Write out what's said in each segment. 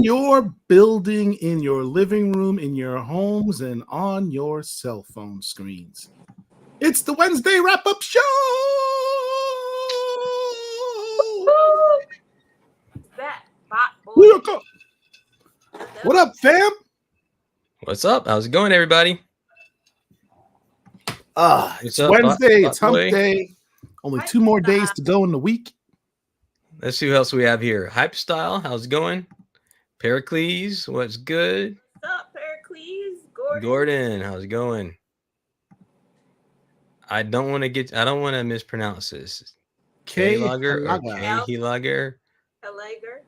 your building, in your living room, in your homes, and on your cell phone screens. It's the Wednesday wrap-up show! That bot boy. What up, fam? What's up? How's it going, everybody? It's Wednesday. It's hump day. Only 2 more days to go in the week. Let's see who else we have here. Hype Style, how's it going? Pericles, what's good? What's up, Pericles? Gordon, how's it going? I don't want to mispronounce this. K-Logger or K-Logger? K-Logger.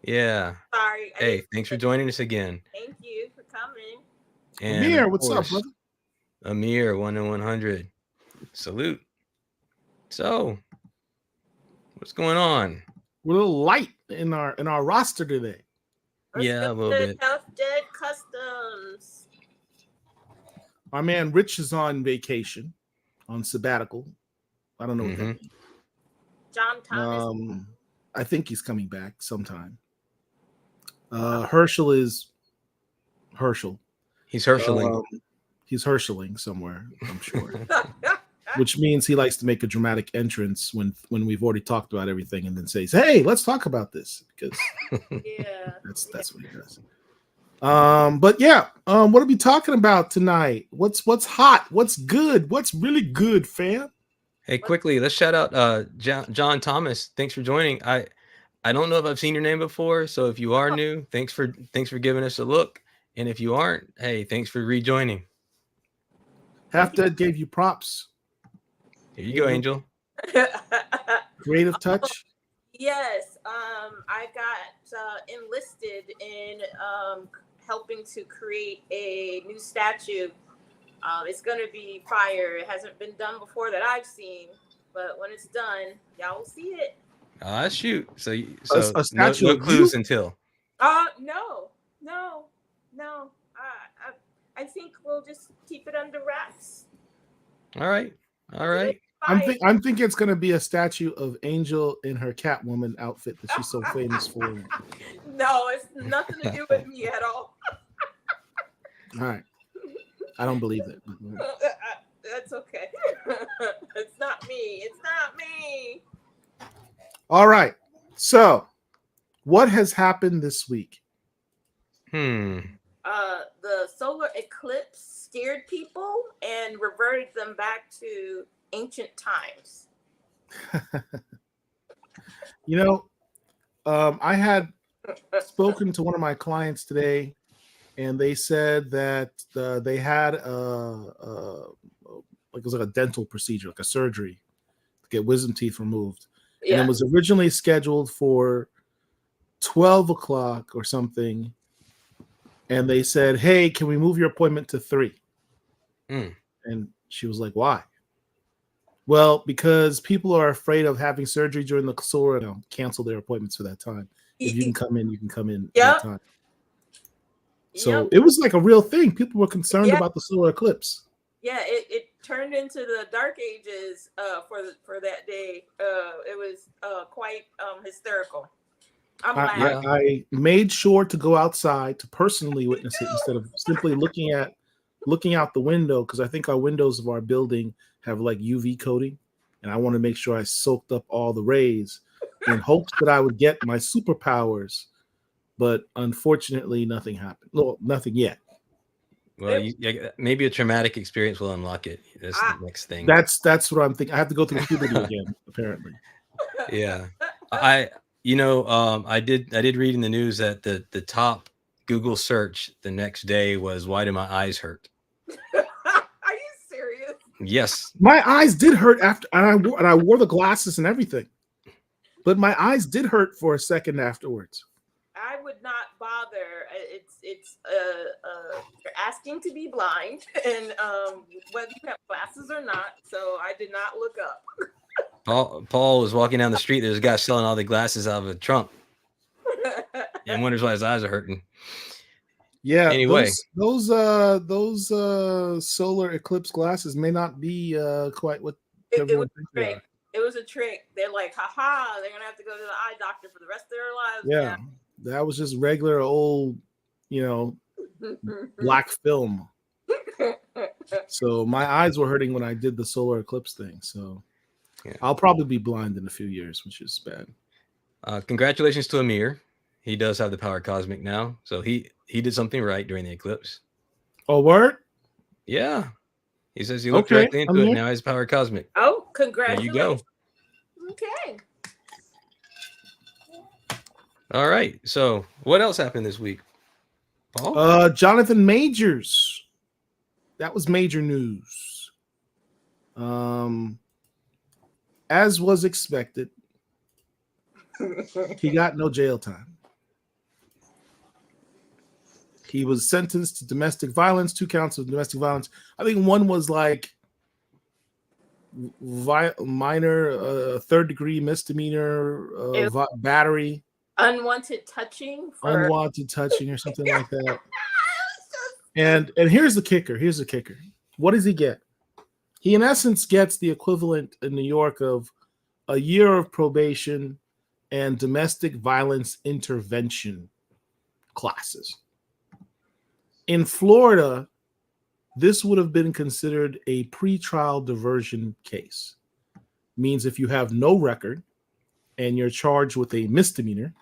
Yeah. Sorry. Hey, thanks for joining us again. Thank you for coming. And Amir, what's up, brother? Amir, 1 in 100. Salute. So, what's going on? We're a little light in our roster today. Yeah, a little bit. Dead Customs. Our man Rich is on vacation, on sabbatical. I don't know what that means. John Thomas. I think he's coming back sometime. Herschel is Herschel. He's Hersheling. He's Hersheling somewhere, I'm sure. Which means he likes to make a dramatic entrance when we've already talked about everything, and then says, "Hey, let's talk about this," because that's what he does. But yeah, what are we talking about tonight? What's hot? What's good? What's really good, fam? Hey, quickly, let's shout out John Thomas. Thanks for joining. I don't know if I've seen your name before, so if you are new, thanks for giving us a look. And if you aren't, hey, thanks for rejoining. Half Dead gave you props. Here you go, Angel. Creative touch. Yes, I got enlisted in helping to create a new statue. It's gonna be fire. It hasn't been done before that I've seen, but when it's done, y'all will see it. Shoot. So a statue no clues until. No. I think we'll just keep it under wraps. All right. I'm thinking it's gonna be a statue of Angel in her Catwoman outfit that she's so famous for. No, it's nothing to do with me at all. All right. I don't believe it. That's okay. It's not me. All right. So, what has happened this week? The solar eclipse scared people and reverted them back to ancient times. I had spoken to one of my clients today, and they said that they had it was like a dental procedure, like a surgery to get wisdom teeth removed. Yeah. And it was originally scheduled for 12 o'clock or something. And they said, "Hey, can we move your appointment to 3?" And she was like, "Why?" "Well, because people are afraid of having surgery during the solar, cancel their appointments for that time. If you can come in, you can come in at that time." So it was like a real thing. People were concerned about the solar eclipse. Yeah, it turned into the dark ages for that day. It was quite hysterical. I made sure to go outside to personally witness it instead of simply looking out the window, because I think our windows of our building have like UV coating, and I want to make sure I soaked up all the rays in hopes that I would get my superpowers. But unfortunately, nothing happened. No, nothing yet. Well, maybe a traumatic experience will unlock it. That's the next thing. That's what I'm thinking. I have to go through puberty again, apparently. Yeah, I did read in the news that the top Google search the next day was, "Why do my eyes hurt?" Are you serious? Yes. My eyes did hurt after, and I wore the glasses and everything, but my eyes did hurt for a second afterwards. I would not bother. It's you're asking to be blind, and whether you have glasses or not. So I did not look up. Paul was walking down the street. There's a guy selling all the glasses out of a trunk, and wonders why his eyes are hurting. Yeah. Anyway, those solar eclipse glasses may not be quite what everyone thinks they are. It was a trick. They're like, haha, they're gonna have to go to the eye doctor for the rest of their lives. Yeah. That was just regular old, black film. So my eyes were hurting when I did the solar eclipse thing. So yeah. I'll probably be blind in a few years, which is bad. Congratulations to Amir. He does have the power cosmic now. So he did something right during the eclipse. Oh, word? Yeah. He says he looked directly into it. Now he's power cosmic. Oh, congratulations. There you go. Okay. All right. So what else happened this week? Paul? Jonathan Majors. That was major news. As was expected, he got no jail time. He was sentenced to domestic violence, 2 counts of domestic violence. I think one was like minor, third-degree misdemeanor, battery. Unwanted touching. Unwanted touching or something like that. And here's the kicker. What does he get? He, in essence, gets the equivalent in New York of a year of probation and domestic violence intervention classes. In Florida, this would have been considered a pretrial diversion case. Means if you have no record and you're charged with a misdemeanor,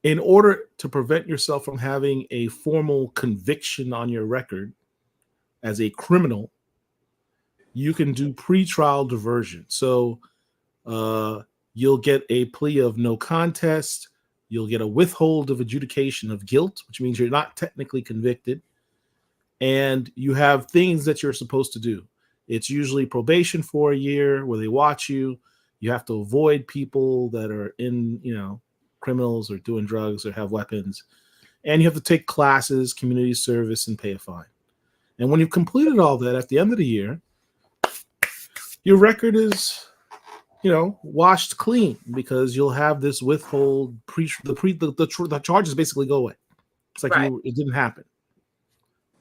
in order to prevent yourself from having a formal conviction on your record as a criminal, you can do pretrial diversion. So you'll get a plea of no contest. You'll get a withhold of adjudication of guilt, which means you're not technically convicted. And you have things that you're supposed to do. It's usually probation for a year where they watch you. You have to avoid people that are in, criminals or doing drugs or have weapons. And you have to take classes, community service, and pay a fine. And when you've completed all that at the end of the year, your record is, washed clean because you'll have this withhold. The charges basically go away. It's like it didn't happen.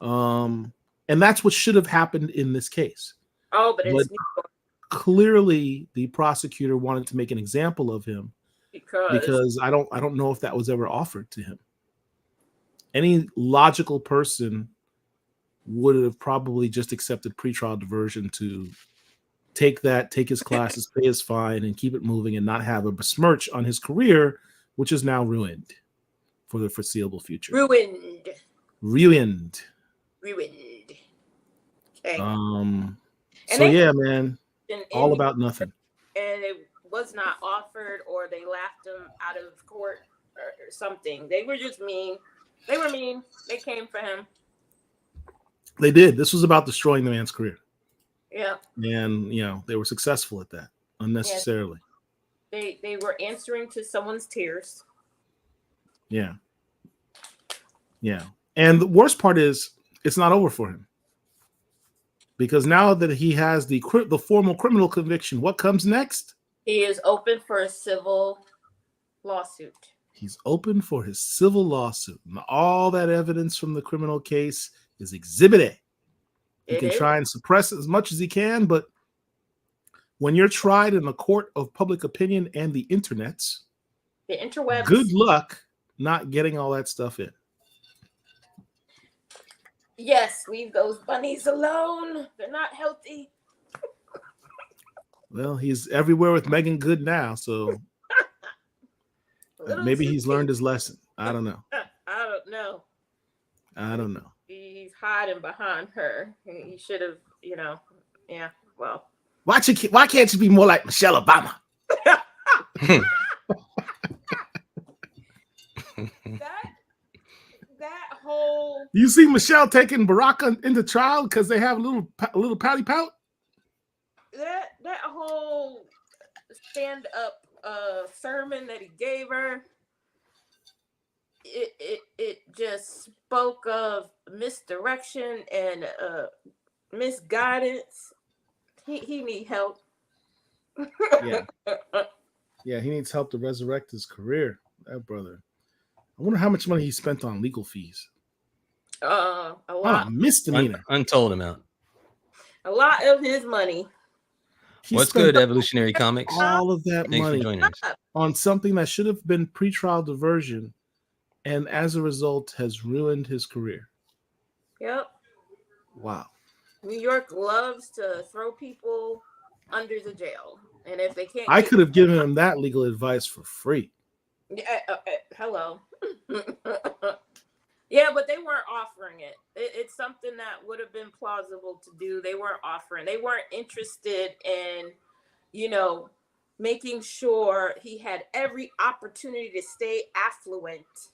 And that's what should have happened in this case. Oh, but clearly the prosecutor wanted to make an example of him because I don't know if that was ever offered to him. Any logical person would have probably just accepted pretrial diversion to take his classes, pay his fine, and keep it moving and not have a besmirch on his career, which is now ruined for the foreseeable future. Ruined. Okay. Yeah, man. All about nothing. And it was not offered, or they laughed him out of court or something. They were just mean. They were mean. They came for him. They did. This was about destroying the man's career. Yeah. And, they were successful at that unnecessarily. Yes. They were answering to someone's tears. Yeah. Yeah. And the worst part is it's not over for him. Because now that he has the formal criminal conviction, what comes next? He is open for a civil lawsuit. He's open for his civil lawsuit. And all that evidence from the criminal case is Exhibit A. He can try and suppress it as much as he can, but when you're tried in a court of public opinion and the internets, the interwebs, good luck not getting all that stuff in. Yes, leave those bunnies alone. They're not healthy. Well, he's everywhere with Megan Good now, so maybe he's learned his lesson. I don't know. I don't know. He's hiding behind her. He should have, yeah, well. Why can't you be more like Michelle Obama? that whole. You see Michelle taking Barack into trial because they have a little patty pout? That whole stand-up sermon that he gave her, it just spoke of misdirection and misguidance. He need help. Yeah, he needs help to resurrect his career. That brother. I wonder how much money he spent on legal fees. A lot. Misdemeanor. Untold amount. A lot of his money. He What's spent good, Evolutionary Comics? all of that Thanks for money joining us. on something that should have been pretrial diversion, and as a result has ruined his career. Yep. Wow. New York loves to throw people under the jail, and if they can't, I could have given him that legal advice for free. Hello. Yeah, but they weren't offering it. It's something that would have been plausible to do. They weren't offering. They weren't interested in, making sure he had every opportunity to stay affluent.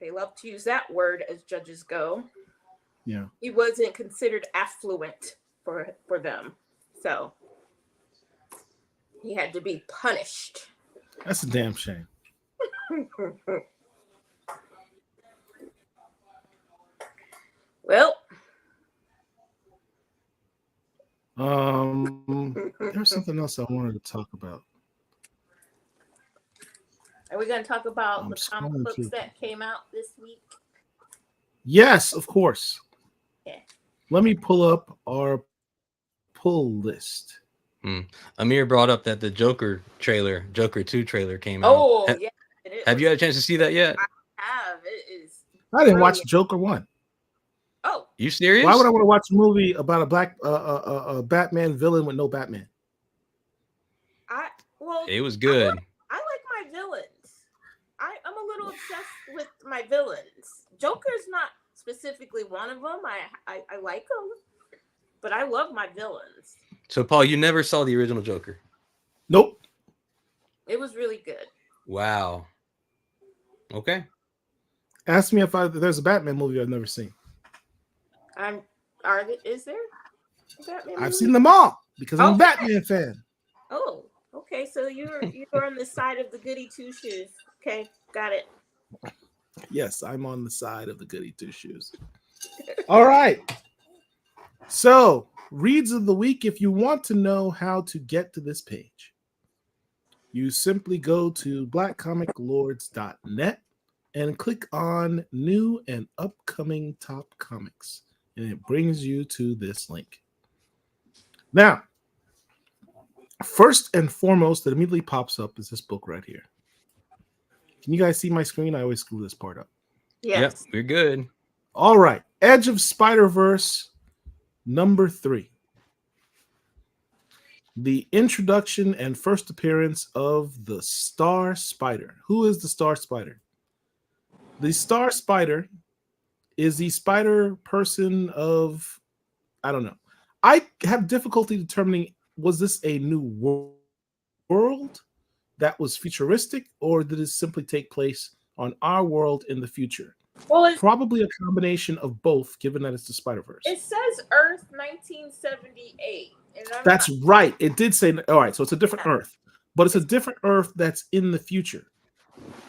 They love to use that word as judges go. Yeah. He wasn't considered affluent for them. So he had to be punished. That's a damn shame. Well, there's something else I wanted to talk about. are we going to talk about I'm the comic scrolling books through. that came out this week? Yes, of course. Yeah. Let me pull up our pull list. Amir brought up that the Joker 2 trailer came out. Oh, yeah. Have you had a chance to see that yet? I have. It is. I didn't watch brilliant. Joker 1. Oh, You serious? Why would I want to watch a movie about a black Batman villain with no Batman? It was good. I like my villains. I'm a little obsessed with my villains. Joker's not specifically one of them. I like him, but I love my villains. So, Paul, you never saw the original Joker? Nope. It was really good. Wow. Okay. Ask me if there's a Batman movie I've never seen. Is there a Batman movie? I've seen them all because I'm a Okay. Batman fan. Oh, okay. So you're on the side of the goody two shoes. Okay, got it. Yes, I'm on the side of the goody two shoes. All right. So, reads of the week. If you want to know how to get to this page, you simply go to blackcomiclords.net and click on new and upcoming top comics, and it brings you to this link. Now, first and foremost that immediately pops up is this book right here. Can you guys see my screen? I always screw this part up. Yes. Yep, we're good. All right. Edge of Spider-Verse number 3. The introduction and first appearance of the Star Spider. Who is the Star Spider? The Star Spider is the spider person of, I don't know. I have difficulty determining, was this a new world that was futuristic, or did it simply take place on our world in the future? Well, probably a combination of both, given that it's the Spider-Verse. It says Earth 1978. That's right. It did say, all right, so it's a different Earth, but it's a different Earth that's in the future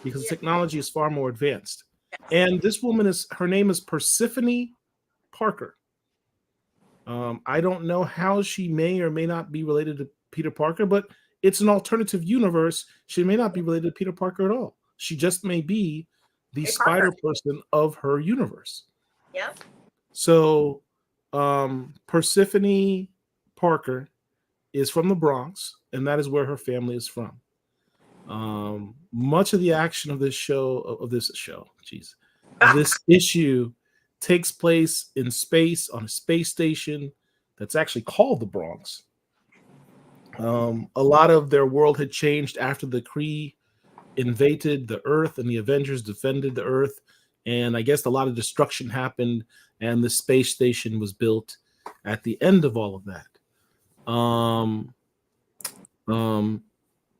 because technology is far more advanced. And this woman her name is Persephone Parker. I don't know how she may or may not be related to Peter Parker, but it's an alternative universe. She may not be related to Peter Parker at all. She just may be the spider person of her universe. Yep. So Persephone Parker is from the Bronx, and that is where her family is from. Much of the action of this issue takes place in space on a space station that's actually called the Bronx. A lot of their world had changed after the Kree invaded the Earth and the Avengers defended the Earth, and I guess a lot of destruction happened, and the space station was built at the end of all of that.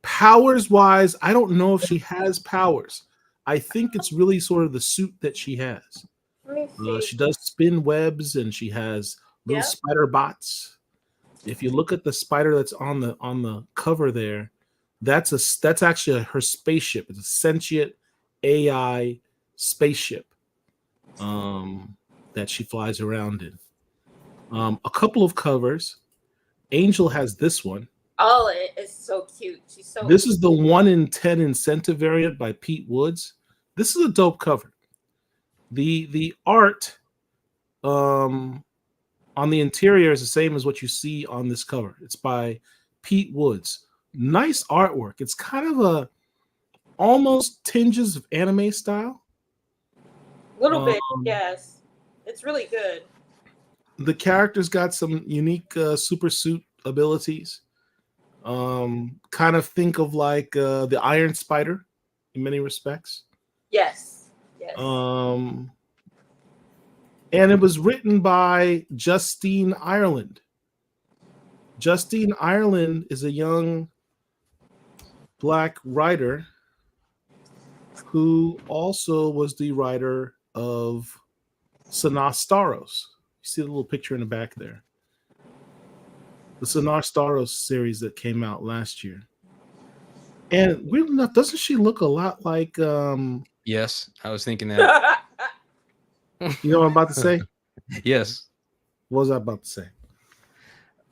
Powers wise, I don't know if she has powers. I think it's really sort of the suit that she has. She does spin webs and she has little spider bots. If you look at the spider that's on the cover there, that's actually her spaceship. It's a sentient AI spaceship that she flies around in. A couple of covers. Angel has this one. Oh, it's so cute. She's so. This is the 1 in 10 incentive variant by Pete Woods. This is a dope cover. The art on the interior is the same as what you see on this cover. It's by Pete Woods. Nice artwork. It's kind of a almost tinges of anime style. Little bit, yes. It's really good. The character's got some unique super suit abilities. Kind of think of like the Iron Spider in many respects. Yes. Yes. And it was written by Justine Ireland. Justine Ireland is a young Black writer who also was the writer of Sinastaros. You see the little picture in the back there. The Sinastaros series that came out last year. And weird enough, doesn't she look a lot like Yes, I was thinking that. You know what I'm about to say? Yes. What was I about to say?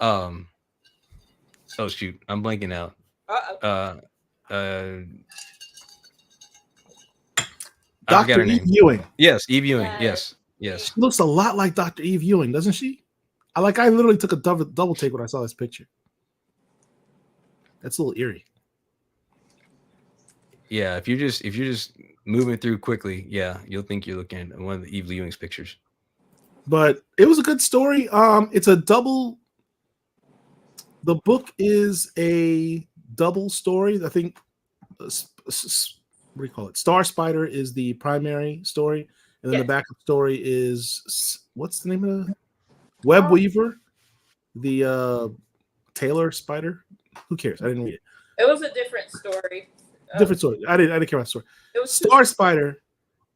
Oh shoot, I'm blanking out. Dr. Eve Ewing. Yes, Eve Ewing. Yes. She looks a lot like Dr. Eve Ewing, doesn't she? I literally took a double take when I saw this picture. That's a little eerie. Yeah, if you're just moving through quickly, yeah, you'll think you're looking at one of the Eve Ewing's pictures. But it was a good story. It's a double. The book is a double story. I think. What do you call it? Star Spider is the primary story, and then the backup story is what's the name of the Web Weaver, the Taylor Spider. Who cares? I didn't read it. It was a different story. Different story. I didn't care about the story. It was Star Spider.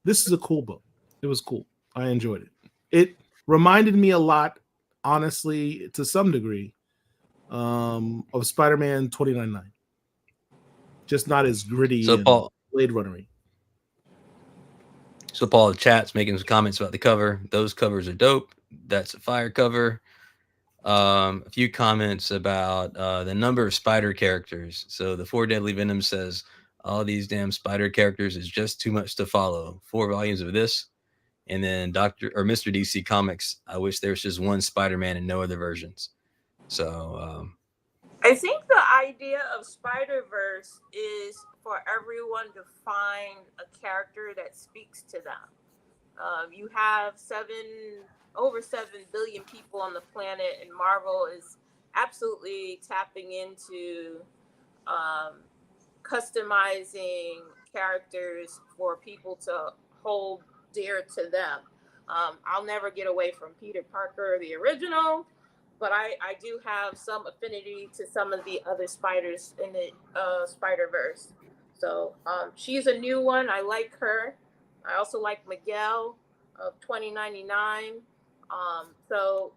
This is a cool book. It was cool. I enjoyed it. It reminded me a lot, honestly, to some degree, of Spider-Man 2099. Just not as gritty and Blade Runner-y. So Paul, the chat's making some comments about the cover. Those covers are dope. That's a fire cover. A few comments about the number of spider characters. So the 4 Deadly Venom says, all these damn spider characters is just too much to follow. 4 volumes of this. And then Mr. DC Comics, I wish there was just one Spider-Man and no other versions. So I think the idea of Spider-Verse is for everyone to find a character that speaks to them. You have over 7 billion people on the planet, and Marvel is absolutely tapping into customizing characters for people to hold dear to them. I'll never get away from Peter Parker, the original, but I do have some affinity to some of the other spiders in the Spider-Verse. So she's a new one. I like her. I also like Miguel of 2099. So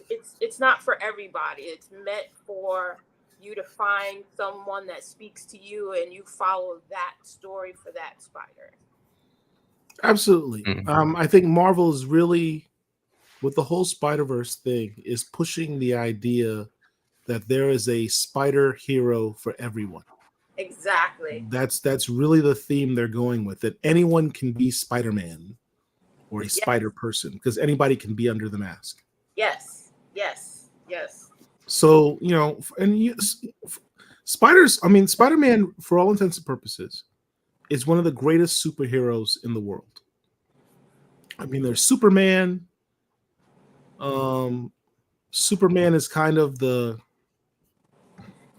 it's not for everybody. It's meant for you to find someone that speaks to you and you follow that story for that spider. Absolutely. I think Marvel is really, with the whole Spider-Verse thing, is pushing the idea that there is a spider hero for everyone. Exactly. That's really the theme they're going with, that anyone can be Spider-Man or a spider person, because anybody can be under the mask. Yes. So, Spider-Man, for all intents and purposes, is one of the greatest superheroes in the world. I mean, there's Superman. Superman is kind of the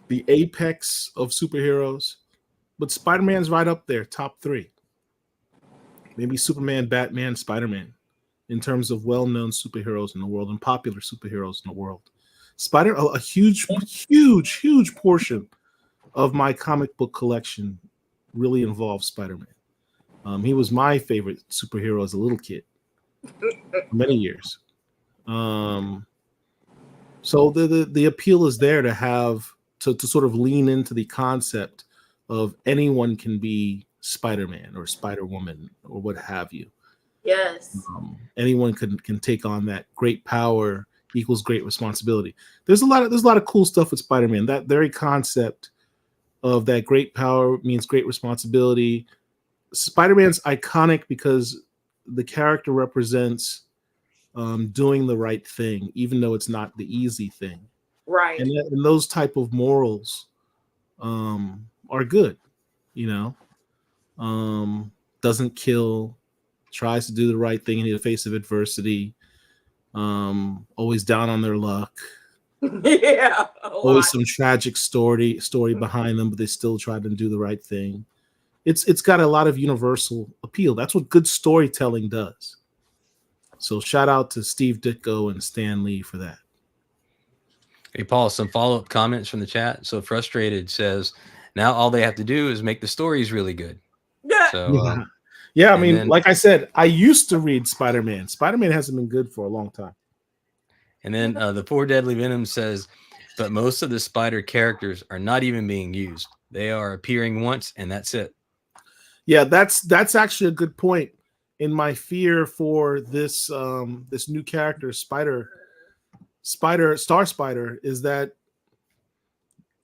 apex of superheroes, but Spider-Man's right up there, top 3. Maybe Superman, Batman, Spider-Man, in terms of well-known superheroes in the world and popular superheroes in the world. A huge portion of my comic book collection really involves Spider-Man. He was my favorite superhero as a little kid for many years. So the appeal is there to have to sort of lean into the concept of anyone can be Spider-Man or Spider-Woman or what have you. Yes. Anyone can take on that. Great power equals great responsibility. There's a lot of cool stuff with Spider-Man. That very concept of that great power means great responsibility. Spider-Man's iconic because the character represents doing the right thing, even though it's not the easy thing. Right. And those type of morals are good, you know. Doesn't kill, tries to do the right thing in the face of adversity, always down on their luck. Yeah, always some tragic story behind them, but they still try to do the right thing. It's got a lot of universal appeal. That's what good storytelling does. So shout out to Steve Ditko and Stan Lee for that. Hey, Paul, some follow-up comments from the chat. So Frustrated says, now all they have to do is make the stories really good. So, yeah, I mean, like I said, I used to read Spider-Man. Spider-Man hasn't been good for a long time. And then the Poor Deadly Venom says, but most of the Spider characters are not even being used. They are appearing once, and that's it. Yeah, that's actually a good point. In my fear for this this new character, Star Spider, is that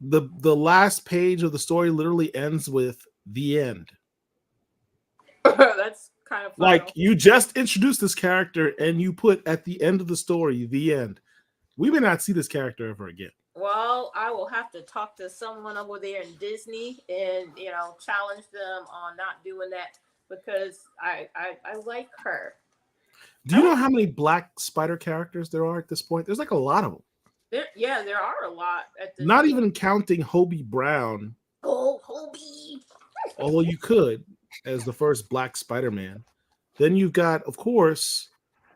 the last page of the story literally ends with the end. That's kind of fun. Like, you just introduced this character and you put at the end of the story the end. We may not see this character ever again. Well, I will have to talk to someone over there in Disney and, you know, challenge them on not doing that, because I like her. Do you know how many Black Spider characters there are at this point? There's like a lot of them. There are a lot at this Not point. even counting Hobie Brown. Oh, Hobie. Although you could, as the first Black Spider-Man. Then you've got, of course,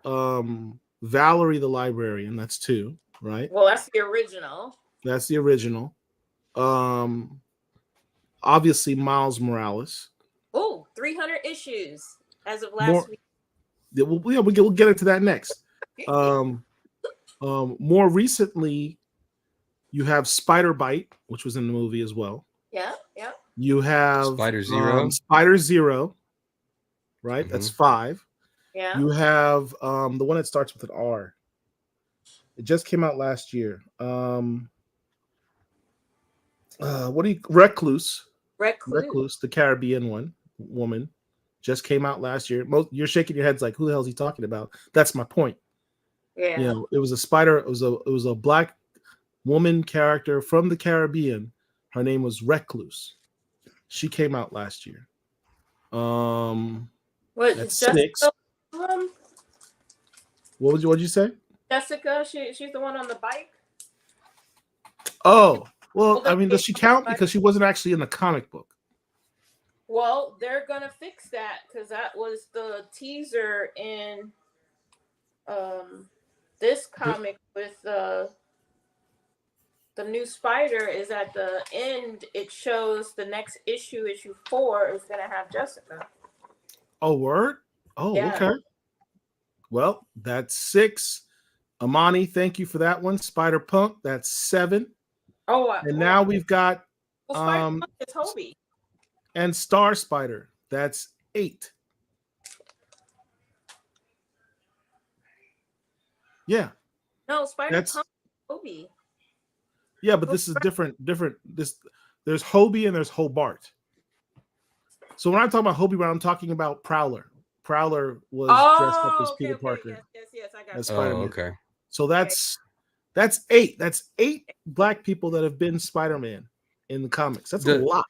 Valerie the Librarian. That's 2, right? Well, that's the original. That's the original. Obviously, Miles Morales. Oh, 300 issues as of last week. Yeah, we'll get into that next. More recently, you have Spider Bite, which was in the movie as well. Yeah. You have Spider Zero. Spider Zero, right? Mm-hmm. That's 5. Yeah. You have the one that starts with an R. It just came out last year. Recluse, the Caribbean woman, just came out last year. You're shaking your heads like, who the hell is he talking about? That's my point. Yeah. You know, it was a spider. It was a Black woman character from the Caribbean. Her name was Recluse. She came out last year. That's 6. What'd you say? Jessica, she's the one on the bike. Oh, well, I mean, does she count because she wasn't actually in the comic book? Well, they're gonna fix that because that was the teaser in this comic with the new Spider. Is at the end. It shows the next issue 4, is gonna have Jessica. Oh, word? Oh, yeah. Okay. Well, that's 6. Amani, thank you for that one. Spider Punk, that's 7. Oh, and now we've got Spider Punk is Hobie. And Star Spider, that's 8. Yeah. No, Spider Punk is Hobie. Yeah, but this is different. There's Hobie and there's Hobart. So when I'm talking about Hobie Brown, I'm talking about Prowler. Prowler was dressed up as Peter Parker. Yes, I got as Spider-Man. Oh, okay. So that's 8. That's 8 Black people that have been Spider-Man in the comics. That's a lot.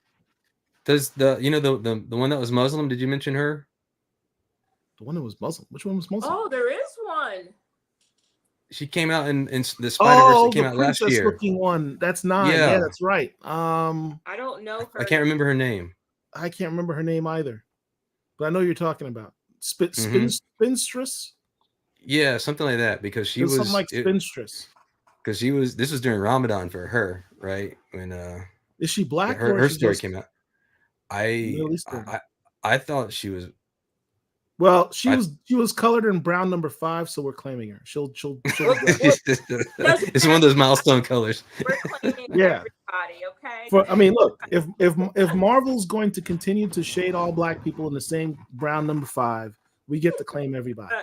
Does the one that was Muslim? Did you mention her? The one that was Muslim. Which one was Muslim? Oh, there is one. She came out in the Spider-Verse that came out last year. Looking one. That's 9. Yeah, that's right. I don't know her. I can't remember her name. I can't remember her name either. But I know you're talking about. Spinstress? Yeah, something like that. Because she was something like Spinstress. Because this was during Ramadan for her, right? When is she Black? Her story came out. I thought she was. Well, she was colored in brown number 5, so we're claiming her. She'll it's one of those milestone colors. We're claiming everybody, okay? I mean, look, if Marvel's going to continue to shade all Black people in the same brown number 5, we get to claim everybody.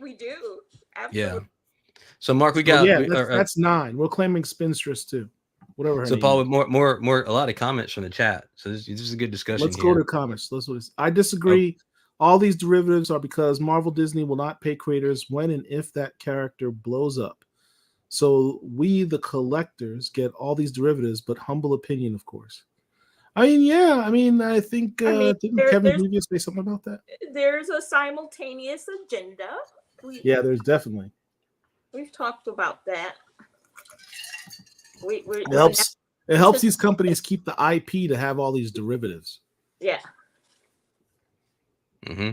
We do. Absolutely. Yeah. So Mark, we got that's 9. We're claiming Spinstress too. Whatever her so name Paul, is. more a lot of comments from the chat. So this is a good discussion. Let's go to comments. I disagree. All these derivatives are because Marvel Disney will not pay creators when and if that character blows up. So we, the collectors, get all these derivatives, but humble opinion, of course. I mean, yeah. I mean, I think didn't Kevin Greaves say something about that? There's a simultaneous agenda. Yeah, there's definitely. We've talked about that. It helps these companies keep the IP to have all these derivatives. Yeah. Mm-hmm.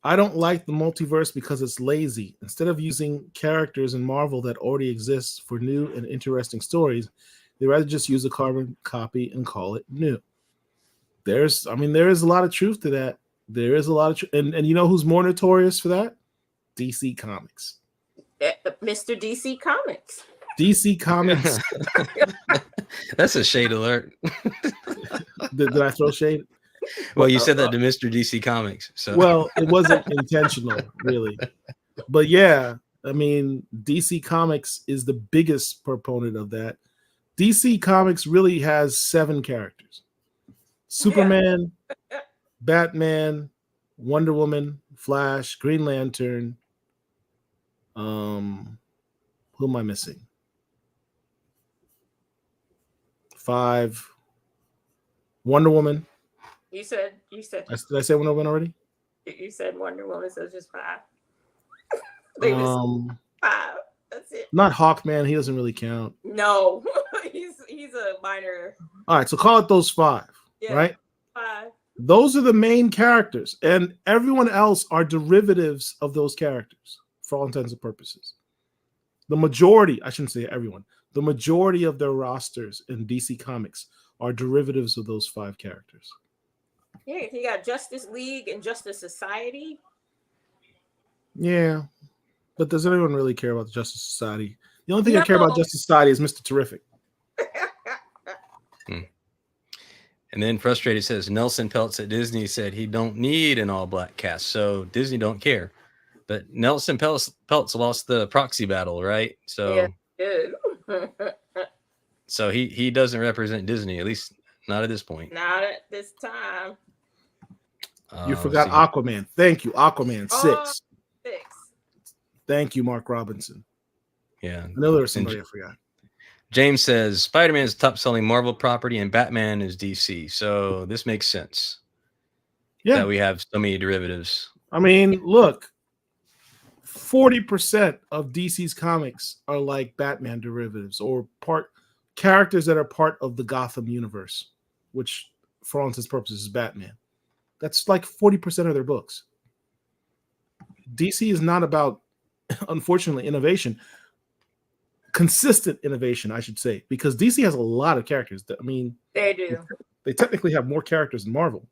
I don't like the multiverse because it's lazy. Instead of using characters in Marvel that already exist for new and interesting stories, they rather just use a carbon copy and call it new. There is a lot of truth to that. There is a lot of and you know who's more notorious for that? DC Comics. Mr. DC Comics. DC Comics. That's a shade alert. Did I throw shade? Well, you said that to Mr. DC Comics. So well, it wasn't intentional, really. But yeah, I mean, DC Comics is the biggest proponent of that. DC Comics really has 7 characters: Superman, Batman, Wonder Woman, Flash, Green Lantern. Who am I missing? 5. Wonder Woman. You said. Did I say Wonder Woman already? You said Wonder Woman, so it's just 5. 5. That's it. Not Hawkman. He doesn't really count. No, he's a minor. All right, so call it those 5. Yeah, right? 5. Those are the main characters, and everyone else are derivatives of those characters for all intents and purposes. The majority, I shouldn't say everyone, the majority of their rosters in DC Comics are derivatives of those 5 characters. Yeah, you got Justice League and Justice Society. Yeah, but does anyone really care about the Justice Society? The only thing I care about Justice Society is Mr. Terrific. And then Frustrated says, Nelson Peltz at Disney said he don't need an all-black cast, so Disney don't care. But Nelson Peltz lost the proxy battle, right? So, yeah, so he doesn't represent Disney, at least not at this point. Not at this time. You forgot Aquaman. Thank you, Aquaman 6. 6. Thank you, Mark Robinson. Yeah, I know there was somebody I forgot. James says Spider-Man is the top-selling Marvel property, and Batman is DC. So this makes sense. Yeah, that we have so many derivatives. I mean, look, 40% of DC's comics are like Batman derivatives or characters that are part of the Gotham universe, which, for all intents and purposes, is Batman. That's like 40% of their books. DC is not about, unfortunately, innovation. Consistent innovation, I should say, because DC has a lot of characters. I mean, they do. They technically have more characters than Marvel.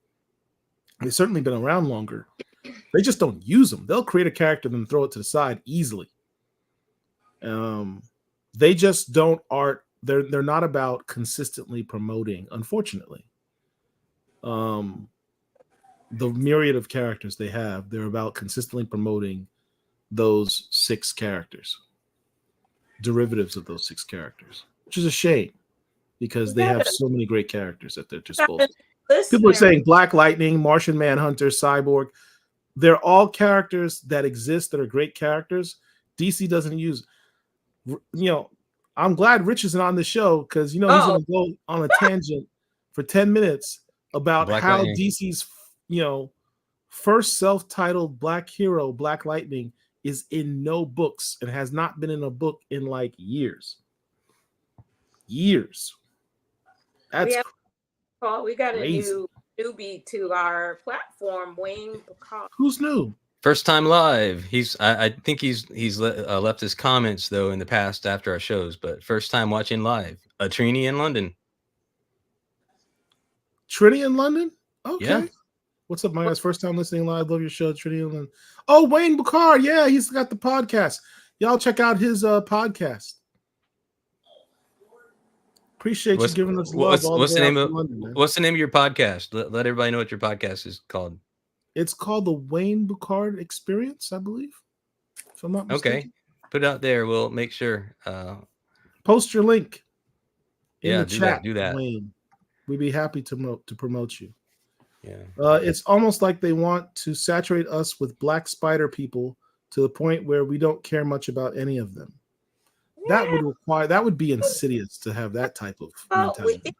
They've certainly been around longer. They just don't use them. They'll create a character and then throw it to the side easily. They just don't they're not about consistently promoting, unfortunately. The myriad of characters they have, they're about consistently promoting those 6 characters. Derivatives of those 6 characters, which is a shame because they have so many great characters at their disposal. People are saying Black Lightning, Martian Manhunter, Cyborg. They're all characters that exist that are great characters. DC doesn't use. I'm glad Rich isn't on the show because he's going to go on a tangent for 10 minutes about Black how Lightning. DC's first self-titled Black hero, Black Lightning, is in no books and has not been in a book in like years. That's we got crazy. A newbie to our platform, Wayne Picard. Who's new? First time live. I think he's left his comments though in the past after our shows, but first time watching live. A Trini in London. Trini in London? Okay. Yeah. What's up, my guys? First time listening live. Love your show, Trini in London. Oh, Wayne Picard. Yeah, he's got the podcast. Y'all check out his podcast. Appreciate you giving us love. What's the name of your podcast? Let everybody know what your podcast is called. It's called the Wayne Picard Experience, I believe. If I'm not mistaken. Okay. Put it out there. We'll make sure. Post your link in the chat. Do that. Wayne. We'd be happy to promote you. Yeah. It's almost like they want to saturate us with black spider people to the point where we don't care much about any of them. that would be insidious to have that type of mentality.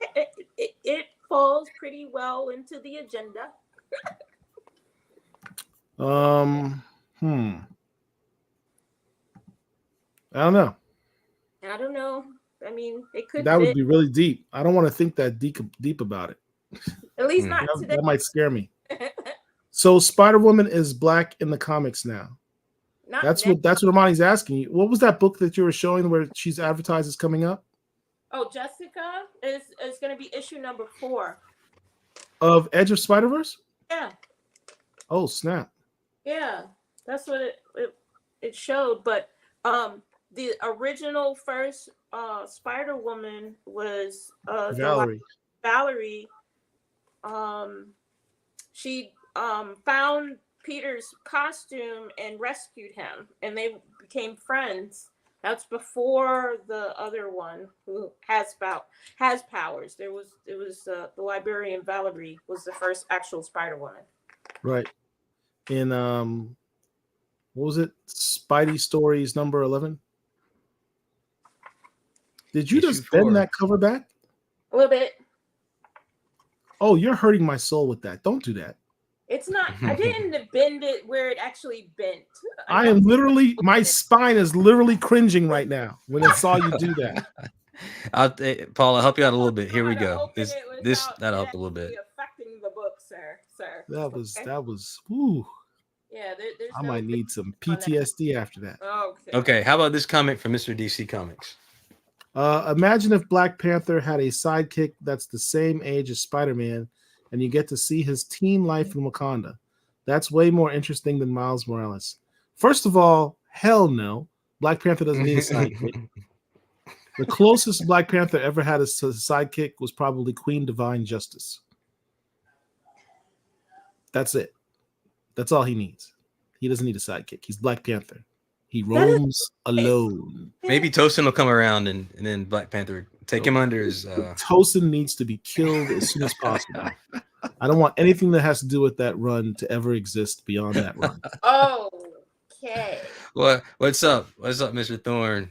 It falls pretty well into the agenda. I don't know. I mean, it could. That would be really deep. I don't want to think that deep about it. At least not today. That might scare me. So Spider-Woman is black in the comics now. That's what Armani's asking you. What was that book that you were showing where she's advertised as coming up? Oh, Jessica is going to be issue number 4 of Edge of Spider-Verse. Yeah. Oh snap! Yeah, that's what it showed. But the original first Spider-Woman was Valerie. Valerie. She found Peter's costume and rescued him, and they became friends. That's before the other one who has powers. It was the librarian Valerie was the first actual Spider-Woman. Right. In what was it? Spidey Stories number 11. Did you just bend that cover back? A little bit. Oh, you're hurting my soul with that. Don't do that. It's not. I didn't bend it where it actually bent. I am literally. My spine is literally cringing right now when I saw you do that. Paul, I'll help you out a little bit. Here we go. That'll help a little bit. Affecting the book, sir. That was. Ooh. Yeah, I might need some PTSD after that. Okay. How about this comment from Mr. DC Comics? Imagine if Black Panther had a sidekick that's the same age as Spider-Man, and you get to see his teen life in Wakanda. That's way more interesting than Miles Morales. First of all, hell no. Black Panther doesn't need a sidekick. The closest Black Panther ever had a sidekick was probably Queen Divine Justice. That's it. That's all he needs. He doesn't need a sidekick. He's Black Panther. He roams alone. Maybe Tosin will come around and then Black Panther take him under his. Tosin needs to be killed as soon as possible. I don't want anything that has to do with that run to ever exist beyond that run. Okay. What's up? What's up, Mr. Thorne?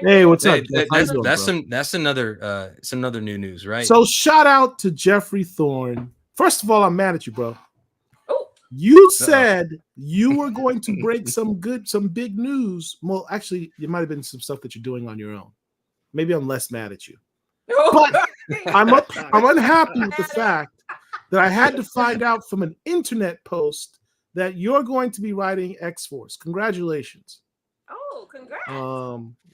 Hey, what's up? That's another new news, right? So shout out to Jeffrey Thorne. First of all, I'm mad at you, bro. You said you were going to break some big news. Well, actually, it might have been some stuff that you're doing on your own. Maybe I'm less mad at you. But I'm unhappy with the fact that I had to find out from an internet post that you're going to be writing X-Force. Congratulations. Oh, congrats.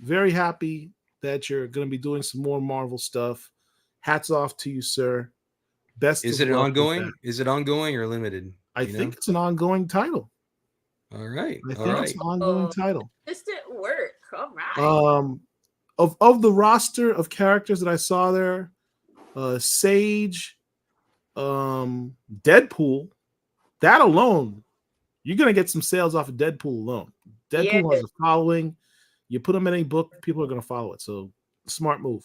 Very happy that you're going to be doing some more Marvel stuff. Hats off to you, sir. Is it ongoing? Is it ongoing or limited? I think it's an ongoing title. All right. I think it's an ongoing title. Distant work. All right. Of the roster of characters that I saw there, Sage, Deadpool, that alone, you're gonna get some sales off of Deadpool alone. Deadpool has a following. You put him in any book, people are gonna follow it. So smart move.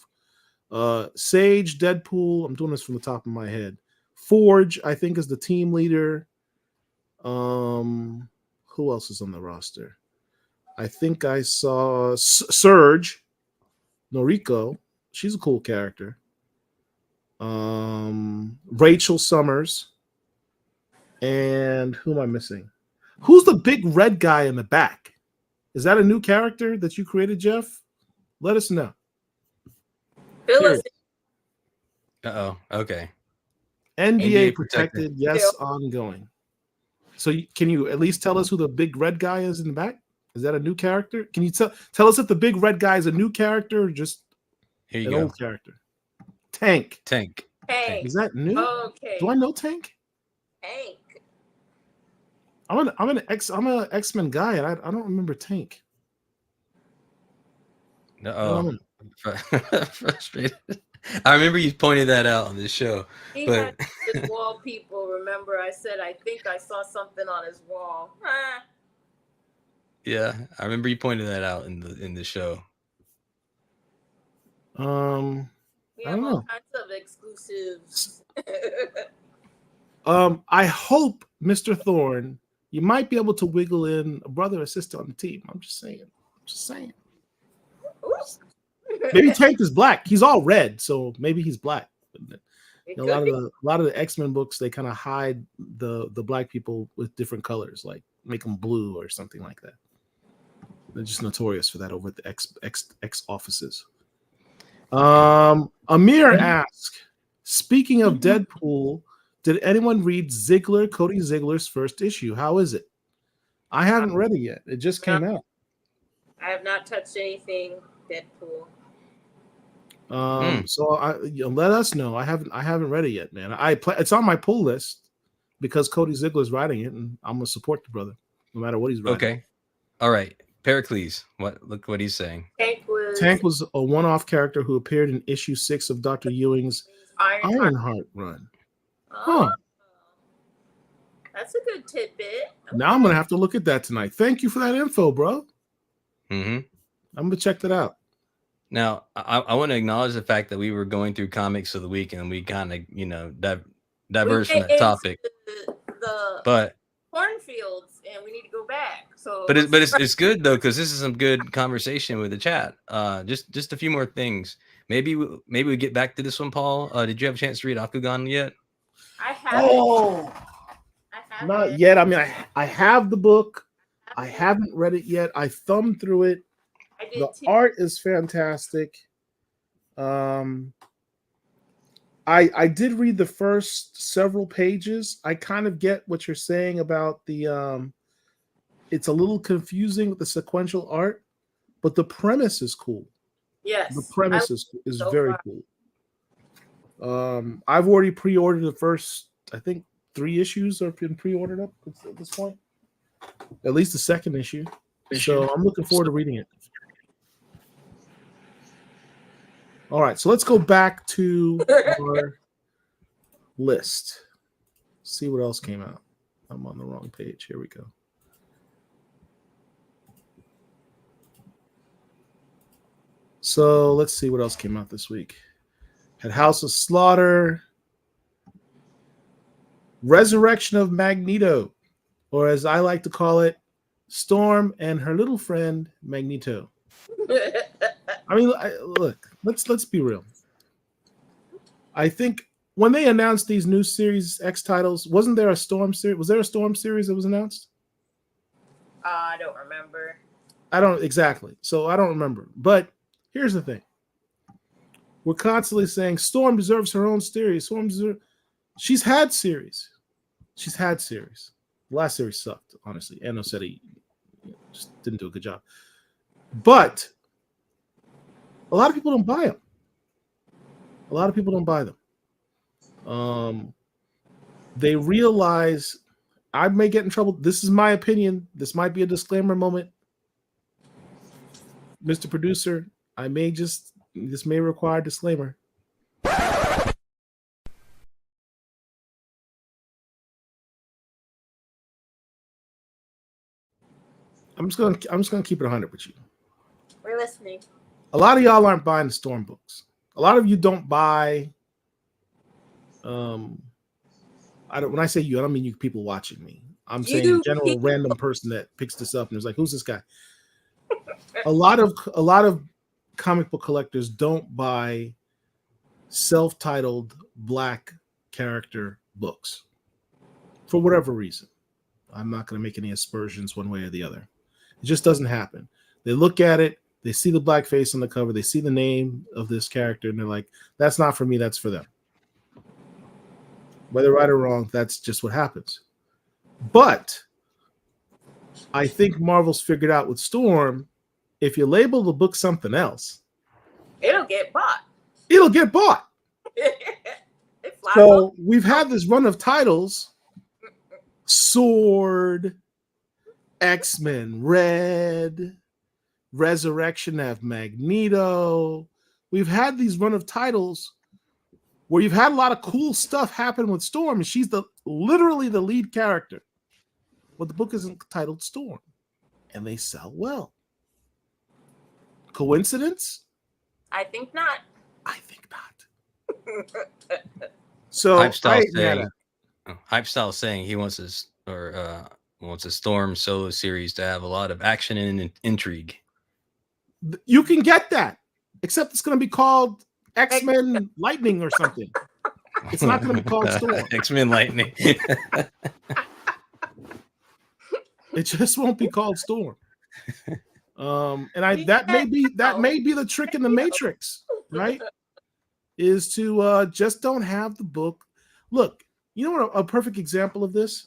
Sage, Deadpool. I'm doing this from the top of my head. Forge, I think, is the team leader. Who else is on the roster? I think I saw Surge, Noriko. She's a cool character. Rachel Summers. And who am I missing? Who's the big red guy in the back? Is that a new character that you created, Jeff? Let us know. Okay. NDA protected, yes, ongoing. So can you at least tell us who the big red guy is in the back? Is that a new character? Can you tell us if the big red guy is a new character or just an old character? Tank. Tank. Is that new? Okay. Do I know Tank? Tank. I'm an X-Men guy, and I don't remember Tank. Frustrated. I remember you pointed that out on this show. He had his wall, people. Remember, I said I think I saw something on his wall. Yeah, I remember you pointed that out in the show. We have all kinds of exclusives. I hope, Mr. Thorne, you might be able to wiggle in a brother or sister on the team. I'm just saying. Maybe Tank is black. He's all red, so maybe he's black. A lot of the X-Men books, they kind of hide the black people with different colors, like make them blue or something like that. They're just notorious for that over at the X offices. Amir asks, speaking of Deadpool, did anyone read Cody Ziegler's first issue? How is it? I haven't read it yet. It just came out. I have not touched anything Deadpool. So let us know. I haven't read it yet, man. It's on my pull list because Cody Ziegler's writing it, and I'm gonna support the brother no matter what he's writing. Okay, all right. Pericles, look what he's saying. Tank was a one-off character who appeared in issue 6 of Dr. Ewing's Ironheart run. Huh. That's a good tidbit. Okay. Now I'm gonna have to look at that tonight. Thank you for that info, bro. I'm gonna check that out. Now, I want to acknowledge the fact that we were going through comics of the week and we kind of diverged from that topic. But cornfields, and we need to go back. So, but it's good though, because this is some good conversation with the chat. Just a few more things. Maybe we get back to this one, Paul. Did you have a chance to read Akugan yet? I haven't. Not yet. I mean, I have the book. I haven't read it yet. I thumbed through it. The art is fantastic. I did read the first several pages. I kind of get what you're saying about the it's a little confusing with the sequential art, but the premise is cool. Yes. The premise is very cool. I've already pre-ordered the first, I think 3 issues have been pre-ordered up at this point. At least the second issue. So I'm looking forward to reading it. All right, so let's go back to our list. See what else came out. I'm on the wrong page. Here we go. So let's see what else came out this week. Had House of Slaughter, Resurrection of Magneto, or as I like to call it, Storm and her little friend Magneto. I mean, look, let's be real. I think when they announced these new series X titles, wasn't there a Storm series? Was there a Storm series that was announced? I don't remember. I don't exactly. So I don't remember. But here's the thing. We're constantly saying Storm deserves her own series. She's had series. The last series sucked, honestly. Anno said he just didn't do a good job. But a lot of people don't buy them. They realize I may get in trouble. This is my opinion. This might be a disclaimer moment. Mr. Producer, this may require a disclaimer. I'm just gonna keep it 100 with you. We're listening. A lot of y'all aren't buying the Storm books. A lot of you don't buy. When I say you, I don't mean you people watching me. I'm saying general random person that picks this up and is like, "Who's this guy?" A lot of comic book collectors don't buy self-titled black character books for whatever reason. I'm not going to make any aspersions one way or the other. It just doesn't happen. They look at it, they see the black face on the cover, they see the name of this character, and they're like, that's not for me, that's for them. Whether right or wrong, that's just what happens. But I think Marvel's figured out with Storm, if you label the book something else, it'll get bought. So we've had this run of titles: Sword, X-Men Red, Resurrection of Magneto. We've had these run of titles where you've had a lot of cool stuff happen with Storm, and she's literally the lead character. But the book isn't titled Storm, and they sell well. Coincidence? I think not. So Hypestyle saying he wants wants a Storm solo series to have a lot of action and intrigue. You can get that, except it's going to be called X-Men Lightning or something. It's not going to be called Storm. X-Men Lightning. It just won't be called Storm. And that may be the trick in the Matrix, right? Is to just don't have the book. Look, you know what a perfect example of this?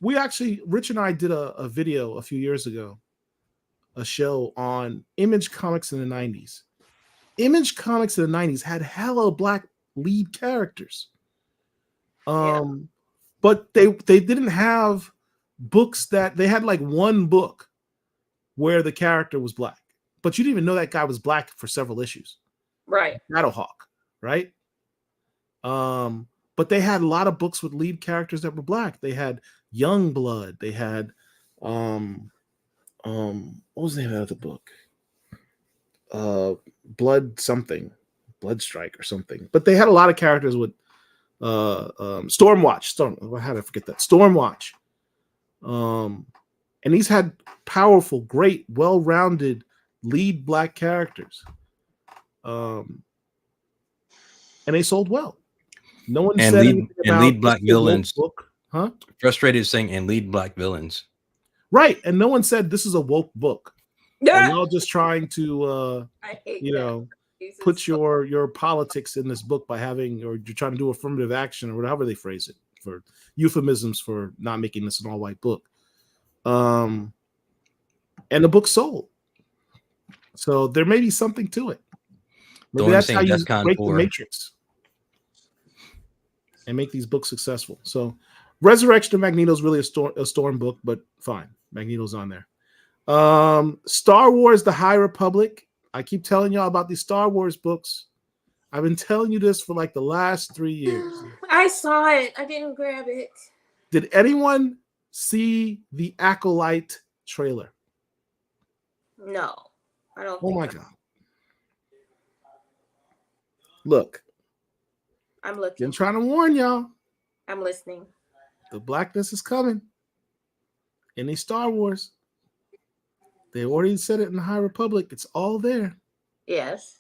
Rich and I did a video a few years ago, a show on Image Comics in the 90s. Image Comics in the 90s had hella black lead characters. But they didn't have books that they had like one book where the character was black, but you didn't even know that guy was black for several issues. Right. Shadowhawk, right? But they had a lot of books with lead characters that were black. They had Youngblood. They had what was the name of the book? Blood Strike or something. But they had a lot of characters with Stormwatch. How did I forget that? Stormwatch. And these had powerful, great, well-rounded lead black characters. And they sold well. No one said anything about lead black villains. Book. Huh? Frustrated saying and lead black villains. Right. And no one said this is a woke book. Yeah. You're all just trying to put your politics in this book by having, or you're trying to do affirmative action or whatever they phrase it, for euphemisms for not making this an all-white book. And the book sold. So there may be something to it. Maybe that's how you break the Matrix and make these books successful. So Resurrection of Magneto is really a Storm book, but fine. Magneto's on there. Star Wars, The High Republic. I keep telling y'all about these Star Wars books. I've been telling you this for like the last 3 years. I saw it. I didn't grab it. Did anyone see the Acolyte trailer? No, I don't. Oh my God. Look. I'm looking. I'm trying to warn y'all. I'm listening. The blackness is coming in these Star Wars. They already said it in the High Republic. It's all there. Yes.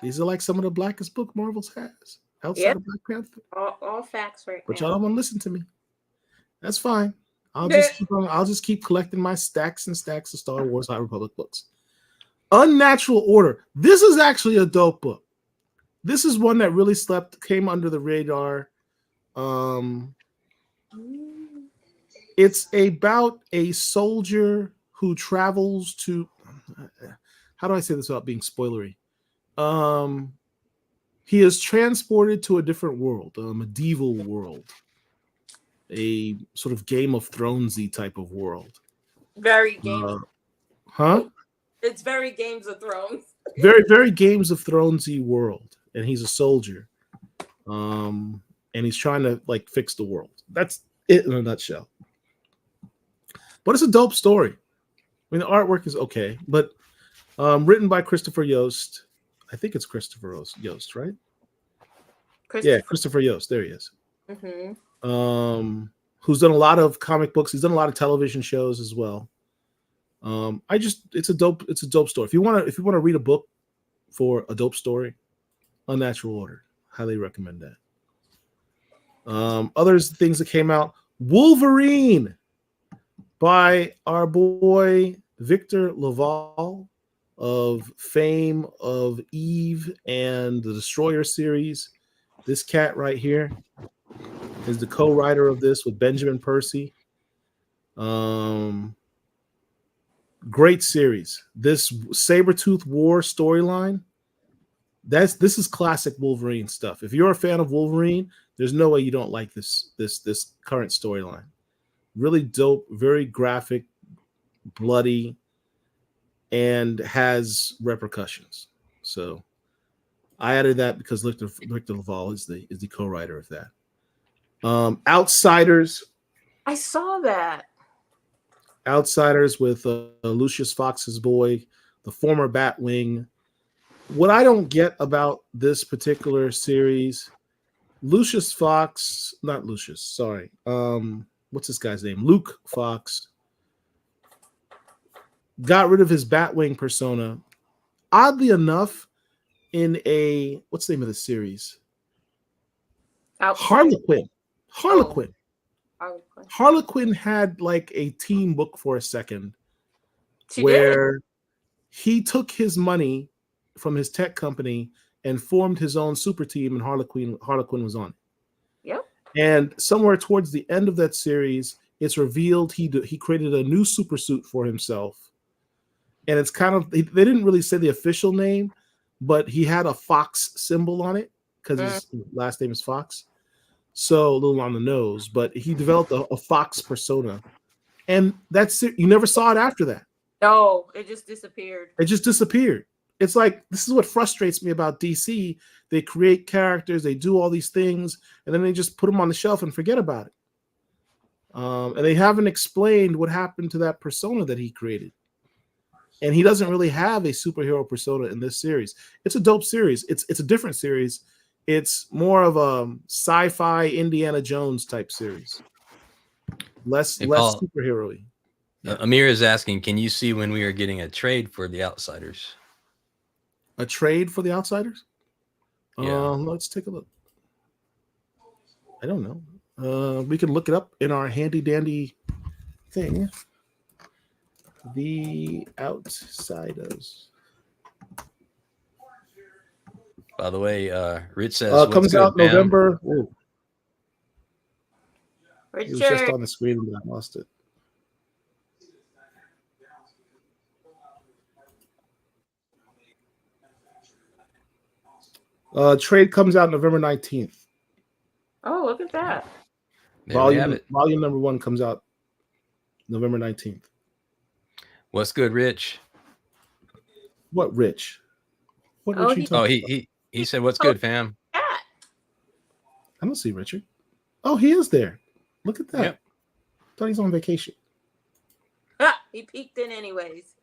These are like some of the blackest book Marvel's has outside of Black Panther. All facts right but now. Y'all don't want to listen to me. That's fine. I'll just keep collecting my stacks and stacks of Star Wars High Republic books. Unnatural Order. This is actually a dope book. This is one that really came under the radar. It's about a soldier who travels to, how do I say this without being spoilery? He is transported to a different world, a medieval world, a sort of Game of Thronesy type of world. Very Game. It's very Games of Thrones. Very, very Games of Thronesy world, and he's a soldier, and he's trying to like fix the world. That's it in a nutshell. But it's a dope story. I mean, the artwork is okay, but written by Christopher Yost. I think it's Christopher Yost, right? Yeah, Christopher Yost. There he is. Mm-hmm. Who's done a lot of comic books. He's done a lot of television shows as well. It's a dope story. If you want to read a book for a dope story, Unnatural Order, highly recommend that. Other things that came out, Wolverine by our boy Victor Laval of fame of Eve and the Destroyer series. This cat right here is the co-writer of this with Benjamin Percy. Great series. This Sabretooth War storyline, this is classic Wolverine stuff. If you're a fan of Wolverine, there's no way you don't like this current storyline. Really dope, very graphic, bloody, and has repercussions. So I added that because Victor Laval is the co-writer of that. Outsiders. I saw that. Outsiders with Lucius Fox's boy, the former Batwing. What I don't get about this particular series, Lucius Fox, not Lucius, sorry. What's this guy's name? Luke Fox got rid of his Batwing persona. Oddly enough, in a what's the name of the series? Harlequin. Harlequin. Harlequin had like a team book for a second where he took his money from his tech company and formed his own super team, and Harlequin was on it. Yep. And somewhere towards the end of that series, it's revealed he created a new super suit for himself. And it's kind of, they didn't really say the official name, but he had a fox symbol on it because his last name is Fox. So a little on the nose, but he developed a fox persona. And that's it. You never saw it after that. No, it just disappeared. It just disappeared. It's like, this is what frustrates me about DC. They create characters, they do all these things, and then they just put them on the shelf and forget about it. And they haven't explained what happened to that persona that he created. And he doesn't really have a superhero persona in this series. It's a dope series. It's a different series. It's more of a sci-fi Indiana Jones type series. Less superhero-y. Amir is asking, can you see when we are getting a trade for the Outsiders? A trade for the Outsiders? Yeah. Let's take a look. I don't know. We can look it up in our handy dandy thing. The Outsiders. By the way, Rich says comes out November. Richard. It was just on the screen and I lost it. Trade comes out November 19th. Oh, look at that. Volume number 1 comes out November 19th. What's good, Rich? What Rich? What Rich you talking about? He said, what's good, fam? I don't see Richard. Oh, he is there. Look at that. Yep. Thought he's on vacation. He peeked in anyways.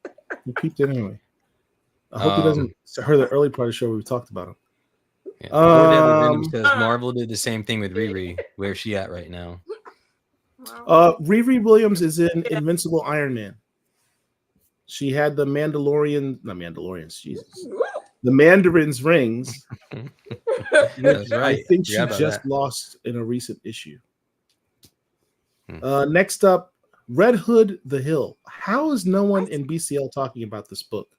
He peeked in anyway. I hope he doesn't heard the early part of the show where we talked about him. Yeah. Says Marvel did the same thing with Riri. Where's she at right now? Riri Williams is in Invincible Iron Man. She had the not Mandalorians, Jesus. The Mandarin's rings. That's right. I think she just lost in a recent issue. Next up, Red Hood, The Hill. How is no one in BCL talking about this book?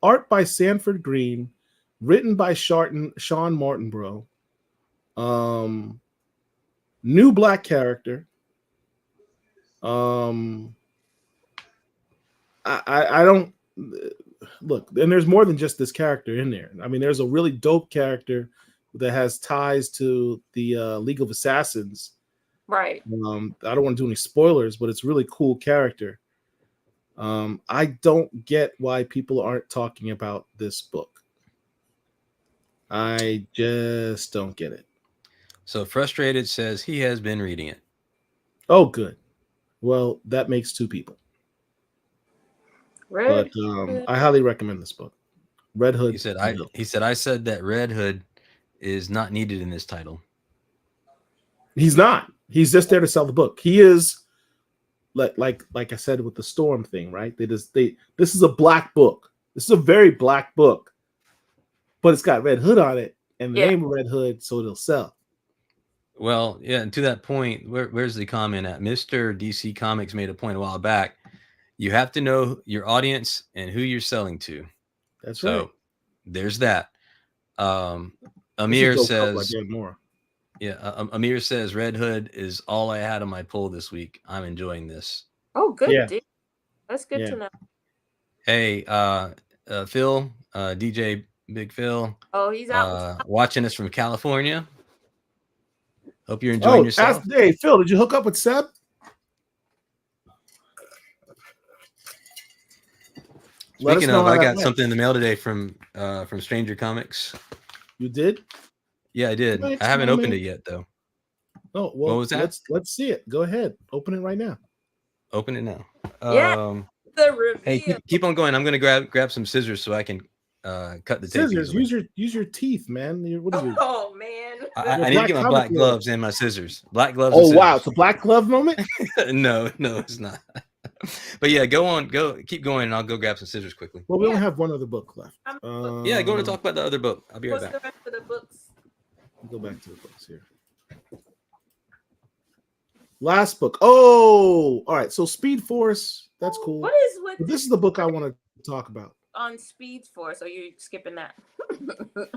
Art by Sanford Green, written by Sean Martinborough. New black character. I don't look, and there's more than just this character in there. I mean, there's a really dope character that has ties to the League of Assassins. Right. I don't want to do any spoilers, but it's a really cool character. I don't get why people aren't talking about this book. I just don't get it. So Frustrated says he has been reading it. Oh, good. Well, that makes 2 people. But I highly recommend this book. Red Hood. He said I said that Red Hood is not needed in this title. He's not. He's just there to sell the book. He is like I said with the Storm thing, right? This is a black book. This is a very black book, but it's got Red Hood on it and the name of Red Hood, so it'll sell. Well, yeah, and to that point, where's the comment at? Mr. DC Comics made a point a while back. You have to know your audience and who you're selling to. That's right. So there's that. Amir says, Amir says Red Hood is all I had on my poll this week. I'm enjoying this. Oh, good. Yeah. That's good to know. Hey, Phil, DJ Big Phil. Oh, he's out watching us from California. Hope you're enjoying yourself. Hey, Phil, did you hook up with Seb? Speaking of, I got something in the mail today from Stranger Comics. You did? Yeah, I did. I haven't opened it yet, though. Oh, well, what was that? Let's see it. Go ahead. Open it right now. Open it now. The reveal. Hey, keep on going. I'm going to grab some scissors so I can cut the scissors. Use your teeth, man. Oh man! I need to get my black gloves and my scissors. Black gloves. Oh wow! It's a black glove moment. No, it's not. But yeah, keep going, and I'll go grab some scissors quickly. Well, we only have one other book left. Yeah, go on and talk about the other book. I'll be right back. What's the rest of the books? Go back to the books here. Last book. Oh, all right. So Speed Force. That's cool. What is with this is the book I want to talk about. On Speed Force? Are you skipping that?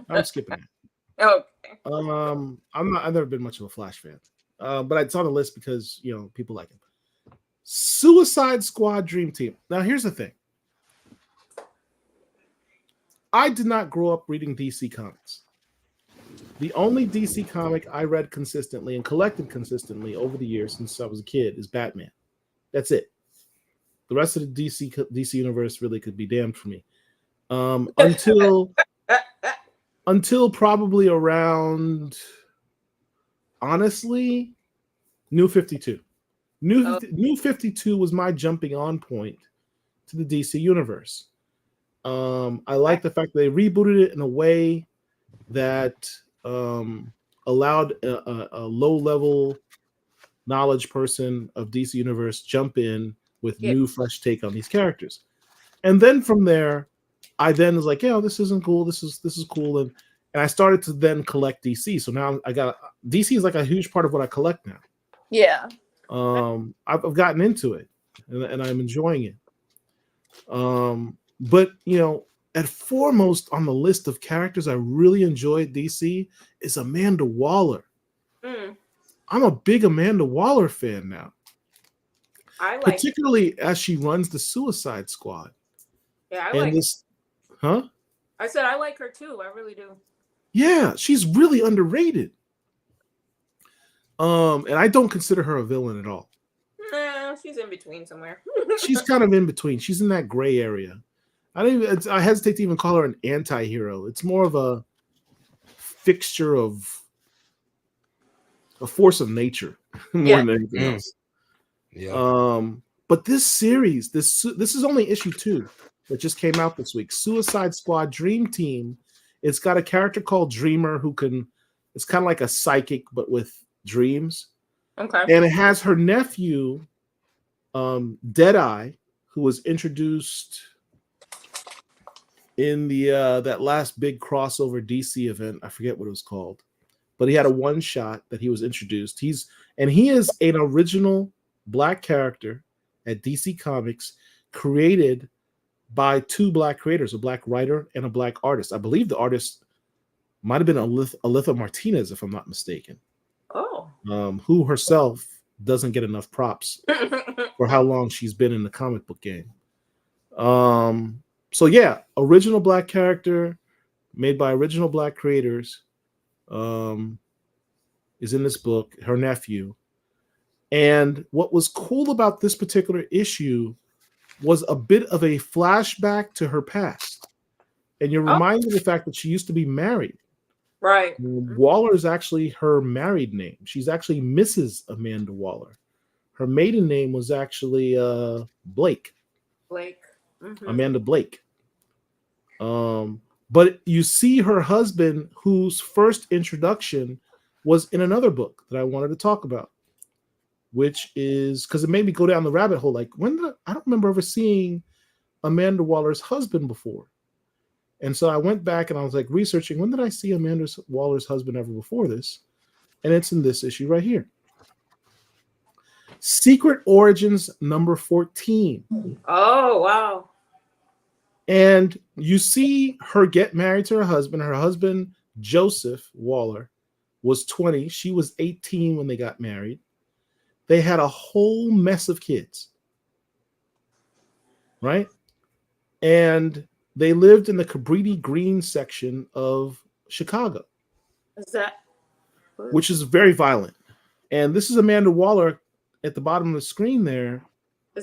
I'm skipping it. Okay. I've never been much of a Flash fan, but it's on the list because people like him. Suicide Squad Dream Team. Now, here's the thing. I did not grow up reading DC comics. The only DC comic I read consistently and collected consistently over the years since I was a kid is Batman. That's it. The rest of the DC universe really could be damned for me. Until probably around, honestly, New 52. New 52 was my jumping on point to the DC universe. I like the fact that they rebooted it in a way that allowed a low-level knowledge person of DC universe jump in with new, fresh take on these characters. And then from there, I then was like, this isn't cool. This is cool. And I started to then collect DC. So now DC is like a huge part of what I collect now. Yeah. I've gotten into it and I'm enjoying it. But at foremost on the list of characters I really enjoy at DC is Amanda Waller. I'm a big Amanda Waller fan now. Particularly as she runs the Suicide Squad. Yeah, I like this. Huh? I said I like her too. I really do. Yeah, she's really underrated. And I don't consider her a villain at all. Nah, she's in between somewhere. She's kind of in between. She's in that gray area. I hesitate to even call her an anti-hero. It's more of a fixture of a force of nature more than anything else. Yeah. But this series, this is only issue 2 that just came out this week. Suicide Squad Dream Team. It's got a character called Dreamer it's kind of like a psychic but with dreams. Okay. And it has her nephew, Deadeye, who was introduced in the that last big crossover DC event. I forget what it was called, but he had a one shot that he was introduced. He is an original Black character at DC Comics, created by 2 Black creators, a Black writer and a Black artist. I believe the artist might have been Alytha Martinez, if I'm not mistaken. Oh. Who herself doesn't get enough props for how long she's been in the comic book game. So yeah, original Black character made by original Black creators is in this book, her nephew. And what was cool about this particular issue was a bit of a flashback to her past. And you're reminded of the fact that she used to be married. Right. Waller is actually her married name. She's actually Mrs. Amanda Waller. Her maiden name was actually Blake. Mm-hmm. Amanda Blake. But you see her husband, whose first introduction was in another book that I wanted to talk about, which is because it made me go down the rabbit hole. Like, I don't remember ever seeing Amanda Waller's husband before. And so I went back and I was like researching, when did I see Amanda Waller's husband ever before this? And it's in this issue right here. Secret Origins number 14. Oh, wow. And you see her get married to her husband. Her husband, Joseph Waller, was 20. She was 18 when they got married. They had a whole mess of kids. Right? And they lived in the Cabrini Green section of Chicago. Which is very violent. And this is Amanda Waller at the bottom of the screen there,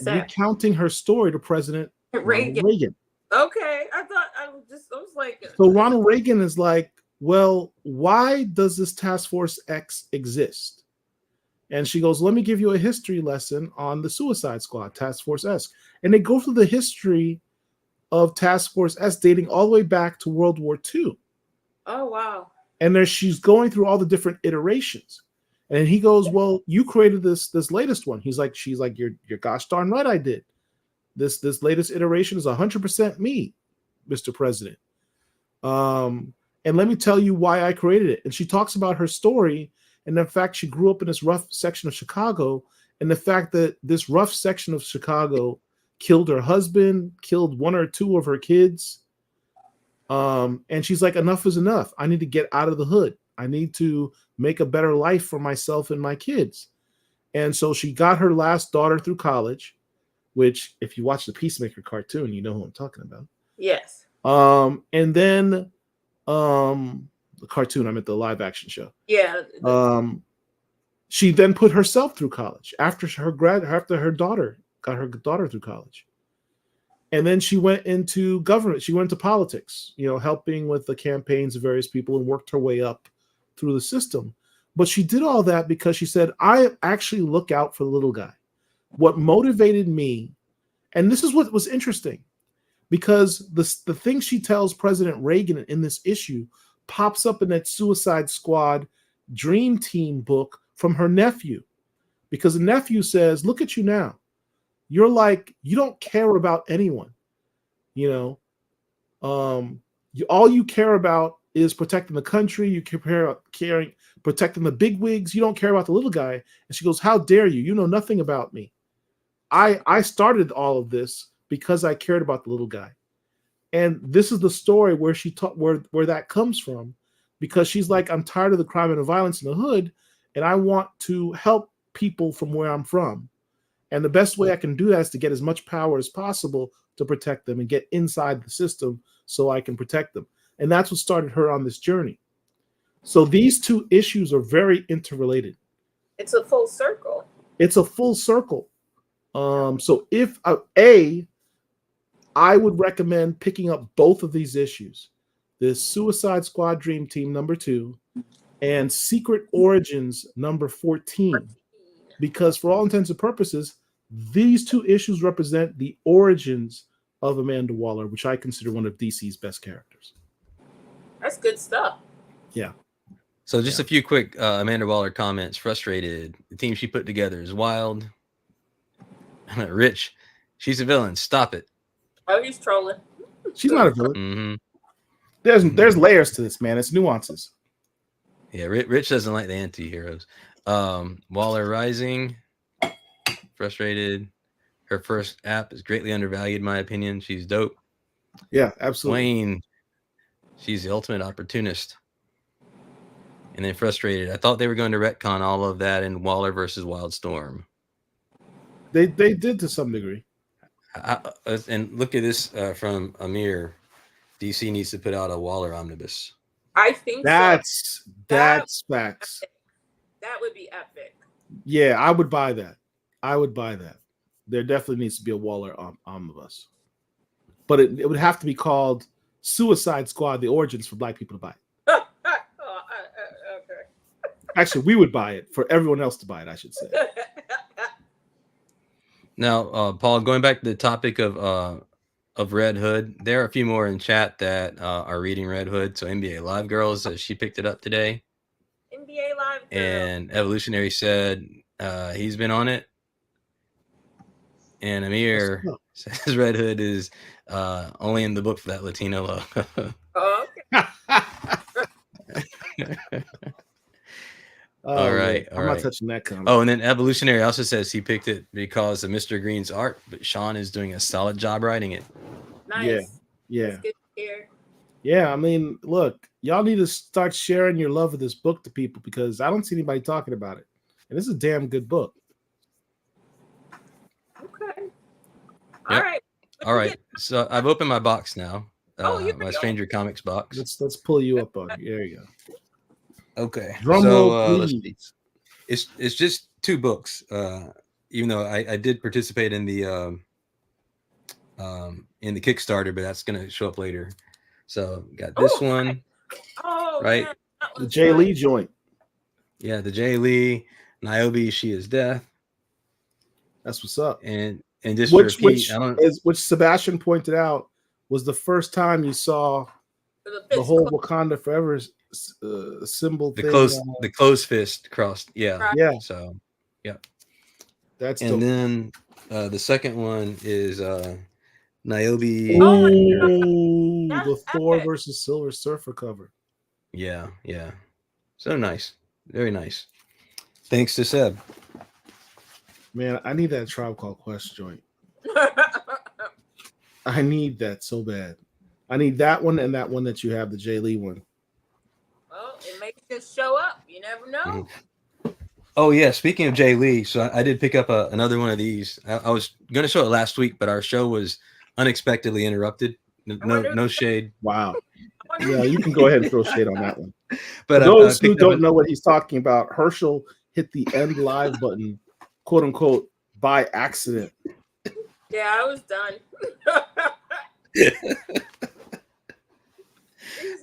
recounting her story to President Reagan. Okay, I was like. So Ronald Reagan is like, well, why does this Task Force X exist? And she goes, let me give you a history lesson on the Suicide Squad, Task Force S. And they go through the history of Task Force S dating all the way back to World War II. Oh, wow. And she's going through all the different iterations. And he goes, well, you created this latest one. She's like, you're gosh darn right I did. This latest iteration is 100% me, Mr. President. And let me tell you why I created it. And she talks about her story and the fact she grew up in this rough section of Chicago, and the fact that this rough section of Chicago killed her husband, killed one or two of her kids. And she's like, enough is enough. I need to get out of the hood. I need to make a better life for myself and my kids. And so she got her last daughter through college, which if you watch the Peacemaker cartoon, you know who I'm talking about. Yes. And then the cartoon, I meant the live action show. Yeah. She then put herself through college after her daughter got her daughter through college. And then she went into government. She went into politics, helping with the campaigns of various people, and worked her way up through the system. But she did all that because she said, I actually look out for the little guy. What motivated me, and this is what was interesting, because the thing she tells President Reagan in this issue pops up in that Suicide Squad Dream Team book from her nephew. Because the nephew says, look at you now. You're like, you don't care about anyone. All you care about is protecting the country. You protecting the bigwigs. You don't care about the little guy. And she goes, how dare you? You know nothing about me. I started all of this because I cared about the little guy. And this is the story where she taught where that comes from, because she's like, I'm tired of the crime and the violence in the hood, and I want to help people from where I'm from. And the best way I can do that is to get as much power as possible to protect them and get inside the system so I can protect them. And that's what started her on this journey. So these two issues are very interrelated. It's a full circle. It's a full circle. So if I would recommend picking up both of these issues, this Suicide Squad Dream Team #2 and Secret Origins #14, because for all intents and purposes, these two issues represent the origins of Amanda Waller, which I consider one of DC's best characters. That's good stuff. Yeah. So just a few quick Amanda Waller comments. Frustrated. The team she put together is wild. Rich. She's a villain. Stop it. Oh, he's trolling. She's not a villain. Mm-hmm. There's layers to this, man. It's nuances. Yeah, Rich doesn't like the anti-heroes. Waller Rising. Frustrated. Her first app is greatly undervalued, in my opinion. She's dope. Yeah, absolutely. Wayne. She's the ultimate opportunist. And then Frustrated. I thought they were going to retcon all of that in Waller versus Wildstorm. They did to some degree. And look at this from Amir. DC needs to put out a Waller omnibus. I think that's facts. That would be epic. Yeah, I would buy that. There definitely needs to be a Waller omnibus. But it would have to be called Suicide Squad: The Origins for Black people to buy it. Okay. Actually, we would buy it for everyone else to buy it, I should say. Now, Paul, going back to the topic of Red Hood, there are a few more in chat that are reading Red Hood. So NBA Live Girls, she picked it up today. NBA Live Girl. And Evolutionary said he's been on it. And Amir says Red Hood is only in the book for that Latino logo. Oh, okay. All right. I'm not touching that comment. Oh, and then Evolutionary also says he picked it because of Mr. Green's art, but Sean is doing a solid job writing it. Nice. Yeah. That's good to hear. Yeah, I mean, look, y'all need to start sharing your love of this book to people, because I don't see anybody talking about it. And this is a damn good book. Okay. Yep. All right. So I've opened my box now. My Stranger Comics box. Let's pull you up on it. There you go. Okay. Drum roll, please. It's just 2 books. Even though I did participate in the Kickstarter, but that's gonna show up later. So got this one. Oh, right. Man, the Jay Lee joint. Yeah, the Jay Lee, Niobe, She Is Death. That's what's up. And just to repeat, which Sebastian pointed out was the first time you saw the whole Wakanda Forever symbol thing. The closed fist crossed. Yeah. Yeah. So yeah. That's and dope. then The second one is Niobe. Oh my Ooh, That's the Thor epic. versus Silver Surfer cover. Yeah. So nice. Very nice. Thanks to Seb. Man, I need that Tribe Called Quest joint. I need that so bad. I need that one and that one that you have, the Jay Lee one. Well, it makes it show up. You never know. Mm-hmm. Oh yeah, speaking of Jay Lee, so I did pick up another one of these. I was going to show it last week, but our show was unexpectedly interrupted. No shade. Wow. Yeah, you can go ahead and throw shade on that one. But for those who don't know what he's talking about, Herschel hit the end live button, quote unquote, by accident. Yeah, I was done.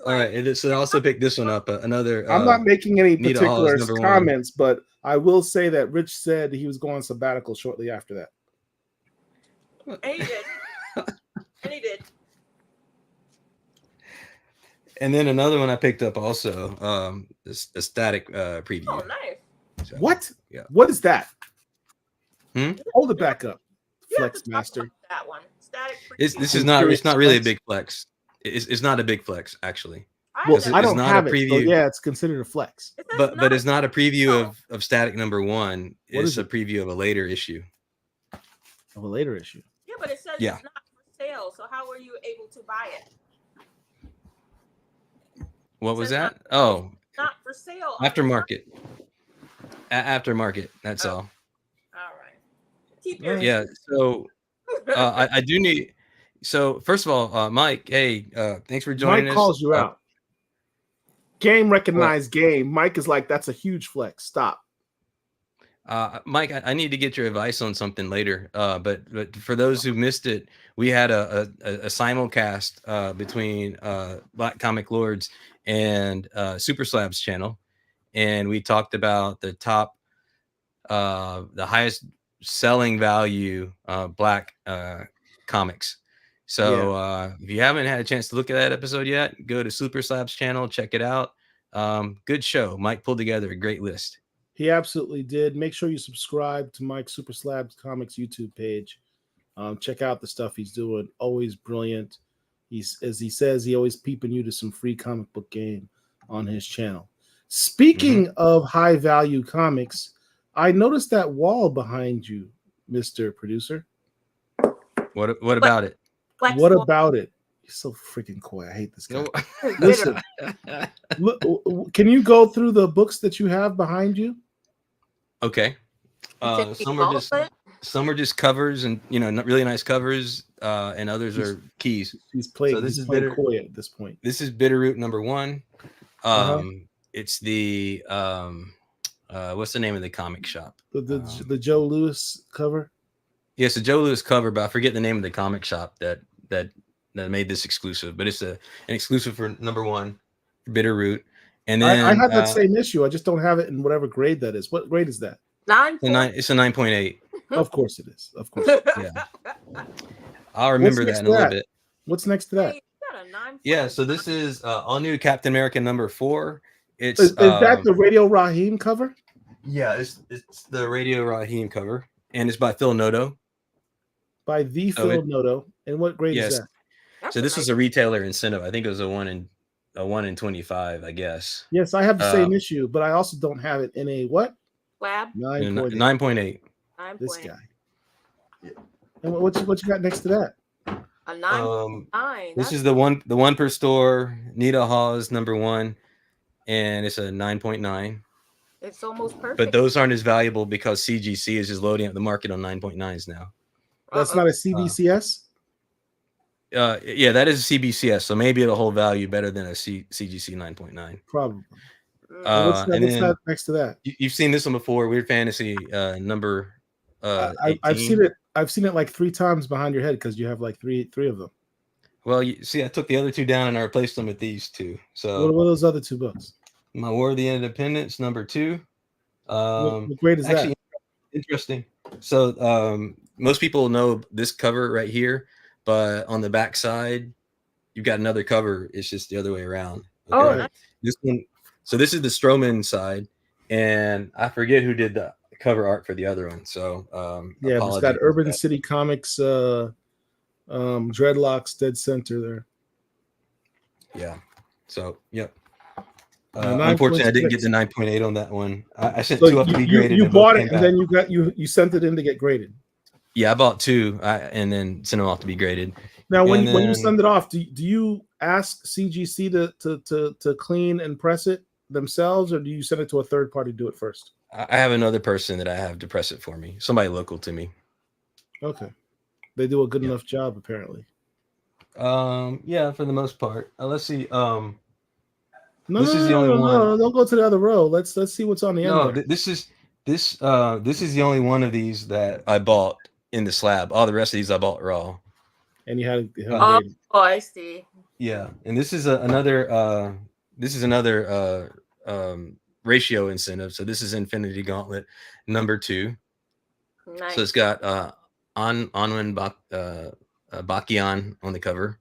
All right, and so I also picked this one up. Another. I'm not making any Nita particular Hall's comments, but I will say that Rich said he was going sabbatical shortly after that. And he did. And he did. And then another one I picked up also, a static preview. Oh, nice. So, What? Yeah. What is that? Hmm? Hold it back up, You have Flex to talk Master. about that one. Static. This is I'm not. curious It's not really a flex. big flex. It's not a big flex actually. Well, It's I don't not a have it. So preview. yeah, it's considered a flex. But it's not a preview of Static number 1. What It's is a it? preview of a later issue. Of a later issue. Yeah, but it says Yeah. it's not for sale. So how were you able to buy it? What was says that? Oh, Not for sale. aftermarket. Aftermarket. That's all. All right. Keep your Yeah. So I do need. So first of all, Mike, hey, thanks for joining Mike us. calls you out. Game recognized game. Mike is like, that's a huge flex. Stop. Mike, I need to get your advice on something later. But for those who missed it, we had a simulcast between Black Comic Lords and Super Slabs channel, and we talked about the top, the highest selling value Black comics. So if you haven't had a chance to look at that episode yet, go to Super Slabs channel, check it out. Good show. Mike pulled together a great list. He absolutely did. Make sure you subscribe to Mike's Super Slabs Comics YouTube page. Check out the stuff he's doing. Always brilliant. He's, as he says, he always peeping you to some free comic book game on his channel. Speaking of high value comics, I noticed that wall behind you, Mr. Producer. What about it? What about it? He's so freaking coy. I hate this guy. No. Listen, look, can you go through the books that you have behind you? Okay. Some are just covers, and not really nice covers, and others are keys. He's playing. So this he's is playing Bitter coy at this point. This is Bitterroot number 1. It's the what's the name of the comic shop? The Joe Louis cover. Yes, the Joe Louis cover, but I forget the name of the comic shop that made this exclusive. But it's an exclusive for number 1, Bitterroot. And then I have that same issue. I just don't have it in whatever grade that is. What grade is that? 9. It's a 9.8. Of course it is. Of course. Yeah. I'll remember that in a little bit. What's next to that? Yeah, so this is all new Captain America number 4. It's is that the Radio Raheem cover? Yeah, it's the Radio Raheem cover, and it's by Phil Noto. By the Phil Noto. And what grade is that? So this was a retailer incentive. I think it was a 1 in 25, I guess. Yes, I have the same issue, but I also don't have it in a what? Lab 9.8. This guy. Yeah. And what you got next to that? A 9.9. This is the one per store. Nita Hall's number 1, and it's a 9.9. It's almost perfect. But those aren't as valuable because CGC is just loading up the market on 9.9s now. That's not a CBCS? Yeah, that is a CBCS, so maybe it'll hold value better than a CGC 9.9. Probably. What's that next to that? You've seen this one before. Weird Fantasy number. I've seen it like 3 times behind your head because you have like three of them. Well, you see, I took the other 2 down and I replaced them with these 2. So what are those other 2 books? My War of the Independents number 2. What grade is that? Interesting. So most people know this cover right here, but on the back side, you've got another cover. It's just the other way around. Okay? Oh, nice. This one. So this is the Stroman side, and I forget who did the cover art for the other one. So yeah, it's got Urban City Comics dreadlocks dead center there. Yeah. So yep. 9.6. Unfortunately, I didn't get the 9.8 on that one. I sent So two up to be you, graded. you bought it and then you sent it in to get graded. Yeah, I bought two and then sent them off to be graded. Now, when you send it off, do you ask CGC to clean and press it themselves, or do you send it to a third party to do it first? I have another person that I have to press it for me. Somebody local to me. Okay, they do a good enough job, apparently. Yeah, for the most part. Let's see. No, is the only one. No, don't go to the other row. Let's see what's on the end. No, this is the only one of these that I bought in the slab. All the rest of these I bought raw. And you had oh, I see. Yeah, and this is another ratio incentive. So this is Infinity Gauntlet number 2. Nice. So it's got Onwin Bakian on the cover.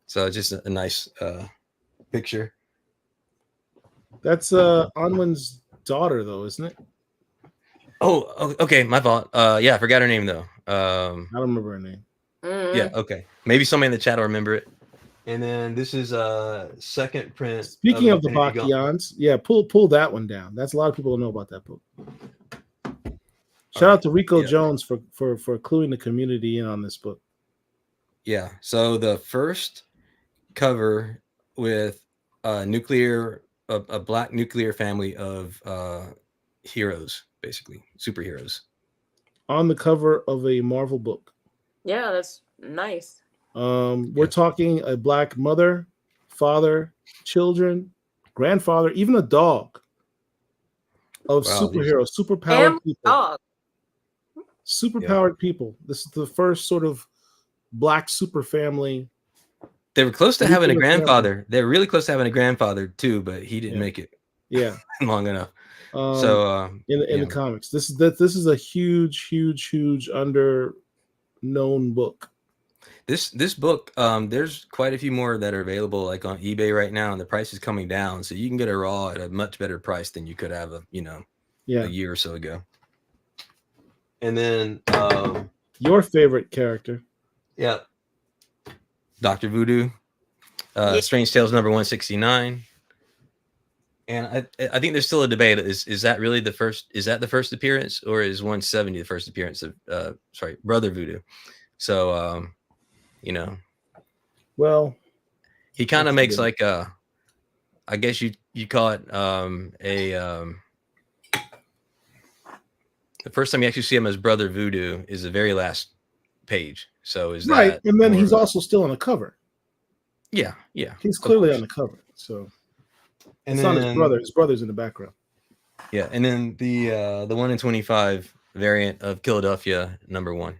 So it's just a nice picture. That's Onwin's daughter, though, isn't it? Oh, okay, my fault. Yeah, I forgot her name though. I don't remember her name. Yeah, okay. Maybe somebody in the chat will remember it. And then this is a second print. Speaking of the Bakians, yeah, pull that one down. That's a lot of people don't know about that book. Shout out to Rico Jones for cluing the community in on this book. Yeah. So the first cover with a black nuclear family of heroes, basically superheroes, on the cover of a Marvel book. Yeah, that's nice. We're talking a black mother, father, children, grandfather, even a dog of superheroes, superpowered people. Dog. Superpowered people. This is the first sort of black super family. They were close to having a grandfather. Family. They're really close to having a grandfather too, but he didn't make it. Yeah, long enough. So in the comics, this is a huge under known book. This book, there's quite a few more that are available like on eBay right now, and the price is coming down, so you can get a raw at a much better price than you could have a year or so ago. And then your favorite character. Yeah. Dr. Voodoo. Strange Tales number 169. And I think there's still a debate. Is that really the first? Is that the first appearance, or is 170 the first appearance of Brother Voodoo? So well, he kind of makes like I guess you call it the first time you actually see him as Brother Voodoo is the very last page. So is right, that and then he's also still on the cover. Yeah, he's clearly on the cover. So. And it's not his brother. His brother's in the background. Yeah, and then the 1 in 25 variant of Killadelphia number 1.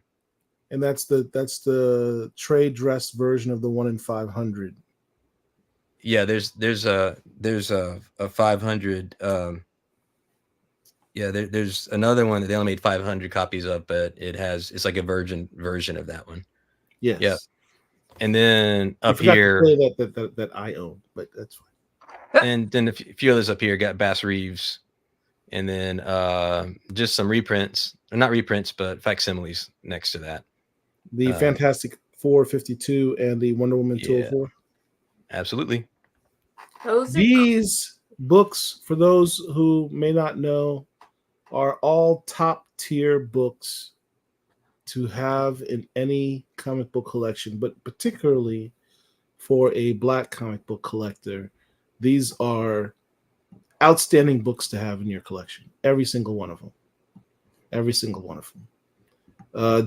And that's the trade dress version of the 1 in 500. Yeah, there's a 500. There's another one that they only made 500 copies of, but it's like a virgin version of that one. Yes. Yeah. And then up here that I own, but that's fine. And then a few others up here got Bass Reeves, and then just some reprints, or not reprints, but facsimiles next to that. The Fantastic 452 and the Wonder Woman 204. Absolutely. These books, for those who may not know, are all top tier books to have in any comic book collection, but particularly for a black comic book collector. These are outstanding books to have in your collection. Every single one of them.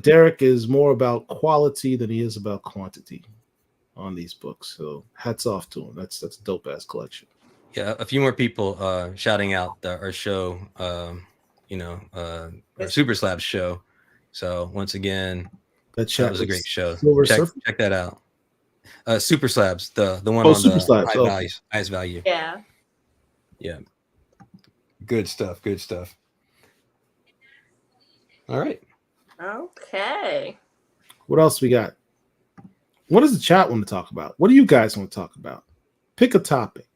Derek is more about quality than he is about quantity on these books. So hats off to him. That's a dope ass collection. Yeah, a few more people shouting out our show, our Super Slabs show. So once again, that was a great show. Check that out. Super Slabs, the one on Super the Slabs. highest value. Yeah. Good stuff. All right. Okay. What else we got? What does the chat want to talk about? What do you guys want to talk about? Pick a topic.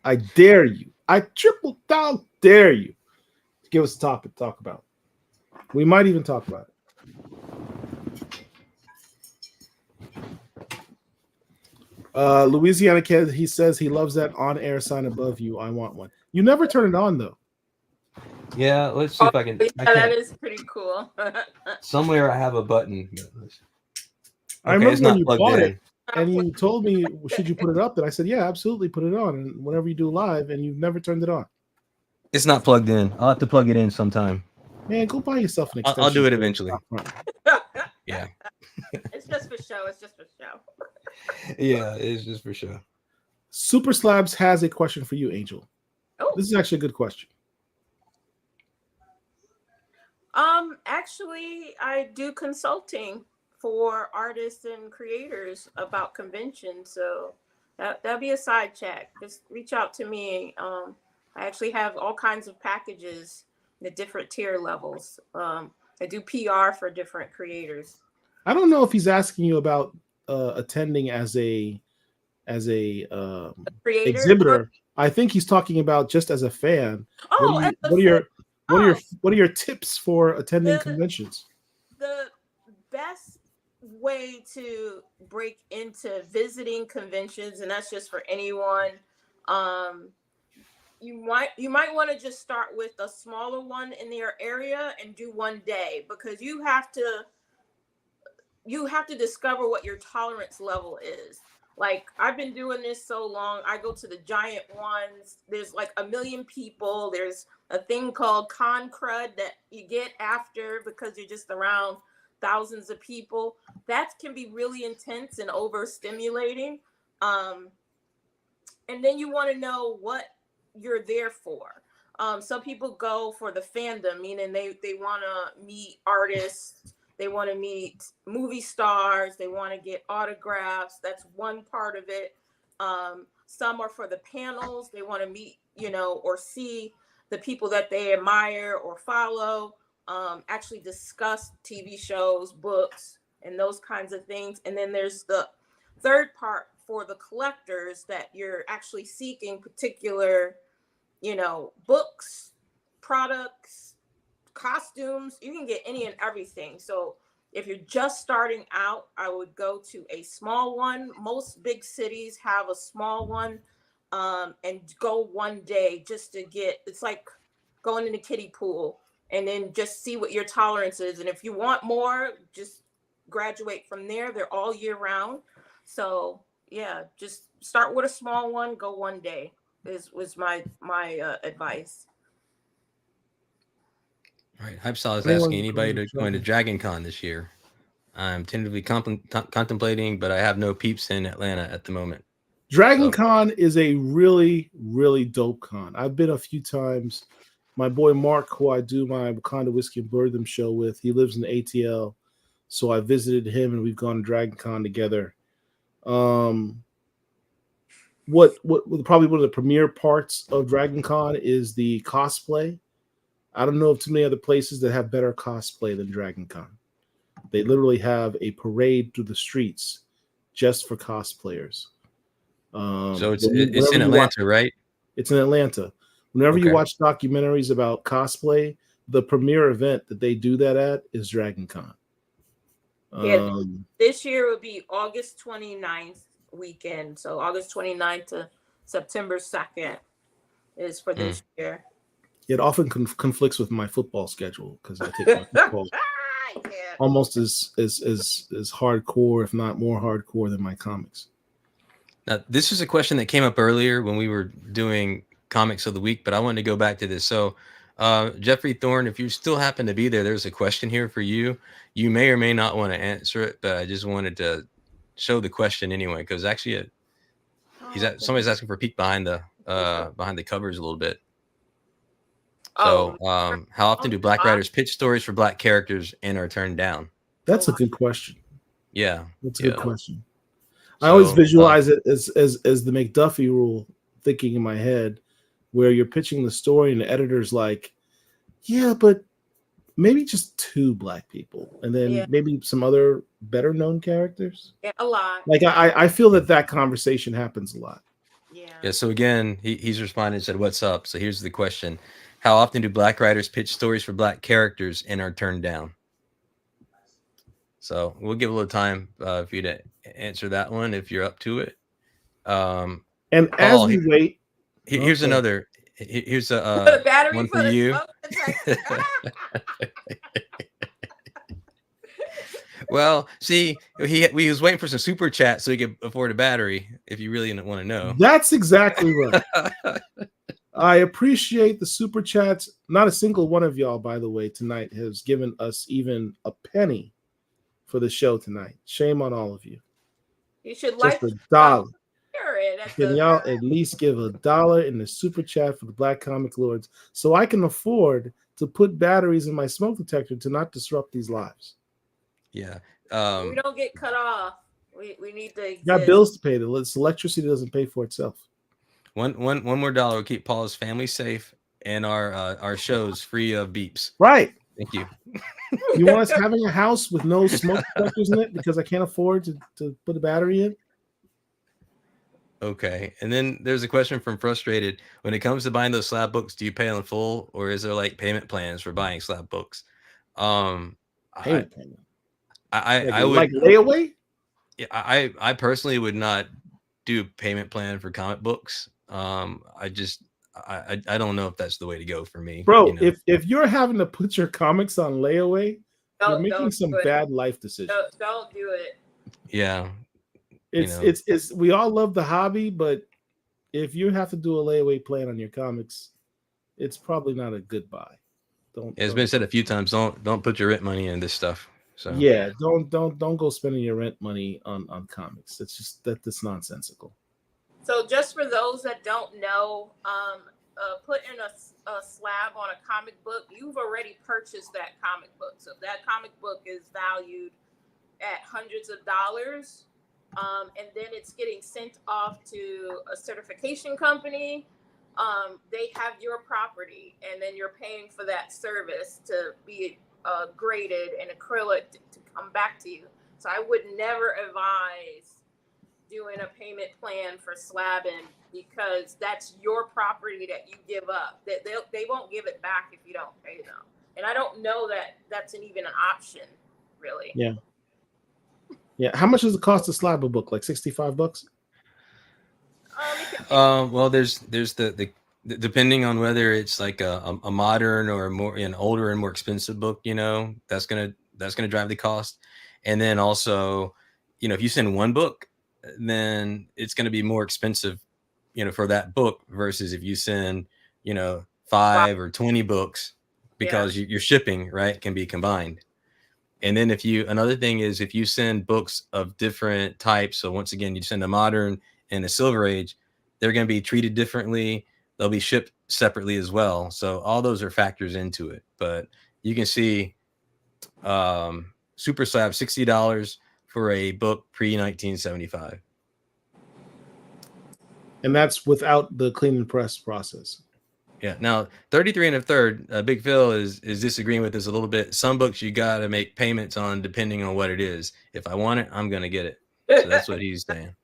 I dare you. I triple dog dare you to give us a topic to talk about. We might even talk about it. Louisiana Kid, he says he loves that on-air sign above you. I want one. You never turn it on though. Yeah, let's see if I can. Yeah, I can. that is pretty cool. Somewhere I have a button. I Okay, it's remember when not you plugged bought in. it and you told me, should you put it up? And I said, yeah, absolutely, put it on. And whenever you do live, and you've never turned it on. It's not plugged in. I'll have to plug it in sometime. Man, go buy yourself an extension. I'll do it eventually. Yeah. It's just for show. It's just for show. Yeah, it's just for sure. Super Slabs has a question for you, Angel. Oh. This is actually a good question. Actually, I do consulting for artists and creators about conventions, so that'd be a side chat. Just reach out to me. I actually have all kinds of packages, the different tier levels. I do PR for different creators. I don't know if he's asking you about attending as a creator exhibitor. I think he's talking about just as a fan. Oh, what are your tips for attending conventions? The best way to break into visiting conventions, and that's just for anyone, you might want to just start with a smaller one in their area and do one day, because you have to discover what your tolerance level is. Like, I've been doing this so long. I go to the giant ones. There's like 1 million people. There's a thing called con crud that you get after because you're just around thousands of people. That can be really intense and overstimulating. And then you want to know what you're there for. Some people go for the fandom, meaning they want to meet artists. They want to meet movie stars. They want to get autographs. That's one part of it. Some are for the panels. They want to meet, or see the people that they admire or follow, actually discuss TV shows, books, and those kinds of things. And then there's the third part for the collectors, that you're actually seeking particular, books, products, costumes. You can get any and everything. So if you're just starting out, I would go to a small one. Most big cities have a small one, and go one day just to get, it's like going in a kiddie pool, and then just see what your tolerance is. And if you want more, just graduate from there. They're all year round. So yeah, just start with a small one, go one day was my advice. All right, Hypestyle is asking anybody to join to Dragon Con this year. I'm tentatively contemplating, but I have no peeps in Atlanta at the moment. Dragon Con is a really, really dope con. I've been a few times. My boy Mark, who I do my Wakanda Whiskey and Birthday show with, he lives in ATL, so I visited him and we've gone to Dragon Con together. What probably one of the premier parts of Dragon Con is the cosplay. I don't know of too many other places that have better cosplay than Dragon Con. They literally have a parade through the streets just for cosplayers. So it's in Atlanta, right? It's in Atlanta. Whenever you watch documentaries about cosplay, the premier event that they do that at is Dragon Con. Yeah, this year would be August 29th weekend. So August 29th to September 2nd is for this year. It often conflicts with my football schedule because I take my football almost as hardcore, if not more hardcore, than my comics. Now, this is a question that came up earlier when we were doing Comics of the Week, but I wanted to go back to this. So, Jeffrey Thorne, if you still happen to be there, there's a question here for you. You may or may not want to answer it, but I just wanted to show the question anyway, because actually, somebody's asking for a peek behind the covers a little bit. So, how often do Black writers pitch stories for Black characters and are turned down? That's a good question. Yeah, that's a good question. I always visualize it as the McDuffie rule, thinking in my head, where you're pitching the story and the editor's like, yeah, but maybe just 2 Black people, and then maybe some other better known characters. Yeah, a lot. Like I feel that conversation happens a lot. Yeah. Yeah. So again, he's responded and said, "What's up?" So here's the question: how often do black writers pitch stories for black characters and are turned down? So we'll give a little time for you to answer that one if you're up to it. And Paul, as we wait, here's okay. another. Here's the battery one for for the you. smoke detector. Well, see, we was waiting for some super chat so he could afford a battery. If you really want to know, That's exactly right. I appreciate the super chats. Not a single one of y'all, by the way, tonight has given us even a penny for the show tonight. Shame on all of you. You should Just like $1. it at Can the y'all at least give $1 in the super chat for the Black Comic Lords so I can afford to put batteries in my smoke detector to not disrupt these lives? Yeah. we don't get cut off. We need to exist. Got bills to pay. The electricity doesn't pay for itself. One more dollar will keep Paul's family safe and our shows free of beeps. Right. Thank you. You want us having a house with no smoke detectors in it because I can't afford to put a battery in? Okay. And then there's a question from Frustrated. When it comes to buying those slab books, do you pay in full or is there like payment plans for buying slab books? Payment plan. I would like layaway? Yeah, I personally would not do payment plan for comic books. I don't know if that's the way to go for me, Bro. you know? If you're having to put your comics on layaway, you're making some bad life decisions. Don't do it. Yeah. It's we all love the hobby, but if you have to do a layaway plan on your comics, it's probably not a good buy. It's been said a few times, don't put your rent money in this stuff. So yeah, don't go spending your rent money on comics. That's nonsensical. So just for those that don't know, putting a slab on a comic book, you've already purchased that comic book. So if that comic book is valued at hundreds of dollars, and then it's getting sent off to a certification company. They have your property, and then you're paying for that service to be graded and acrylic to come back to you. So I would never advise doing a payment plan for slabbing because that's your property that you give up. They won't give it back if you don't pay them. And I don't know that that's even an option, really. Yeah. Yeah. How much does it cost to slab a book? Like $65? Well, there's the depending on whether it's like a modern or an older and more expensive book, that's gonna drive the cost. And then also, if you send one book, then it's gonna be more expensive, for that book versus if you send, 5 or 20 books because your shipping, right, can be combined. And then another thing is if you send books of different types, so once again, you send a modern and a Silver Age, they're going to be treated differently. They'll be shipped separately as well. So all those are factors into it. But you can see Super Slab, $60 for a book pre-1975. And that's without the clean and press process. Yeah. Now, 33 and a third, Big Phil is disagreeing with this a little bit. Some books you got to make payments on depending on what it is. If I want it, I'm going to get it. So that's what he's saying.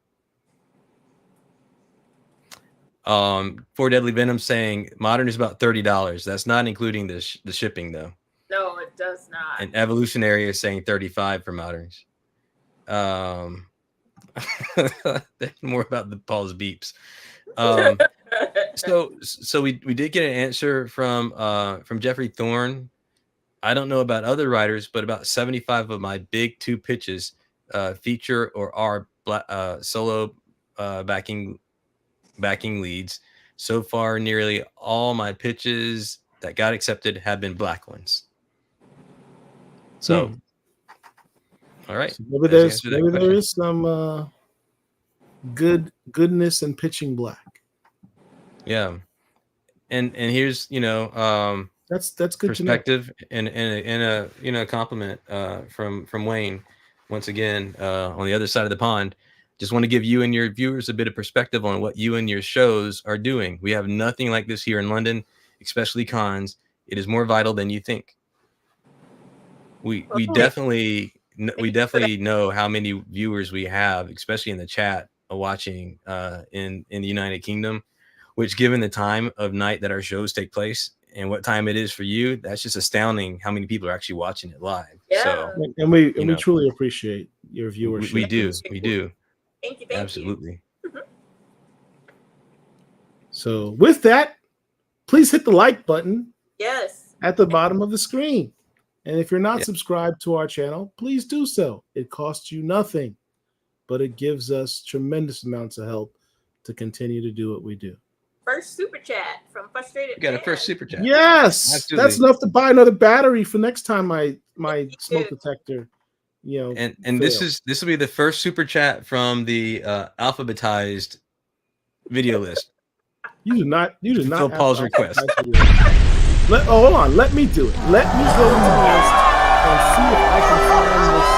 For Deadly Venom saying modern is about $30. That's not including the shipping though. No, it does not. And Evolutionary is saying $35 for moderns. More about the Paul's beeps. So we did get an answer from Jeffrey Thorne. I don't know about other writers, but about 75 of my big 2 pitches feature or are solo backing leads. So far, nearly all my pitches that got accepted have been black ones. So, all right. So maybe there is some goodness in pitching black. Yeah, and here's that's good perspective and a compliment from Wayne once again on the other side of the pond. Just want to give you and your viewers a bit of perspective on what you and your shows are doing. We have nothing like this here in London, especially cons. It is more vital than you think. We definitely know how many viewers we have, especially in the chat watching in the United Kingdom, which, given the time of night that our shows take place and what time it is for you, that's just astounding how many people are actually watching it live. Yeah. So, and we truly appreciate your viewership. We do. Thank you. Absolutely. So with that, please hit the like button. Yes. At the bottom of the screen. And if you're not subscribed to our channel, please do so. It costs you nothing, but it gives us tremendous amounts of help to continue to do what we do. First super chat from Frustrated. We got a first super chat. Yes, absolutely. That's enough to buy another battery for next time my smoke detector. And this will be the first super chat from the alphabetized video list. You do not fulfill Paul's request. Hold on, let me do it. Let me go to the list and see if I can find this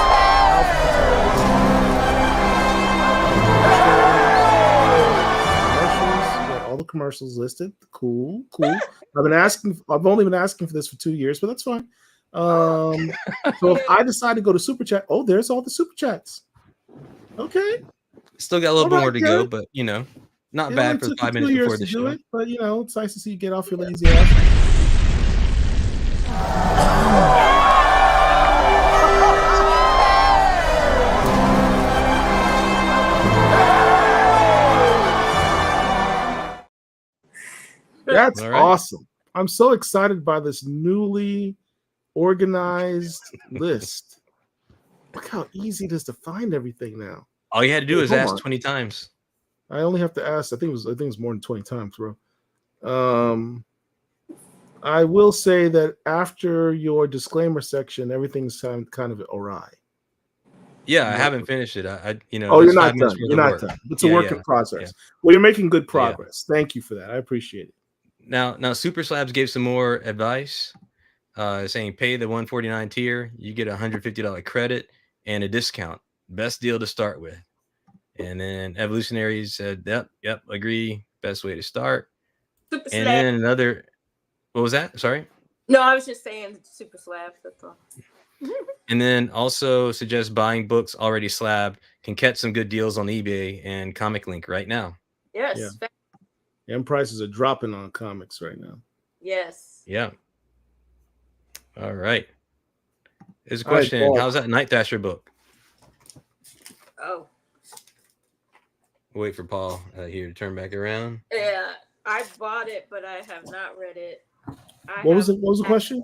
alphabetized. Commercials. All the commercials listed. Cool. I've only been asking for this for 2 years, but that's fine. So if I decide to go to super chat, there's all the super chats. Okay. Still got a little bit more to go, but not bad for 5 minutes before the show. But it's nice to see you get off your lazy ass. That's awesome. I'm so excited by this newly organized list. Look how easy it is to find everything now. All you had to do is ask 20 times. I only have to ask. I think it's more than 20 times, bro. I will say that after your disclaimer section, everything's kind of awry. Yeah, I haven't finished it. You're not done. You're not done. It's a work in progress. Yeah. Well, you're making good progress. Yeah. Thank you for that. I appreciate it. Now, Super Slabs gave some more advice, saying pay the $149 tier, you get a $150 credit and a discount. Best deal to start with. And then Evolutionaries said, yep, agree. Best way to start. Super and Slab. Then another, what was that? Sorry? No, I was just saying Super Slab. That's all. And then also suggest buying books already slabbed. Can catch some good deals on eBay and Comic Link right now. Yes. Yeah. And prices are dropping on comics right now. Yes. Yeah. All right. There's a question. Right, how's that Night Thrasher book? Oh. We'll wait for Paul here to turn back around. Yeah, I bought it, but I have not read it. What was the question?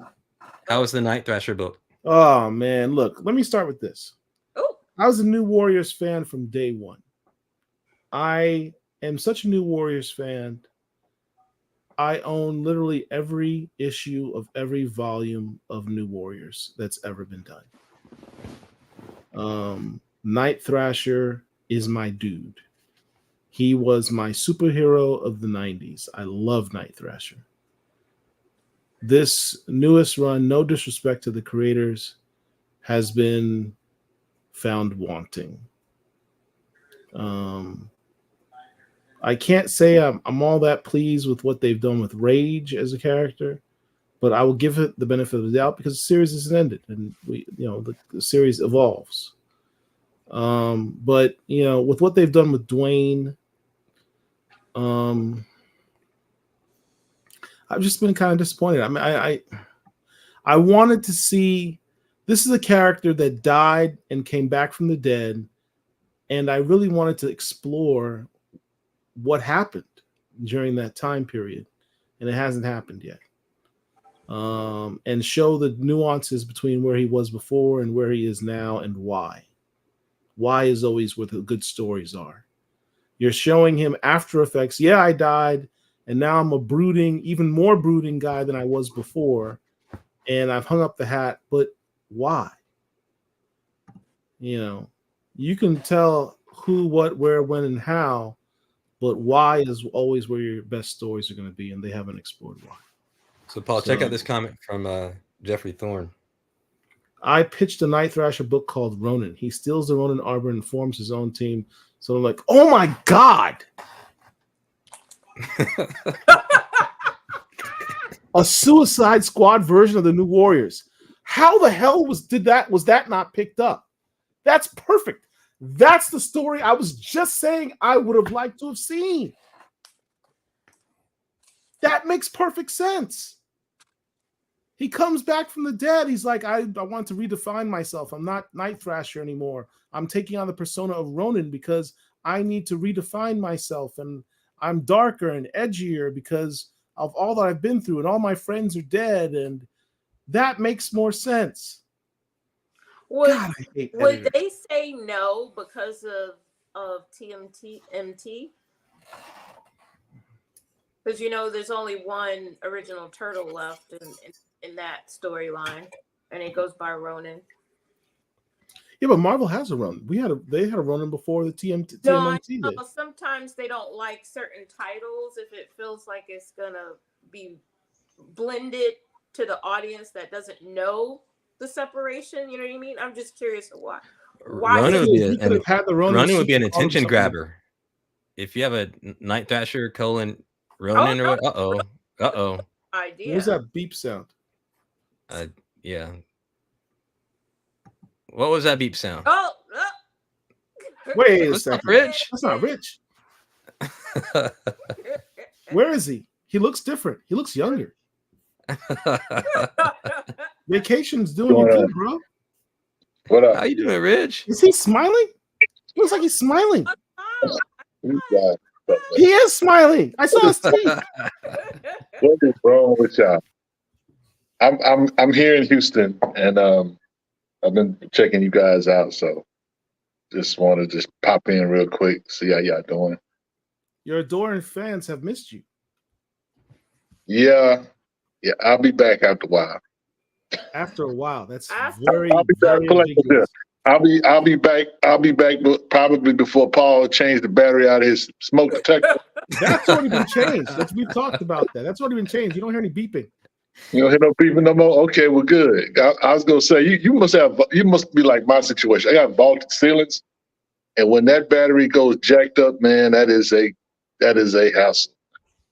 How was the Night Thrasher book? Oh man, look, let me start with this. Oh. I was a New Warriors fan from day one. I am such a New Warriors fan. I own literally every issue of every volume of New Warriors that's ever been done. Night Thrasher is my dude. He was my superhero of the 90s. I love Night Thrasher. This newest run, no disrespect to the creators, has been found wanting. I can't say I'm all that pleased with what they've done with Rage as a character, but I will give it the benefit of the doubt because the series isn't ended and the series evolves. But with what they've done with Dwayne, I've just been kind of disappointed. I mean, I wanted to see. This is a character that died and came back from the dead, and I really wanted to explore what happened during that time period, and it hasn't happened yet. And show the nuances between where he was before and where he is now, and why. Why is always where the good stories are. You're showing him after effects. Yeah, I died, and now I'm a brooding, even more brooding guy than I was before, and I've hung up the hat. But why? You can tell who, what, where, when, and how, but why is always where your best stories are going to be, and they haven't explored why. So, Paul, check out this comment from Jeffrey Thorne. I pitched a Night Thrasher book called Ronin. He steals the Ronin arbor and forms his own team. So I'm like, oh my God. A Suicide Squad version of the New Warriors. How the hell was that not picked up? That's perfect. That's the story I was just saying I would have liked to have seen. That makes perfect sense. He comes back from the dead. He's like, I want to redefine myself. I'm not Night Thrasher anymore. I'm taking on the persona of Ronin because I need to redefine myself. And I'm darker and edgier because of all that I've been through. And all my friends are dead. And that makes more sense. Would they say no because of TMT? Because there's only one original turtle left in that storyline, and it goes by Ronin. Yeah, but Marvel has a Ronin. They had a Ronin before the TMT. No, I know. Sometimes they don't like certain titles if it feels like it's gonna be blended to the audience that doesn't know the separation. You know what I mean? I'm just curious why. Ronin would be an attention grabber. If you have a Night Thrasher : Ronin or idea. What was that beep sound? Yeah. What was that beep sound? Wait a That's second. not Rich. That's not Rich. Where is he? He looks different. He looks younger. Vacation's doing you good, bro. What up? How you doing, Rich? Is he smiling? Looks like he's smiling. What He is smiling. I saw his teeth. is wrong with y'all? I'm here in Houston, and I've been checking you guys out, so just want to pop in real quick, see how y'all doing. Your adoring fans have missed you. Yeah, I'll be back after a while. After a while, that's I'll very be ambiguous. I'll be back but probably before Paul changed the battery out of his smoke detector. That's already been changed. We've talked about that. That's already been changed. You don't hear any beeping. You don't hear no beeping no more? Okay, well, good. I was gonna say you must be like my situation. I got vaulted ceilings, and when that battery goes jacked up, man, that is a hassle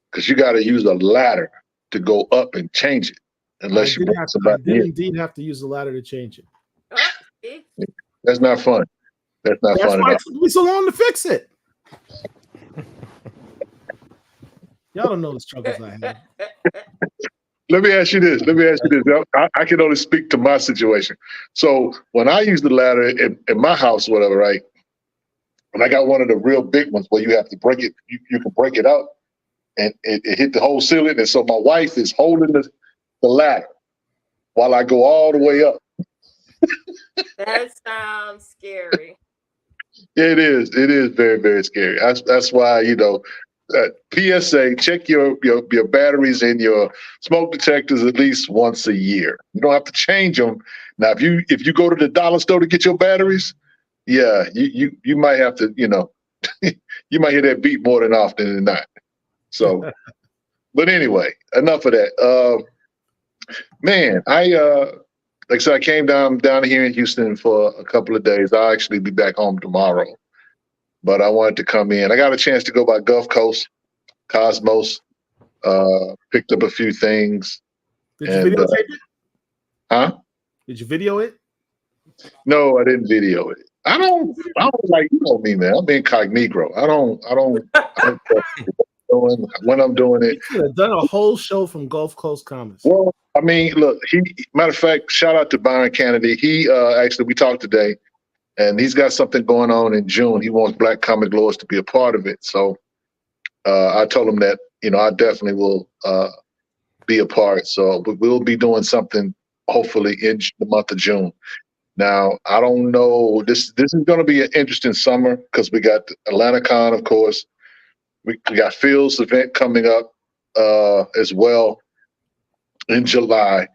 because you got to use a ladder to go up and change it. Unless you bring somebody in. Indeed have to use the ladder to change it. That's not fun. That's fun. That's why it took me so long to fix it. Y'all don't know the struggles I have. Let me ask you this. I can only speak to my situation. So when I use the ladder in my house, whatever, right? And I got one of the real big ones where you have to break it. You can break it up, and it hit the whole ceiling. And so my wife is holding the ladder while I go all the way up. That sounds scary. It is very, very scary. That's why, PSA, check your batteries and your smoke detectors at least once a year. You don't have to change them. Now, if you go to the dollar store to get your batteries, yeah, you might have to, you might hear that beep more than often than not. So, but anyway, enough of that. Man, like I said, I came down here in Houston for a couple of days. I'll actually be back home tomorrow, but I wanted to come in. I got a chance to go by Gulf Coast, Cosmos, picked up a few things. Did you videotape it? Huh? Did you video it? No, I didn't video it. I don't like, you know me, man. I'm incognito. I don't when I'm doing it. You could have done a whole show from Gulf Coast Comics. Well, I mean, look, matter of fact, shout out to Byron Kennedy. He actually, we talked today, and he's got something going on in June. He wants Black Comic Lords to be a part of it. So I told him that, I definitely will be a part. So we'll be doing something hopefully in the month of June. Now, I don't know. This is going to be an interesting summer because we got Atlanta Con, of course. We got Phil's event coming up as well in July.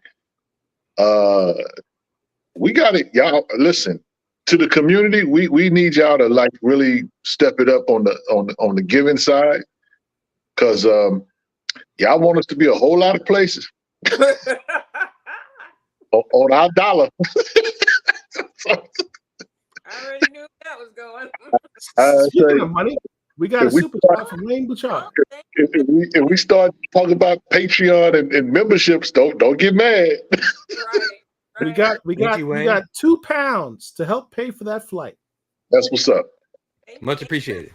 We got it, y'all. Listen, to the community, we need y'all to like really step it up on the giving side, because y'all want us to be a whole lot of places on our dollar. I already knew that was going. Speaking of money, we got a super chat from Wayne Bouchard. If we start talking about Patreon and memberships, don't get mad. Right. We got £2 to help pay for that flight. That's what's up. Much appreciated.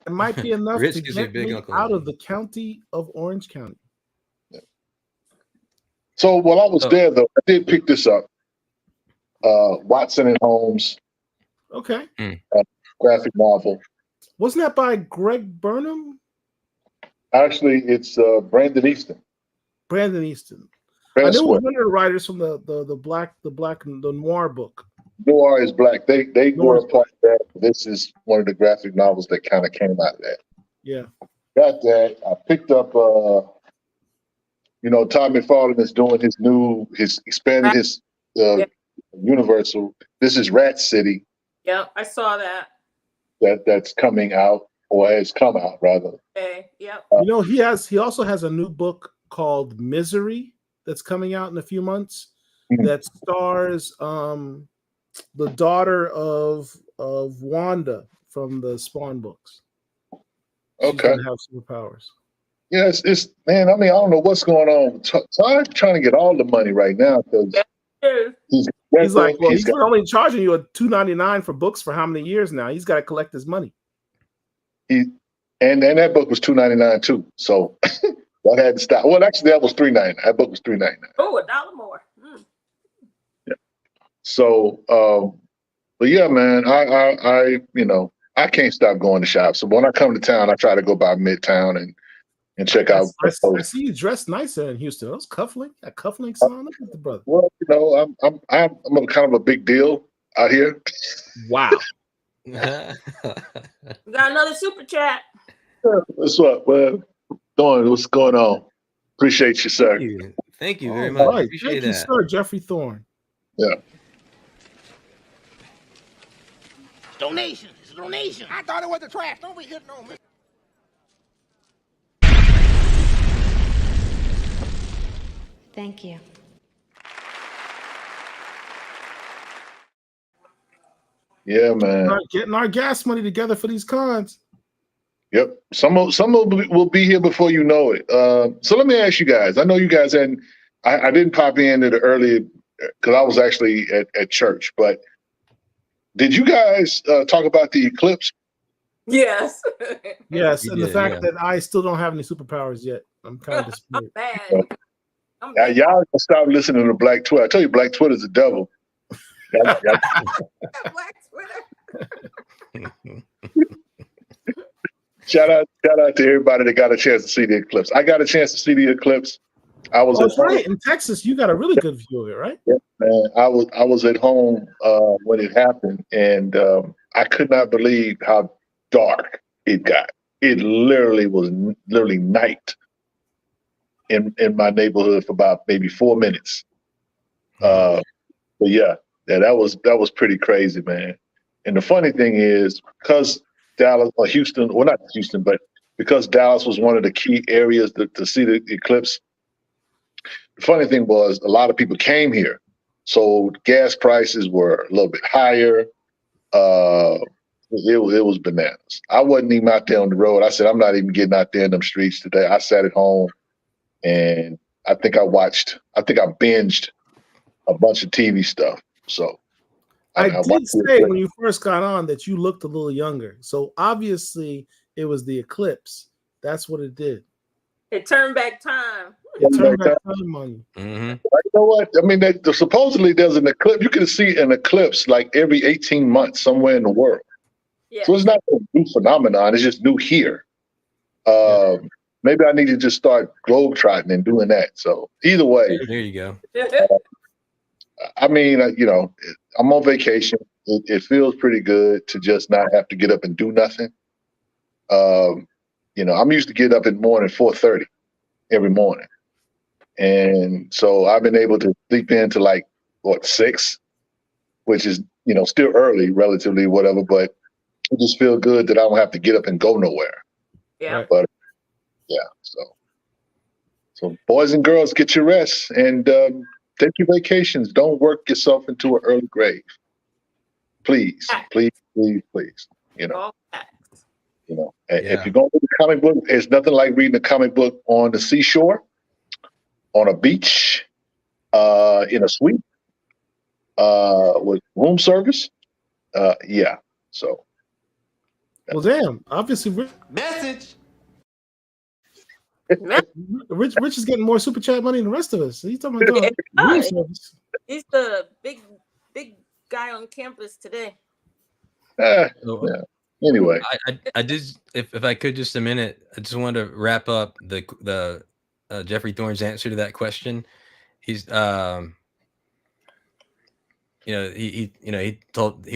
It might be enough Rich to gives you a get big me uncle. out of the county of Orange County. So while I was there, though, I did pick this up. Watson and Holmes. Okay. Graphic novel. Wasn't that by Greg Burnham? Actually, it's Brandon Easton. Brandon Easton. Brandon I knew it was Sweat. one of the writers from the Noir book. Noir is black. They Noir were is a part of that. This is one of the graphic novels that kind of came out of that. Yeah. Got that. I picked up Todd McFarlane is doing his expanded his Universal. This is Rat City. Yep, I saw that. That's coming out, or has come out rather. Okay, yep. He also has a new book called Misery that's coming out in a few months that stars the daughter of Wanda from the Spawn books. She's gonna have superpowers. Yeah, it's man. I mean, I don't know what's going on. Todd's trying to get all the money right now because he's like, well, he's only charging you a $2.99 for books for how many years now? He's got to collect his money. And that book was $2.99 too. So that had to stop. Well, actually, that was $3.99. That book was $3.99. Oh, $1 more. Yeah. So, but yeah, man, I can't stop going to shop. So when I come to town, I try to go by Midtown and check out. I see you dressed nicer in Houston. Those cufflinks on. Look at the brother. Well, I'm kind of a big deal out here. Wow. We got another super chat. What's up, man? What's going on? Appreciate you, sir. Thank you very much. Right. Appreciate Thank you, sir, Jeffrey Thorne. Yeah. Donation. It's a donation. I thought it was the trash. Don't be hitting on me. Thank you. Yeah, man. Getting our gas money together for these cons. Yep. Some will be here before you know it. So let me ask you guys. I know you guys hadn't. I didn't pop in at early because I was actually at church. But did you guys talk about the eclipse? Yes. Yes, and the fact that I still don't have any superpowers yet. I'm kind of disappointed. I'm bad. Y'all stop listening to Black Twitter. I tell you, Black Twitter's the devil. Black Twitter. Shout out to everybody that got a chance to see the eclipse. I got a chance to see the eclipse. I was that's right. In Texas, you got a really good view of it, right? Yeah, man. I was at home when it happened, and I could not believe how dark it got. It literally was night in my neighborhood for about maybe 4 minutes. But yeah, that was pretty crazy, man. And the funny thing is, because Dallas or Houston, well, not Houston, but because Dallas was one of the key areas to see the eclipse, the funny thing was a lot of people came here. So gas prices were a little bit higher. It was bananas. I wasn't even out there on the road. I said, I'm not even getting out there in them streets today. I sat at home and I think I binged a bunch of TV stuff. So I did say when you first got on that you looked a little younger. So obviously it was the eclipse. That's what it did. It turned back time. It turned back time on you. Mm-hmm. You know what? I mean, supposedly there's an eclipse. You can see an eclipse like every 18 months somewhere in the world. Yeah. So it's not a new phenomenon. It's just new here. Maybe I need to just start globetrotting and doing that. So either way. There you go. I mean, I'm on vacation. It feels pretty good to just not have to get up and do nothing. I'm used to get up in the morning 4:30 every morning. And so I've been able to sleep into 6, which is, still early relatively, whatever, but it just feel good that I don't have to get up and go nowhere. Yeah. But yeah, so boys and girls, get your rest and take your vacations. Don't work yourself into an early grave. Please, please, please, please. If you're going to read a comic book, it's nothing like reading a comic book on the seashore on a beach, in a suite, with room service. Yeah. So. Well, damn. Obviously, Message. Rich is getting more super chat money than the rest of us. He's talking about room service. He's the big guy on campus today. Yeah. Anyway, I did. If I could, just a minute. I just wanted to wrap up the Jeffrey Thorne's answer to that question. He's he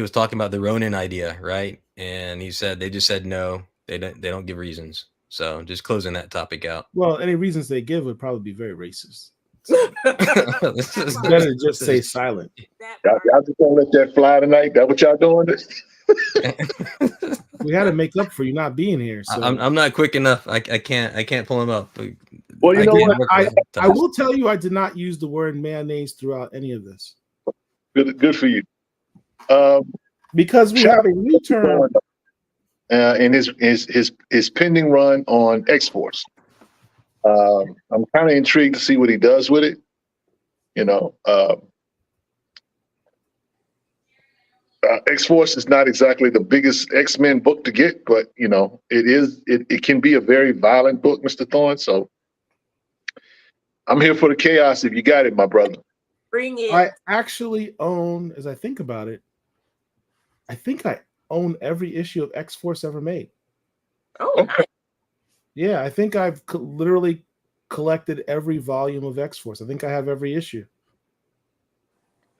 was talking about the Ronin idea, right? And he said they just said no. They don't give reasons. So just closing that topic out. Well, any reasons they give would probably be very racist. This is Better just say silent. y'all just gonna let that fly tonight? That what y'all doing? We had to make up for you not being here. So I'm not quick enough. I can't pull him up. Well, you know what? I will tell you, I did not use the word mayonnaise throughout any of this. Good for you. Because we have a new term. In his pending run on X-Force. I'm kind of intrigued to see what he does with it. X-Force is not exactly the biggest X-Men book to get, but it can be a very violent book, Mr. Thorne. So I'm here for the chaos if you got it, my brother. Bring it. I actually own, as I think about it, I think I own every issue of X-Force ever made. Oh, nice. Yeah, I think I've literally collected every volume of X-Force. I think I have every issue.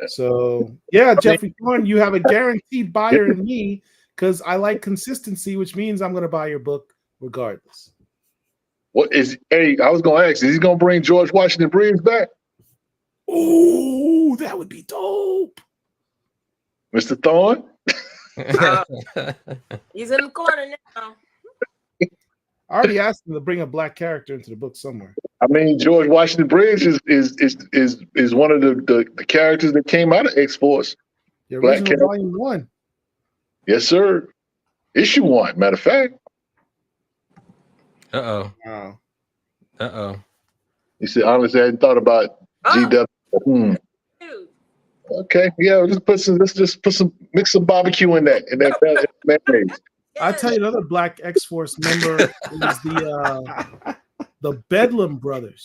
So, yeah, Jeffrey Thorne, you have a guaranteed buyer in me because I like consistency, which means I'm going to buy your book regardless. Hey, I was going to ask, is he going to bring George Washington Briggs back? Oh, that would be dope. Mr. Thorne? He's in the corner now. I already asked him to bring a black character into the book somewhere. I mean, George Washington Briggs is one of the characters that came out of X-Force. The original volume 1. Yes, sir. Issue 1, matter of fact. Wow. You see, honestly, I hadn't thought about GW. Okay, yeah, let's just mix some barbecue in that mayonnaise. I'll tell you another black X-Force member is the Bedlam brothers.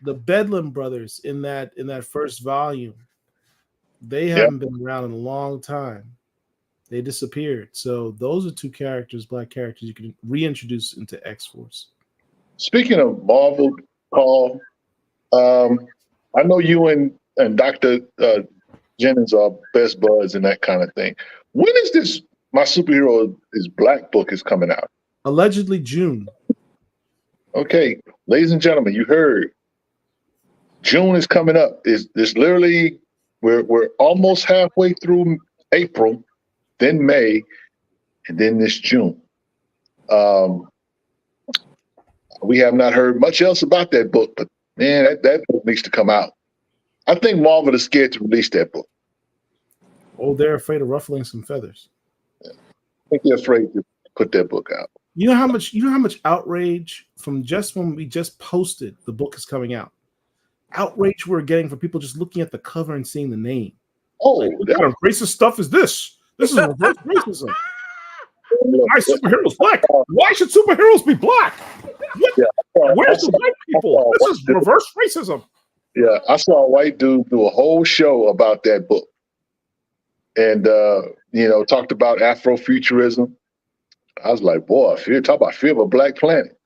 The Bedlam brothers in that first volume. They haven't been around in a long time. They disappeared. So those are two characters, black characters, you can reintroduce into X-Force. Speaking of Marvel, Paul, I know you and Dr. Jennings are best buds and that kind of thing. When is this My Superhero is Black book is coming out? Allegedly June. Okay, ladies and gentlemen, you heard. June is coming up. Is this literally we're almost halfway through April, then May, and then this June. We have not heard much else about that book, but man, that book needs to come out. I think Marvel is scared to release that book. Oh, they're afraid of ruffling some feathers. I think they're afraid to put that book out. You know how much outrage from just when we just posted the book is coming out. Outrage we're getting from people just looking at the cover and seeing the name. Oh, like, what kind of racist stuff is this? This is reverse racism. My superhero's black. Why should superheroes be black? Where's the white people? This is reverse racism. Yeah, I saw a white dude do a whole show about that book. And talked about Afrofuturism. I was like, boy, talk about fear of a black planet.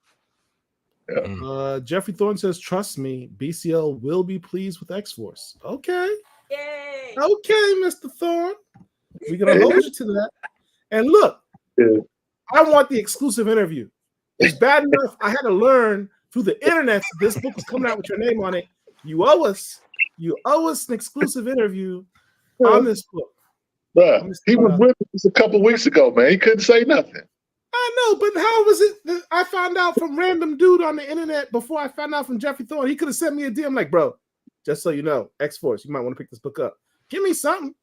Yeah. Jeffrey Thorne says, trust me, BCL will be pleased with X-Force. Okay. Yay. Okay, Mr. Thorne. We're going to hold you to that. And look, I want the exclusive interview. It's bad enough I had to learn through the internet this book is coming out with your name on it. You owe us an exclusive interview on this book. Bruh, he was with us a couple weeks ago, man. He couldn't say nothing. I know, but how was it that I found out from random dude on the internet before I found out from Jeffrey Thorne? He could have sent me a DM like, bro, just so you know, X-Force, you might want to pick this book up. Give me something.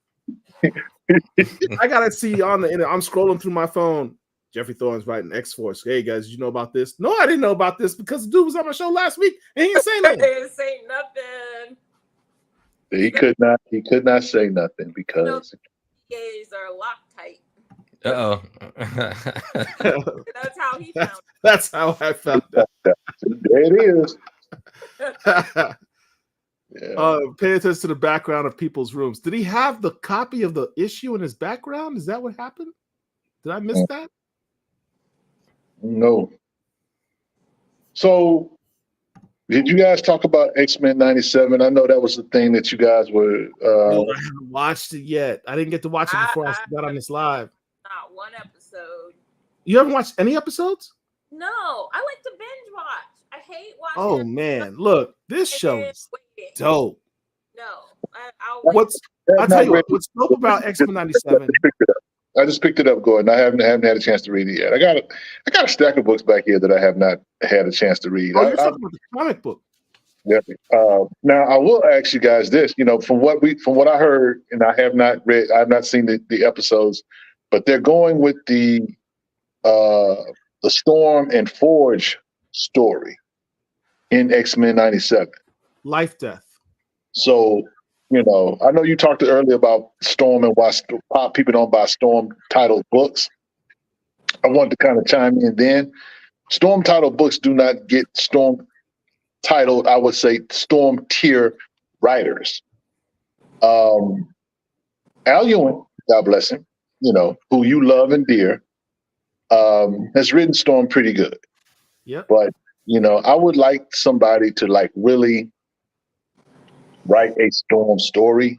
I gotta see on the internet. I'm scrolling through my phone. Jeffrey Thorne's writing X-Force. Hey guys, did you know about this? No, I didn't know about this because the dude was on my show last week and he didn't say nothing. He didn't say nothing. He could not. He could not say nothing because PAs are Loctite. Uh-oh. That's how he found. That's how I found out. there it is. Yeah. Pay attention to the background of people's rooms. Did he have the copy of the issue in his background? Is that what happened? Did I miss that? No. So, did you guys talk about X-Men 97? I know that was the thing that you guys were. No, I haven't watched it yet. I didn't get to watch it before I got on this live. Not one episode. You haven't watched any episodes? No, I like to binge watch. I hate watching. Oh man, look, this show is dope. No, I'll I'll tell you what's dope about X-Men 97. I just picked it up, Gordon. I haven't had a chance to read it yet. I got a stack of books back here that I have not had a chance to read. Oh, you're talking about the comic book. Yeah. Now I will ask you guys this. You know, from what I heard, and I have not seen the episodes, but they're going with the Storm and Forge story in X-Men 97. Life Death. So, you know, I know you talked earlier about Storm and why people don't buy Storm titled books. I wanted to kind of chime in then. Storm titled books do not get Storm titled, I would say, Storm tier writers. Al Ewing, God bless him, you know, who you love and dear, has written Storm pretty good. Yep. But, you know, I would like somebody to like really write a Storm story,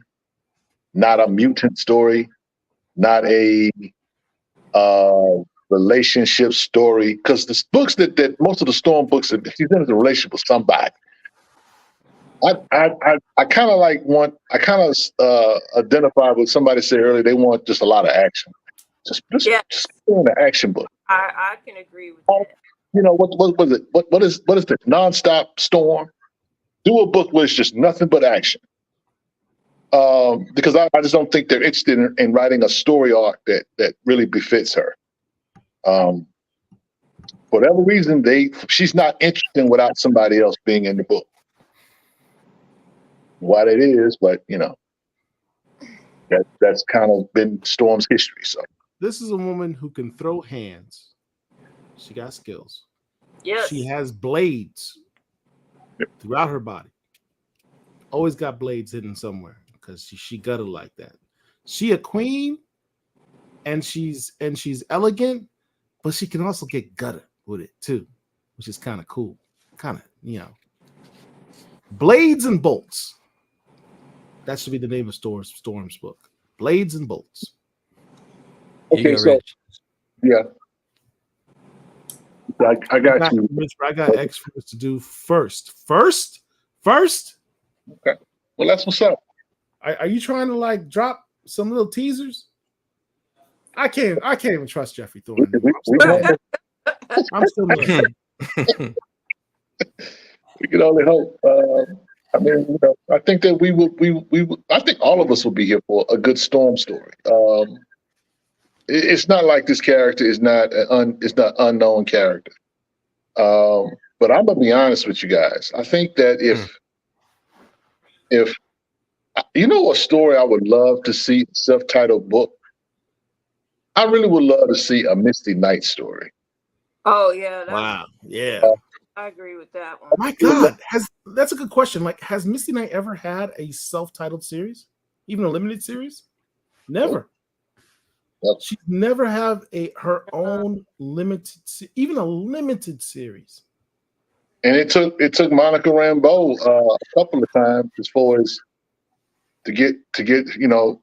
not a mutant story, not a relationship story. Because the books that most of the Storm books, if she's in a relationship with somebody, I kind of identify with somebody said earlier they want just a lot of action. Just in the action book. I can agree with that. You know what was it? What is the nonstop Storm? Do a book where it's just nothing but action. Because I just don't think they're interested in writing a story arc that really befits her. For whatever reason, she's not interesting without somebody else being in the book. Why that is, but you know, that's kind of been Storm's history. So this is a woman who can throw hands. She got skills. Yes. She has blades throughout her body. Always got blades hidden somewhere because she gutted like that. She a queen, and she's elegant, but she can also get gutted with it too, which is kind of cool. Kind of, you know, blades and bolts. That should be the name of Storm's book. Blades and bolts. okay, so Rich. yeah. I got you. I got X-Force to do first. Okay. Well, that's what's up. Are you trying to like drop some little teasers? I can't even trust Jeffrey Thorne. I'm still mad. We can only hope. I mean, you know, I think that we will. I think all of us will be here for a good Storm story. It's not like this character is not unknown character. But I'm gonna be honest with you guys. I think that if you know a story I would love to see, self-titled book, I really would love to see a Misty Knight story. Oh yeah. Wow. Yeah. I agree with that one. My God, that's a good question. Like, has Misty Knight ever had a self-titled series, even a limited series? Never. Yep. She's never have her own limited, even a limited series. And it took Monica Rambeau a couple of times as far as to get you know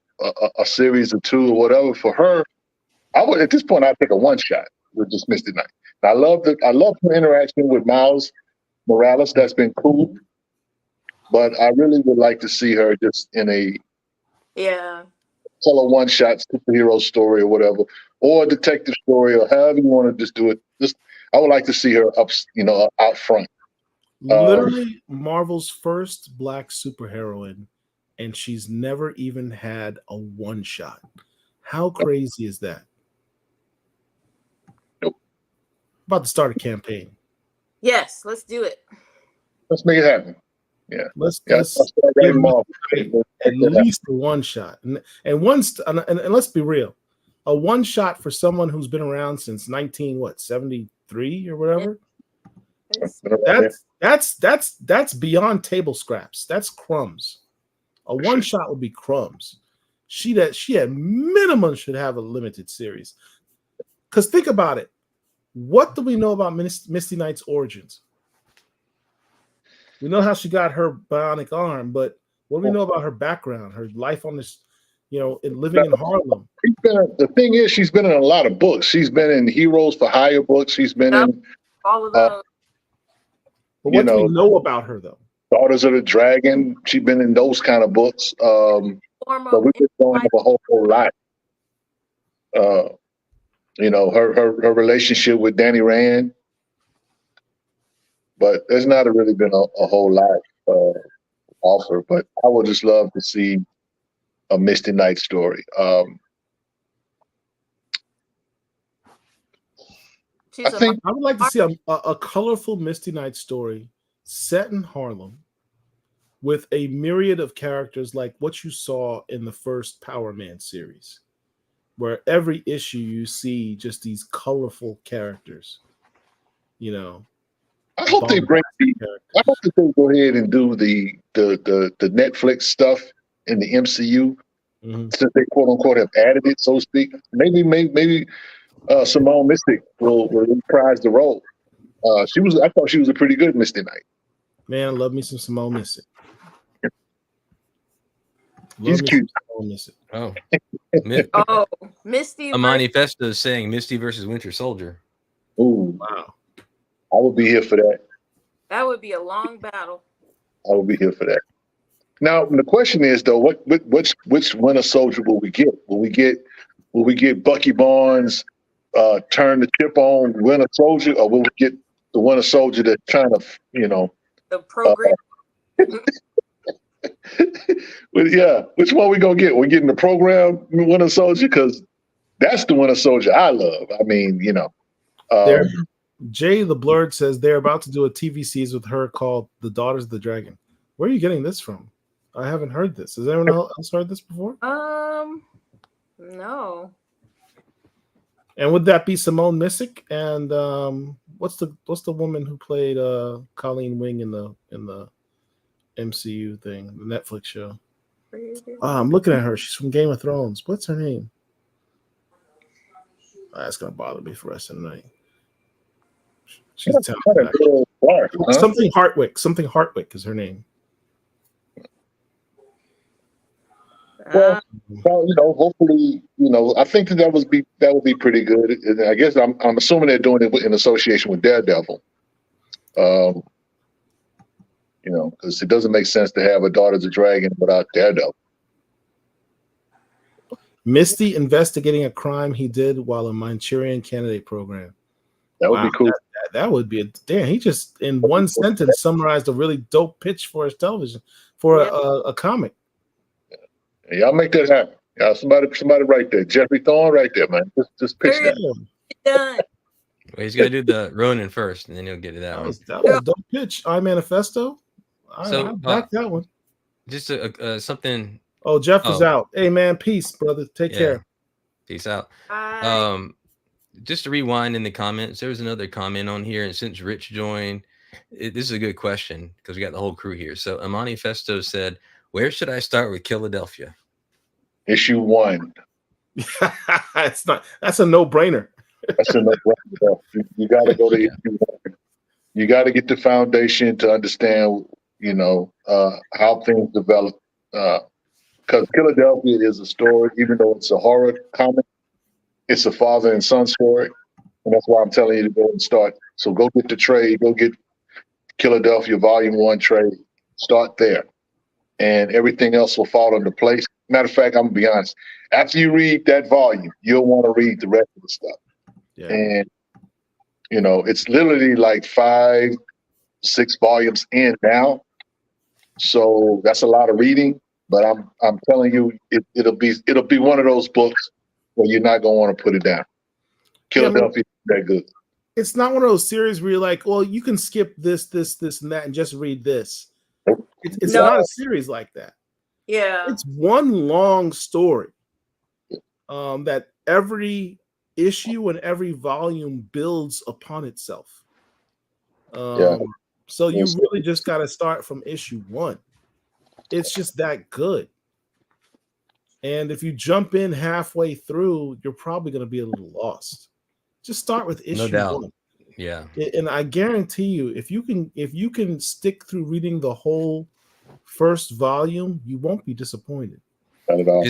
a series or two or whatever for her. I would at this point I'd take a one shot with just Misty Knight. I love her interaction with Miles Morales. That's been cool, but I really would like to see her just in a tell a one shot superhero story or whatever, or a detective story, or however you want to just do it. Just I would like to see her out front. Literally Marvel's first black superheroine, and she's never even had a one shot. How crazy is that? about to start a campaign. Yes, let's do it. Let's make it happen. Yeah. Let's start give writing more. at least a one shot, and let's be real, a one shot for someone who's been around since 1973 or whatever. That's beyond table scraps. That's crumbs. A one shot would be crumbs. She at minimum should have a limited series. Because think about it. What do we know about Misty Knight's origins? We know how she got her bionic arm, but what do we know about her background, her life on this, living in Harlem? The thing is, she's been in a lot of books. She's been in Heroes for Hire books. She's been in all of those. But what do we know about her, though? Daughters of the Dragon. She's been in those kind of books. But we just don't have a whole lot. Her relationship with Danny Rand. But there's not really been a whole lot offer. But I would just love to see a Misty Knight story. I would like to see a colorful Misty Knight story set in Harlem with a myriad of characters like what you saw in the first Power Man series, where every issue you see just these colorful characters. I hope they bring. I hope that they go ahead and do the Netflix stuff in the MCU, since they quote unquote have added it, so to speak. Maybe Simone Mystic will reprise the role. I thought she was a pretty good Misty Knight. Man, I love me some Simone Mystic. She's cute. Oh, Misty. A manifesto is saying Misty versus Winter Soldier. Ooh, wow! I would be here for that. That would be a long battle. I would be here for that. Now the question is though, which Winter Soldier will we get? Will we get Bucky Barnes turn the chip on Winter Soldier, or will we get the Winter Soldier that's trying to the program? Well, yeah, which one we gonna get? We're getting the program Winter Soldier, because that's the Winter Soldier I love. I mean, Jay the Blurred says they're about to do a TV series with her called The Daughters of the Dragon. Where are you getting this from? I haven't heard this. Has anyone else heard this before? No. And would that be Simone Mystic? And what's the woman who played Colleen Wing in the MCU thing, the Netflix show? I'm looking at her. She's from Game of Thrones. What's her name? That's gonna bother me for the rest of the night. She's talented. Something Hartwick. Something Hartwick is her name. Well, hopefully, I think that would be pretty good. And I guess I'm assuming they're doing it in association with Daredevil. Because it doesn't make sense to have a Daughters of Dragon without Daredevil. Misty investigating a crime he did while a Manchurian Candidate program. That would be cool. That would be damn. He just in one sentence summarized a really dope pitch for his television for a comic. Yeah, y'all make that happen. Yeah, somebody right there, Jeffrey Thorne, right there, man. Just pitch that. Done. Well, he's got to do the Ronin first, and then he'll get to that one. That was a dope pitch. I Manifesto. I back that one. Just something. Oh, Jeff is out. Hey, man, peace, brother. Take care. Peace out. Just to rewind in the comments, there was another comment on here, and since Rich joined, this is a good question because we got the whole crew here. So Amani Festo said, "Where should I start with Killadelphia?" Issue 1. That's a no-brainer. That's a no-brainer. You got to go to issue 1. You got to get the foundation to understand, how things develop. Because Killadelphia is a story, even though it's a horror comic, it's a father and son story. And that's why I'm telling you to go and start. So go get the trade, go get Killadelphia Volume 1 trade, start there. And everything else will fall into place. Matter of fact, I'm going to be honest. After you read that volume, you'll want to read the rest of the stuff. Yeah. And, it's literally like 5-6 volumes in now. So that's a lot of reading. But I'm telling you, it'll be one of those books where you're not going to want to put it down. Killadelphia is that good. it's not one of those series where you're like, well, you can skip this, and that, and just read this. It's not a series like that. Yeah. It's one long story that every issue and every volume builds upon itself. So you really just got to start from issue 1. It's just that good. And if you jump in halfway through, you're probably going to be a little lost. Just start with issue 1. Yeah. And I guarantee you, if you can stick through reading the whole first volume, you won't be disappointed. Not at all.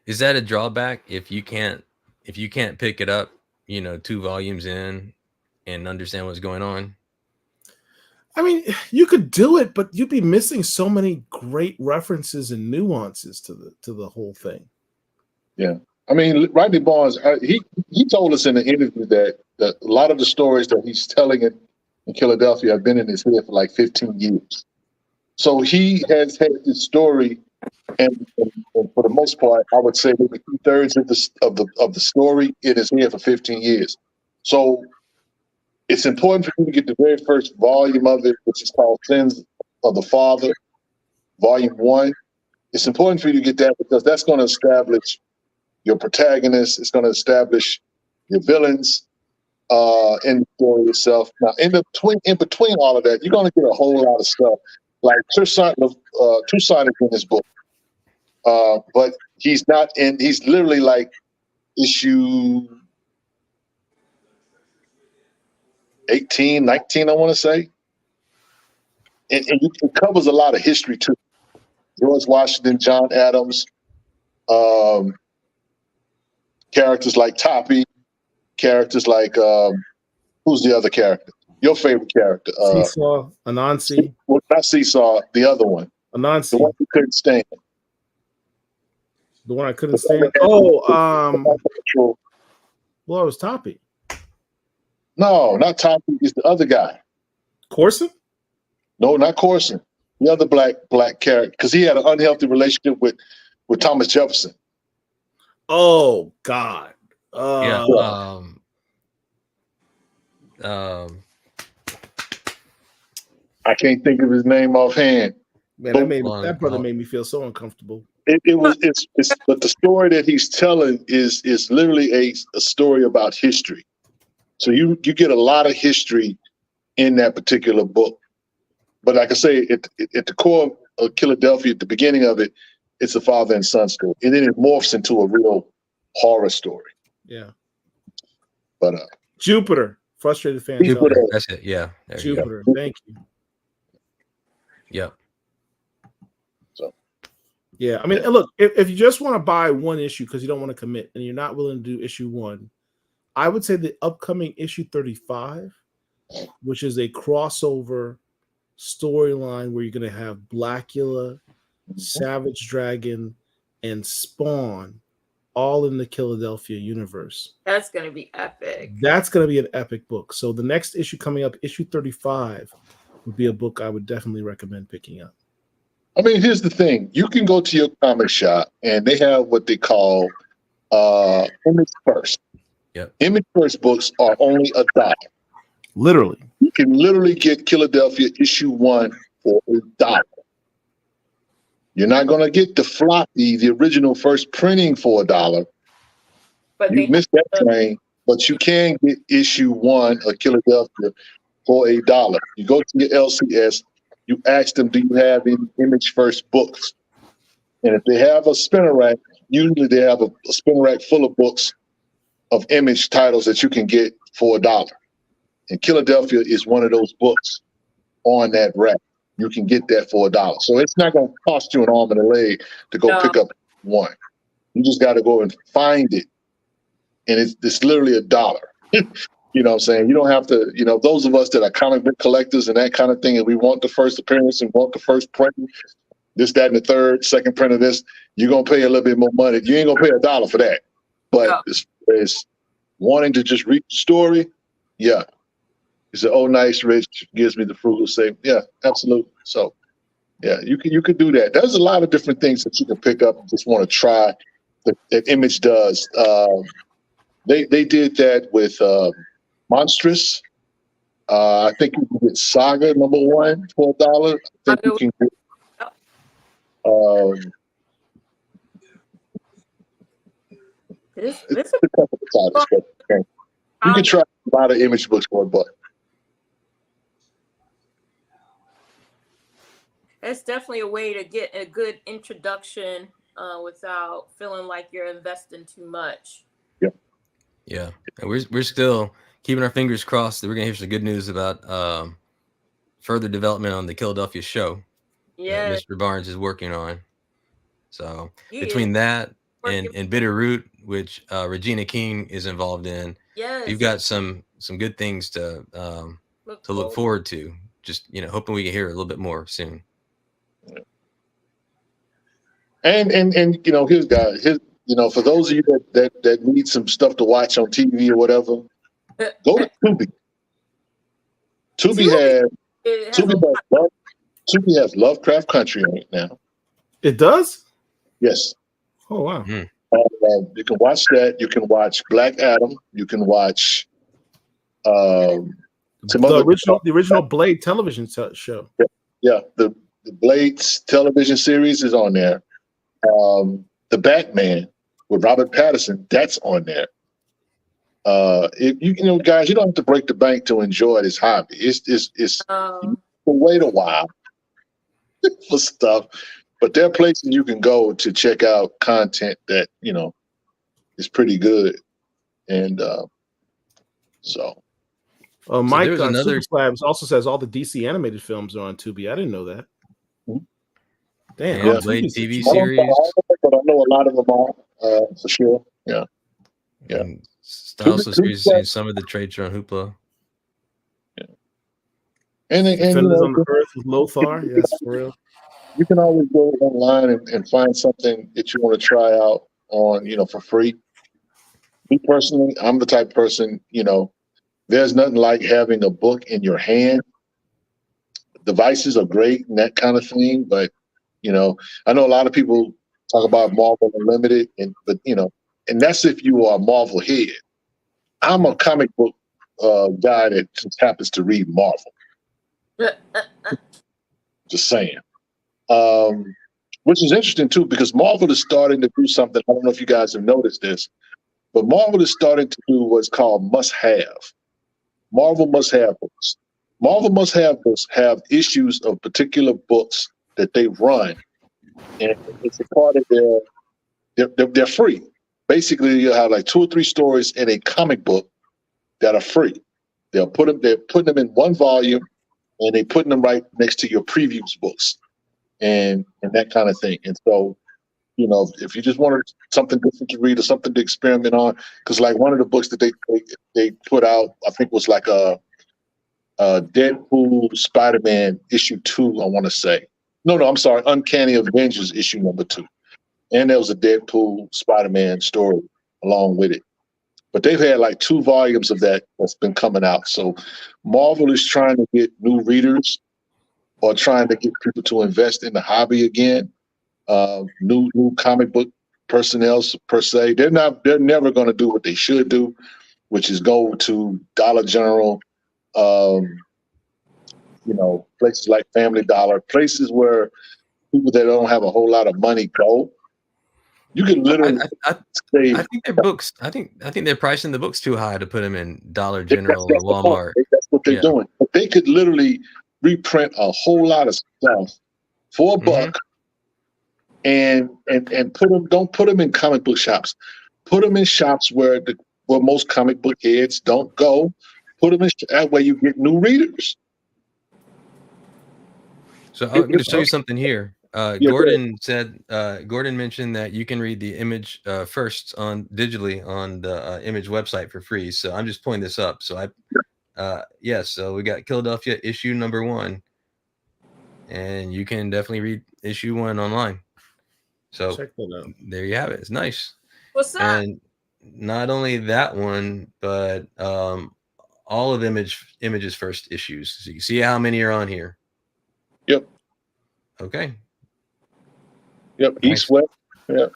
Is that a drawback if you can't pick it up, 2 volumes in and understand what's going on? I mean, you could do it, but you'd be missing so many great references and nuances to the whole thing. Yeah. I mean, Rodney Barnes, he told us in the interview that a lot of the stories that he's telling in Killadelphia have been in his head for like 15 years. So he has had this story, and for the most part, I would say maybe 2/3 of the story in his head for 15 years. So it's important for you to get the very first volume of it, which is called Sins of the Father, Volume 1. It's important for you to get that because that's going to establish your protagonists. It's going to establish your villains in the story itself. Now, in between all of that, you're going to get a whole lot of stuff. Like Toussaint is in this book, but he's not in. He's literally like issue 18, 19, I want to say. And it covers a lot of history too. George Washington, John Adams, characters like Toppy, characters like who's the other character? Your favorite character? Seesaw, Anansi. Well, not Seesaw, the other one. Anansi. The one you couldn't stand. The one I couldn't stand. Oh, well, it was Toppy. No, not Toppy. It's the other guy. Corson? No, not Corson. The other black character, because he had an unhealthy relationship with Thomas Jefferson. Oh God. I can't think of his name offhand. Man, that brother made me feel so uncomfortable. But the story that he's telling is literally a story about history. So you get a lot of history in that particular book. But like I say, at the core of Killadelphia, at the beginning of it, it's a father and son story. And then it morphs into a real horror story. Yeah. But Jupiter, Frustrated Fan. Jupiter, that's it. Yeah. Jupiter. Thank you. Yep. So yeah, I mean, look, if you just want to buy one issue because you don't want to commit and you're not willing to do issue 1, I would say the upcoming issue 35, which is a crossover storyline where you're going to have Blackula, Savage Dragon, and Spawn all in the Killadelphia universe. That's going to be epic. That's going to be an epic book. So the next issue coming up, issue 35, would be a book I would definitely recommend picking up. I mean, here's the thing. You can go to your comic shop and they have what they call Image First. Yep. Image First books are only $1. Literally. You can literally get Killadelphia issue 1 for $1. You're not going to get the floppy, the original first printing for $1. But you missed that train, but you can get issue 1 of Killadelphia for $1. You go to your LCS, you ask them, do you have any Image First books? And if they have a spinner rack, usually they have a spinner rack full of books of Image titles that you can get for $1. And Killadelphia is one of those books on that rack. You can get that for $1. So it's not going to cost you an arm and a leg to go pick up one. You just got to go and find it. And it's literally $1. You know what I'm saying? You don't have to, those of us that are comic book collectors and that kind of thing, and we want the first appearance and want the first print, this, that, and the third, second print of this, you're going to pay a little bit more money. You ain't going to pay $1 for that. But as wanting to just read the story, yeah. He said, "Oh, nice, Rich gives me the frugal say." Yeah, absolutely. So, yeah, you could do that. There's a lot of different things that you can pick up and just want to try that Image does. They did that with Monstrous. I think you can get Saga #1 for $1. I think you can get This it's a couple of titles, but you can try a lot of Image books for $1. It's definitely a way to get a good introduction without feeling like you're investing too much. Yep. Yeah, and we're still keeping our fingers crossed that we're gonna hear some good news about further development on the Killadelphia show. Yeah, Mr. Barnes is working on. So he between is that working. and Bitter Root, which Regina King is involved in, Yes, you've got some good things to look forward to. Just hoping we can hear a little bit more soon. And here's guys, for those of you that need some stuff to watch on TV or whatever, go to Tubi. Tubi has Lovecraft Country on it now. It does? Yes. Oh wow. You can watch that. You can watch Black Adam. You can watch the original Blade television show. Yeah, the Blades television series is on there. The Batman with Robert Pattinson, that's on there. Guys, you don't have to break the bank to enjoy this hobby. It's wait a while for stuff, but there are places you can go to check out content that is pretty good, and so. Mike on Super Slabs also says all the DC animated films are on Tubi. I didn't know that. Damn, yeah, Blade TV series. But I know a lot of them are for sure. Yeah. Also series and some of the trade show on Hoopla. Yeah. And Defenders on the Earth with Lothar. Yes, for real. You can always go online and find something that you want to try out on, for free. Me personally, I'm the type of person, there's nothing like having a book in your hand. Devices are great and that kind of thing, but I know a lot of people talk about Marvel Unlimited, but and that's if you are a Marvel head. I'm a comic book guy that just happens to read Marvel. Just saying. Which is interesting too, because Marvel is starting to do something. I don't know if you guys have noticed this, but Marvel is starting to do what's called must-have. Marvel must-have books. Marvel must-have books have issues of particular books that they run, and it's a part of they're free. Basically, you have like 2 or 3 stories in a comic book that are free. They're putting them in one volume, and they're putting them right next to your previews books, and that kind of thing. And so, if you just wanted something different to read or something to experiment on, because like one of the books that they put out, I think was like a Deadpool Spider-Man issue 2, I want to say. No, I'm sorry, Uncanny Avengers issue #2. And there was a Deadpool Spider-Man story along with it. But they've had like 2 volumes of that's been coming out. So Marvel is trying to get new readers or trying to get people to invest in the hobby again. New comic book personnel per se. They're never going to do what they should do, which is go to Dollar General, places like Family Dollar, places where people that don't have a whole lot of money go. You can literally I think their books. I think they're pricing the books too high to put them in Dollar General or Walmart. That's what they're doing. But they could literally reprint a whole lot of stuff for $1 and put them. Don't put them in comic book shops. Put them in shops where most comic book heads don't go. Put them in that way you get new readers. So I'm going to show you something here. Gordon mentioned that you can read the Image first digitally on the Image website for free. So I'm just pulling this up. So so we got Killadelphia issue #1, and you can definitely read issue 1 online. So check that out. There you have it. It's nice. What's up? And not only that one, but all of Image's first issues. So you can see how many are on here. Yep. Okay. Yep. Nice. East, West. Yeah.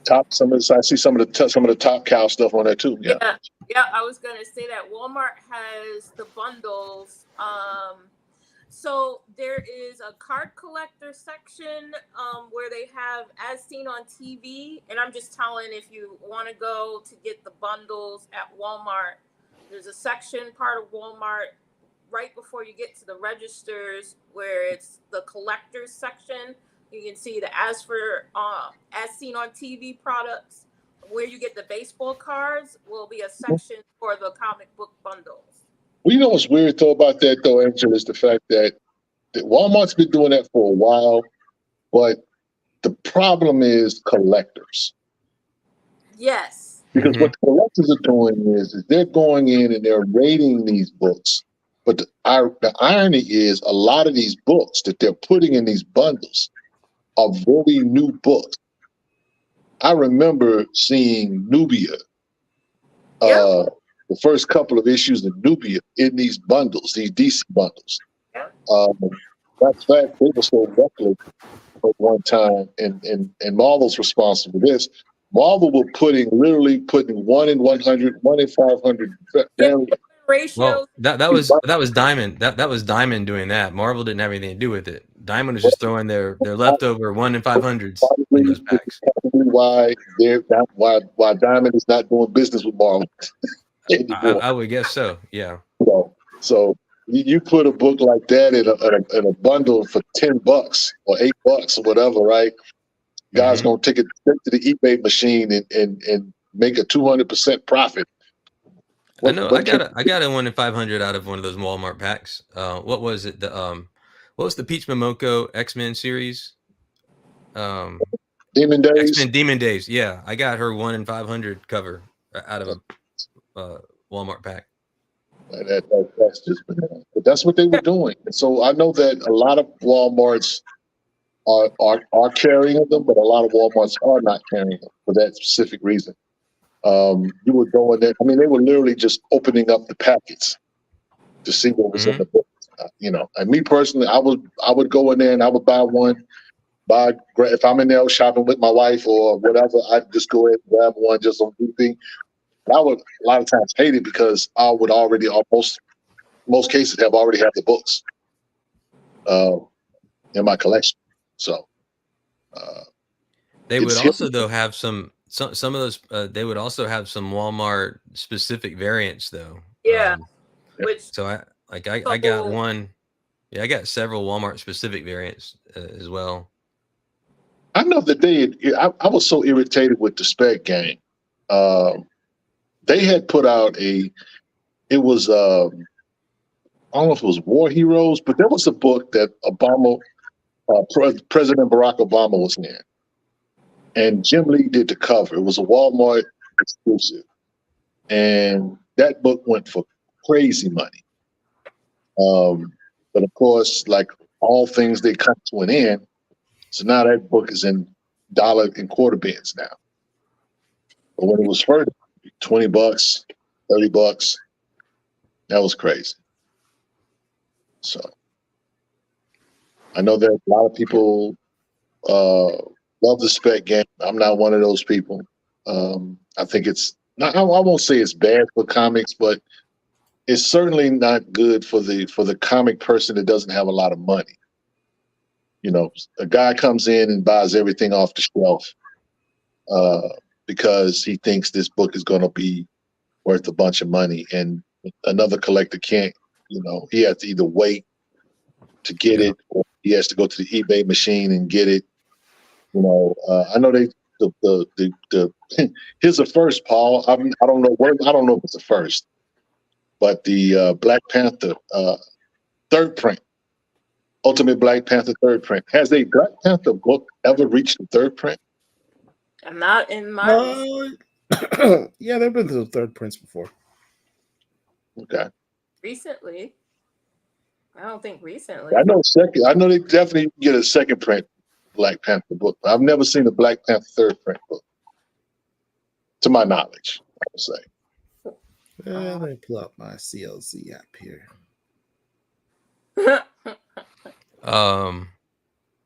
I see some of the Top Cow stuff on there too. Yeah. Yeah. I was gonna say that Walmart has the bundles. So there is a card collector section where they have As Seen on TV, and I'm just telling if you want to go to get the bundles at Walmart, there's a section part of Walmart right before you get to the registers where it's the collectors section. You can see the As Seen on TV products. Where you get the baseball cards will be a section for the comic book bundles. Well, you know what's weird though about that though, Angel, is the fact that Walmart's been doing that for a while, but the problem is collectors. Yes. Because what the collectors are doing is they're going in and they're rating these books. But the irony is a lot of these books that they're putting in these bundles are very new books. I remember seeing Nubia, the first couple of issues of Nubia in these bundles, these DC bundles. That's fact, they were so reckless at one time, and Marvel's responsible for this. Marvel were literally putting 1 in 100, 1 in 500. Ratio. Well, that was Diamond. That was Diamond doing that. Marvel didn't have anything to do with it. Diamond was just throwing their leftover 1 in 500s in those packs. Why Diamond is not doing business with Marvel anymore. I would guess so. Yeah. So you put a book like that in a bundle for $10 or $8 or whatever, right? Guys gonna take it straight to the eBay machine and make a 200% profit. I know. I got a 1 in 500 out of one of those Walmart packs. What was it? What was the Peach Momoko X-Men series? Demon Days. X-Men Demon Days. Yeah, I got her 1 in 500 cover out of a Walmart pack. That's just bananas. But that's what they were doing. And so I know that a lot of Walmarts are carrying them, but a lot of Walmarts are not carrying them for that specific reason. You would go in there. I mean, they were literally just opening up the packets to see what was in the book. And me personally, I would go in there and I would buy one. If I'm in there shopping with my wife or whatever, I'd just go ahead and grab one just on anything. I would a lot of times hate it because I would already most cases have already had the books in my collection. So they would also though have some of those. They would also have some Walmart specific variants though. Yeah. So I got one. Yeah, I got several Walmart specific variants as well. I know that I was so irritated with the Spec Game. They had put out I don't know if it was War Heroes, but there was a book that President Barack Obama was in. And Jim Lee did the cover. It was a Walmart exclusive. And that book went for crazy money. But of course, like all things, they come to an end. So now that book is in dollar and quarter bins now. But when it was first, $20, $30, that was crazy. So I know that a lot of people love the Spec Game. I'm not one of those people. I think I won't say it's bad for comics, but it's certainly not good for the comic person that doesn't have a lot of money. A guy comes in and buys everything off the shelf because he thinks this book is going to be worth a bunch of money, and another collector can't. He has to either wait to get it, or he has to go to the eBay machine and get it. I know here's the first, Paul. I don't know if it's the first, but the Black Panther third print, Ultimate Black Panther third print. Has a Black Panther book ever reached the third print? I'm not in my. Yeah, there've been those third prints before. Okay. Recently, I don't think recently. I know they definitely get a second print Black Panther book. I've never seen a Black Panther third print book, to my knowledge, I would say. Let me pull up my CLZ app here. Got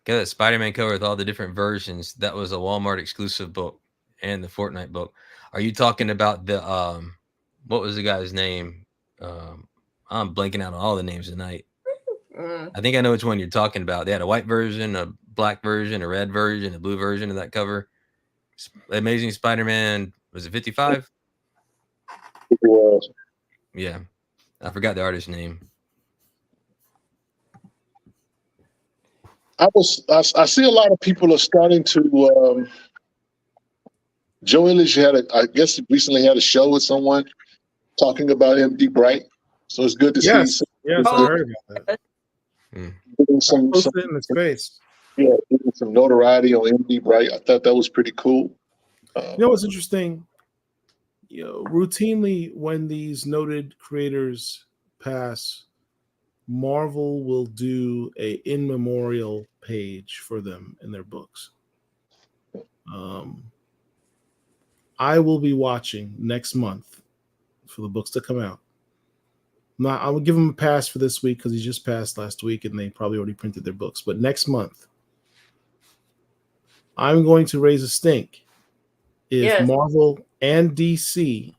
that Spider-Man cover with all the different versions. That was a Walmart exclusive book. and the Fortnite book. Are you talking about the what was the guy's name? I'm blanking out on all the names tonight. I think I know which one you're talking about. They had a white version, a black version, a red version, a blue version of that cover. Amazing Spider-Man, was it 55? It was. Yeah. I forgot the artist's name. I see a lot of people are starting to Joe Illich I guess recently had a show with someone talking about MD Bright. So it's good to see Yes, I heard about that. getting some Posted it in his face. Yeah, getting some notoriety on MD Bright. I thought that was pretty cool. You know what's interesting? You know, routinely when these noted creators pass, Marvel will do a in memorial page for them in their books. I will be watching next month for the books to come out. Now, I will give him a pass for this week because he just passed last week and they probably already printed their books. But next month, I'm going to raise a stink if Marvel and DC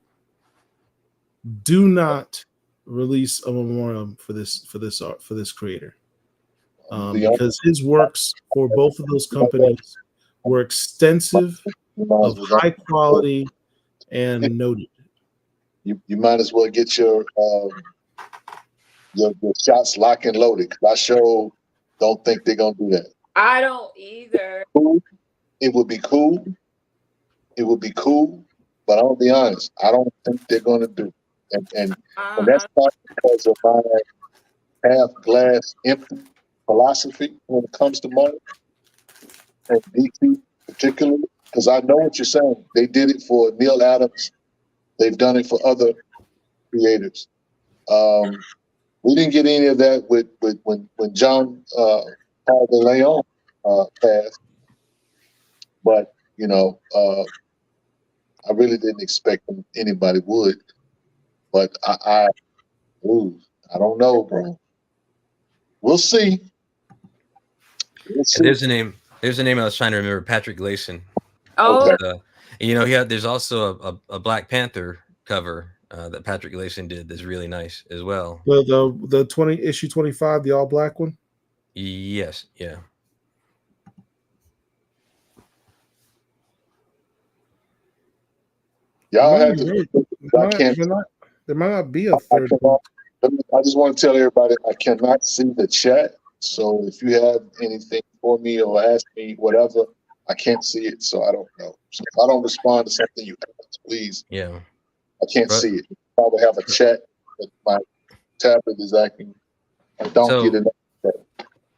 do not release a memoriam for this creator, because his works for both of those companies were extensive, of high quality, and noted. You might as well get your shots locked and loaded. I sure don't think they're gonna do that. I don't either. It would be cool. It would be cool, but I'll be honest. I don't think they're gonna do it. And that's not because of my half glass empty philosophy when it comes to Marvel and DC particularly. Because I know what you're saying. They did it for Neil Adams. They've done it for other creators. We didn't get any of that with when John Paul de Leon passed. But I really didn't expect anybody would. But I don't know, bro. We'll see. There's a name. There's a name I was trying to remember. Patrick Gleason. Oh, Okay. There's also a Black Panther cover that Patrick Gleason did that's really nice as well. The issue 25, the all black one. Yes. Yeah. Y'all have to. There might not be a third book. I just want to tell everybody I cannot see the chat. So if you have anything for me or ask me whatever, I can't see it, so I don't know. So if I don't respond to something you ask, please. Yeah. I can't see it. I probably have a chat, but my tablet is acting. I don't get enough.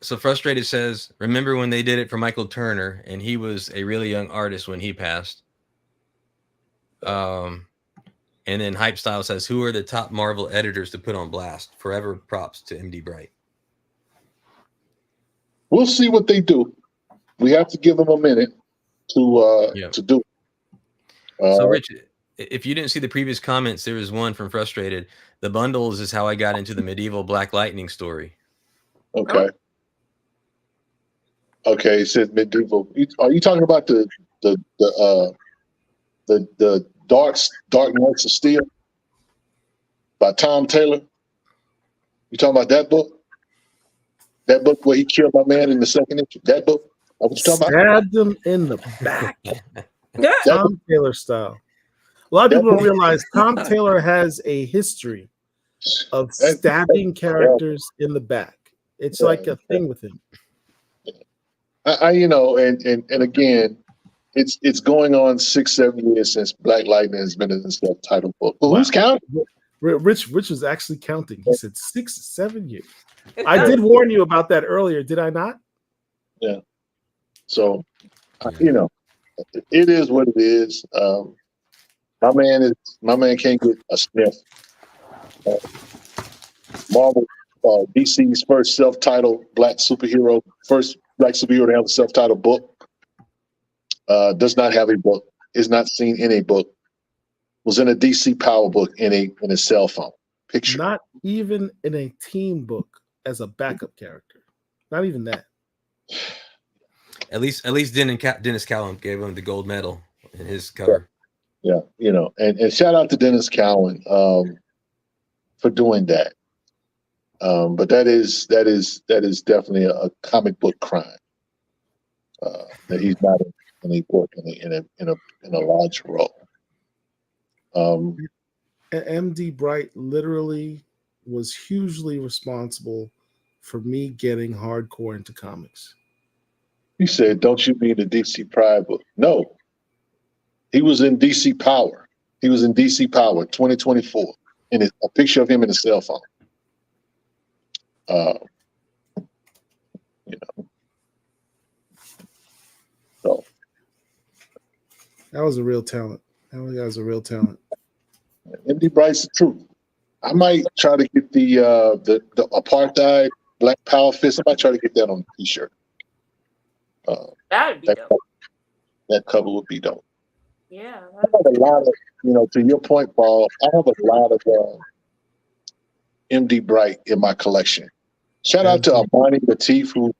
So Frustrated says, remember when they did it for Michael Turner, and he was a really young artist when he passed. And then Hype Style says, who are the top Marvel editors to put on blast? Forever props to MD Bright. We'll see what they do. We have to give them a minute to do it. So Rich, if you didn't see the previous comments, there was one from Frustrated. The bundles is how I got into the medieval Black Lightning story. Okay. Okay, it says medieval. Are you talking about the Dark Knights of Steel by Tom Taylor? You talking about that book? That book where he killed my man in the second issue? That book? What you talking about? Stabbed him in the back. Tom Taylor style. A lot of people don't realize Tom Taylor has a history of stabbing characters in the back. It's like a thing with him. And again, it's going on 6-7 years since Black Lightning has been in the self-titled book. Well, who's counting? Rich was actually counting. He said 6-7 years. I did warn you about that earlier, did I not? Yeah. So, it is what it is. My man can't get a sniff. Marvel, DC's first self-titled black superhero to have a self-titled book, does not have a book, is not seen in a book, was in a DC Power book in a cell phone picture. Not even in a team book as a backup character. Not even that. At least Dennis Callum gave him the gold medal in his cover. Yeah, you know, and shout out to Dennis Cowan for doing that. But that is definitely a comic book crime that he's not in a book in a large role. MD Bright literally was hugely responsible for me getting hardcore into comics. He said, "Don't you mean the DC Pride book?" No, he was in DC Power. He was in DC Power 2024, and a picture of him in a cell phone. You know, so that was a real talent. That was a real talent. MD Bright's the truth. I might try to get the apartheid Black Power fist. I might try to get that on a T-shirt. That'd be dope. That cover would be dope. Yeah. I have a lot of, you know, to your point, Paul. I have a lot of MD Bright in my collection. Shout out to Armani Latif, who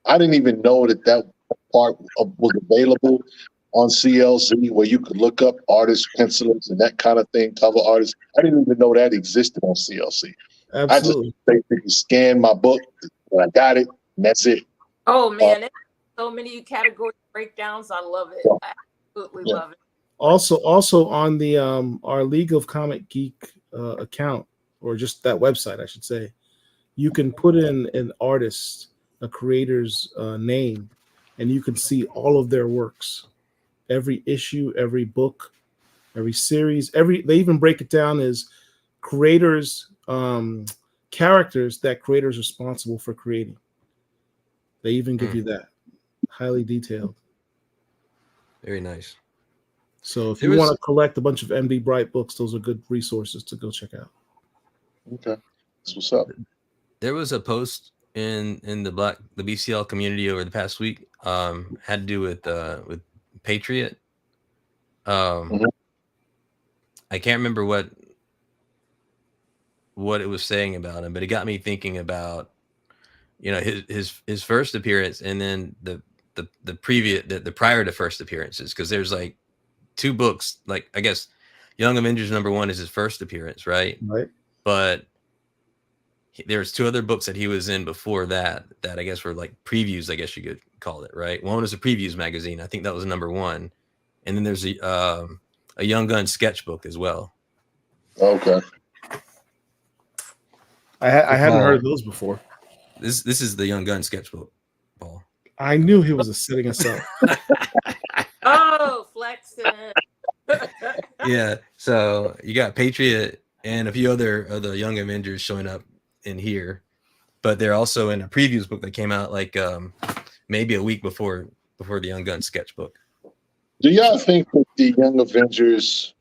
I didn't even know that part was available on CLZ, where you could look up artists, pencilers, and that kind of thing, cover artists. I didn't even know that existed on CLC. Absolutely. I just basically scanned my book, and I got it, and that's it. Oh man, there's so many category breakdowns. I love it. I absolutely love it. Also on the our League of Comic Geek account, or just that website, I should say, you can put in an artist, a creator's name, and you can see all of their works. Every issue, every book, every series, they even break it down as creators, characters that creators are responsible for creating. They even give you that, highly detailed. Very nice. So if you want to collect a bunch of MD Bright books, those are good resources to go check out. Okay, that's what's up. There was a post in the BCL community over the past week, had to do with Patriot. I can't remember what it was saying about him, but it got me thinking about, you know, his first appearance, and then the prior to first appearances, because there's like two books. Like, I guess Young Avengers #1 is his first appearance, right? Right. But there's two other books that he was in before that I guess were like previews, I guess you could call it, right? One was a previews magazine. I think that was #1. And then there's a Young Gun sketchbook as well. Okay. I hadn't heard of those before. This is the Young Gun sketchbook, Paul. I knew he was setting us up. Oh, flexing. Yeah. So you got Patriot and a few other Young Avengers showing up in here, but they're also in a previews book that came out like maybe a week before the Young Gun sketchbook. Do y'all think that the Young Avengers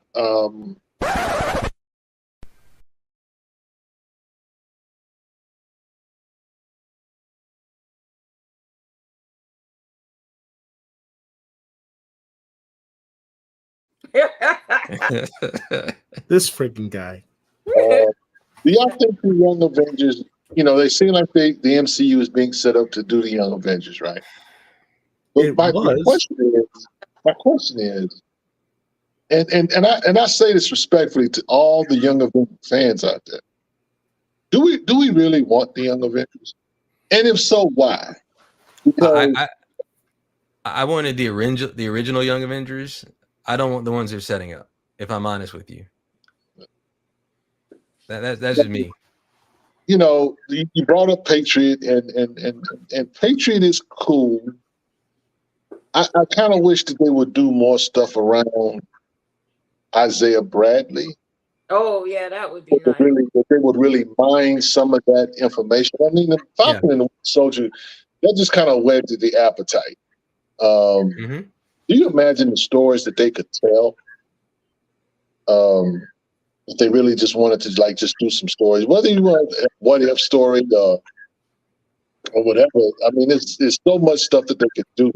This freaking guy. do y'all think the Young Avengers, you know, they seem like the MCU is being set up to do the Young Avengers, right? But my question is, and I say this respectfully to all the Young Avengers fans out there. Do we really want the Young Avengers? And if so, why? Because I wanted the original Young Avengers. I don't want the ones they're setting up, if I'm honest with you. That's just me. You know, you brought up Patriot, and Patriot is cool. I kind of wish that they would do more stuff around Isaiah Bradley. Oh yeah, that would be nice. They would really mine some of that information. I mean, the Falcon and the Soldier, that just kind of whetted the appetite. Do you imagine the stories that they could tell? If they really just wanted to just do some stories, whether you want a what if story or whatever. I mean, there's so much stuff that they could do.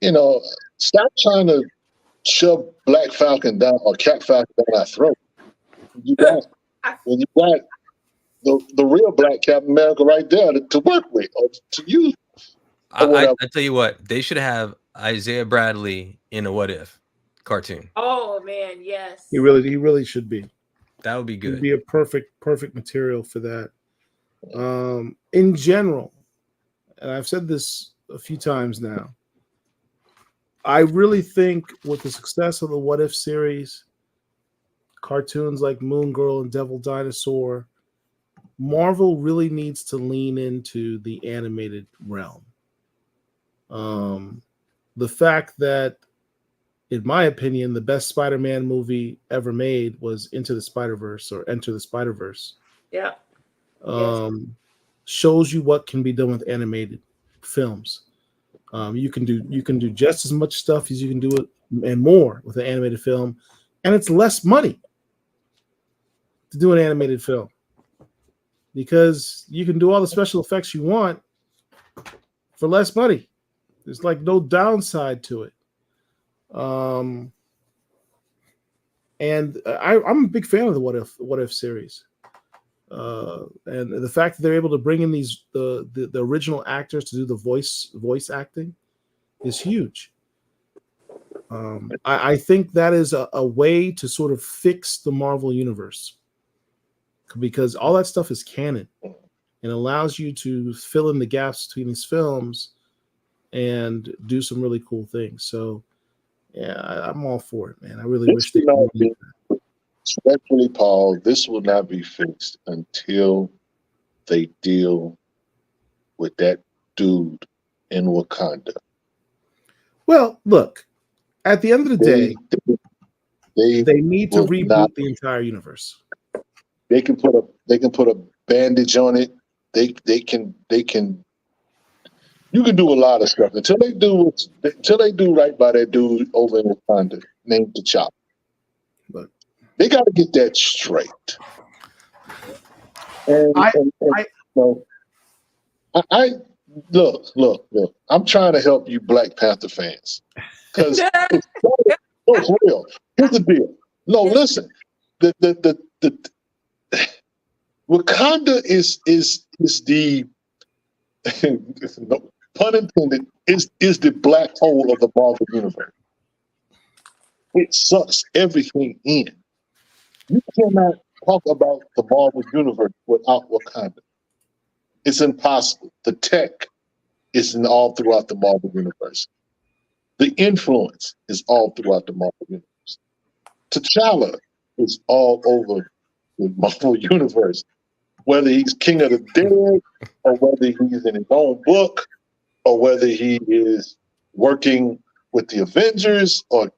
You know, stop trying to shove Black Falcon down or Cat Falcon down our throat. You got the real Black Captain America right there to work with or to use. I tell you what, they should have Isaiah Bradley in a what if. cartoon. Oh man, yes. He really should be. That would be He'd good. be a perfect material for that. In general, and I've said this a few times now, I really think with the success of the What If series, cartoons like Moon Girl and Devil Dinosaur, Marvel really needs to lean into the animated realm. The fact that, in my opinion, the best Spider-Man movie ever made was Into the Spider-Verse or Enter the Spider-Verse. Yeah. Shows you what can be done with animated films. You can do just as much stuff as you can do it and more with an animated film, and it's less money to do an animated film because you can do all the special effects you want for less money. There's like no downside to it. And I'm a big fan of the What If series. And the fact that they're able to bring in the original actors to do the voice acting is huge. I think that is a way to sort of fix the Marvel universe because all that stuff is canon and allows you to fill in the gaps between these films and do some really cool things. So yeah, I'm all for it, man. I really wish they could. Respectfully, Paul, this will not be fixed until they deal with that dude in Wakanda. Well, look, at the end of the day, they need to reboot the entire universe. They can put a bandage on it. They can. You can do a lot of stuff until they do right by that dude over in Wakanda named T'Challa. But they got to get that straight. And look. I'm trying to help you Black Panther fans because it's for real. Here's the deal. No, listen. The Wakanda is the no pun intended is the black hole of the Marvel universe. It sucks everything in. You cannot talk about the Marvel universe without Wakanda. It's impossible. The tech is all throughout the Marvel universe. The influence is all throughout the Marvel universe. T'Challa is all over the Marvel universe. Whether he's King of the Dead, or whether he's in his own book, or whether he is working with the Avengers or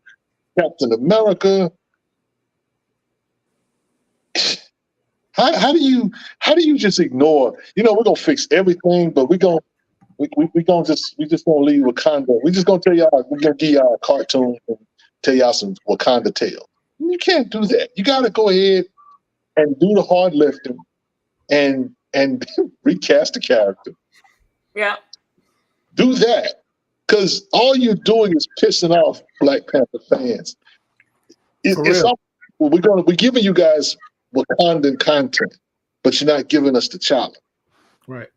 Captain America. How do you just ignore? We're gonna fix everything, but we just gonna leave Wakanda. We just gonna tell y'all, we're gonna give y'all a cartoon and tell y'all some Wakanda tales. You can't do that. You gotta go ahead and do the hard lifting and recast the character. Yeah. Do that. Because all you're doing is pissing off Black Panther fans. We're giving you guys Wakandan content, but you're not giving us T'Challa. Right.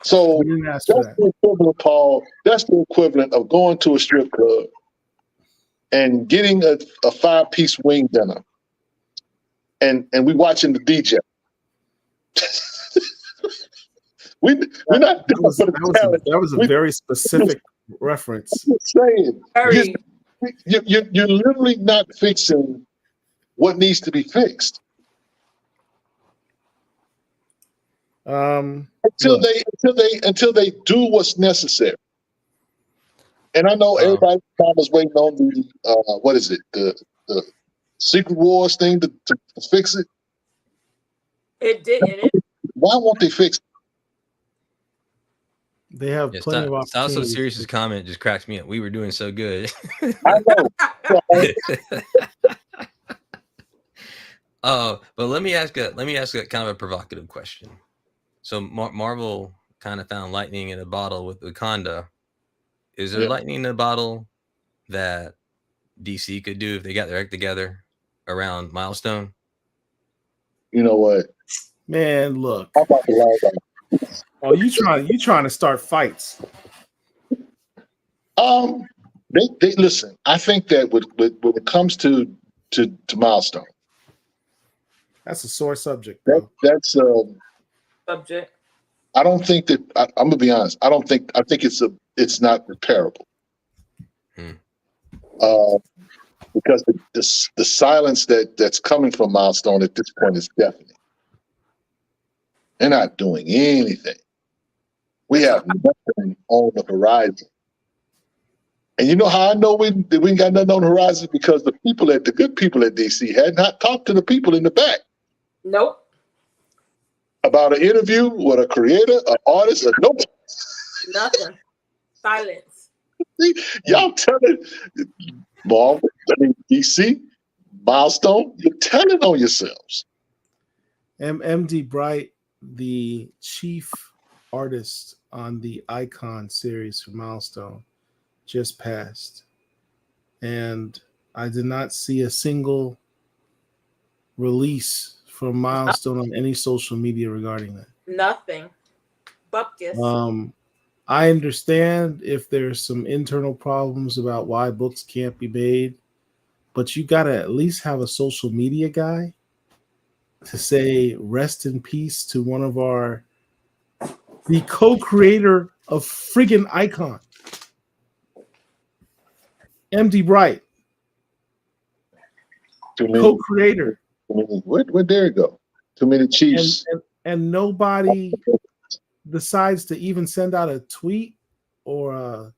So that's the equivalent, Paul. That's the equivalent of going to a strip club and getting a 5-piece wing dinner, and we watching the DJ. We're not doing that was a very specific reference. I'm saying, you're literally not fixing what needs to be fixed. Until they do what's necessary. And I know everybody was waiting on the Secret Wars thing to fix it. It didn't. Why won't they fix it? They have plenty of opportunities. Sirius's comment just cracks me up. We were doing so good. I know. But let me ask a kind of a provocative question. So Marvel kind of found lightning in a bottle with Wakanda. Is there lightning in a bottle that DC could do if they got their act together around Milestone? You know what, man? Look. I'm about to lie down. Oh, you trying to start fights? They listen. I think that when it comes to Milestone, That's a sore subject, bro. that's Subject. I don't think that I'm gonna be honest. I think it's not repairable. Because the silence that's coming from Milestone at this point is deafening. They're not doing anything. We have nothing on the horizon. And you know how I know we ain't got nothing on the horizon? Because the good people at DC had not talked to the people in the back. Nope. About an interview with a creator, an artist, or nope. Nothing. Silence. Y'all telling Marvel, DC, Milestone, you're telling on yourselves. MD Bright, the chief artist on the Icon series for Milestone, just passed. And I did not see a single release from Milestone on any social media regarding that. Nothing. Bupkis. I understand if there's some internal problems about why books can't be made, but you got to at least have a social media guy to say rest in peace to one of the co-creator of friggin' Icon, MD Bright, co-creator. Where'd there go? Too many chiefs. And nobody decides to even send out a tweet or a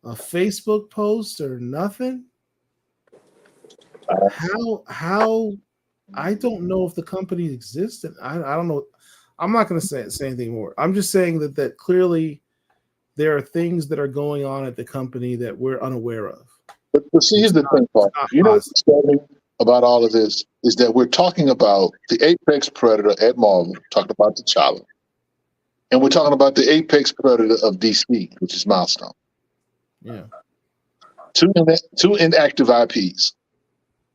Facebook post or nothing. How I don't know if the company exists. I don't know. I'm not going to say anything more. I'm just saying that clearly there are things that are going on at the company that we're unaware of. But see, here's the thing, Paul. You know what's disturbing about all of this is that we're talking about the apex predator at Marvel, talking about T'Challa, and we're talking about the apex predator of DC, which is Milestone. Yeah. Two inactive IPs.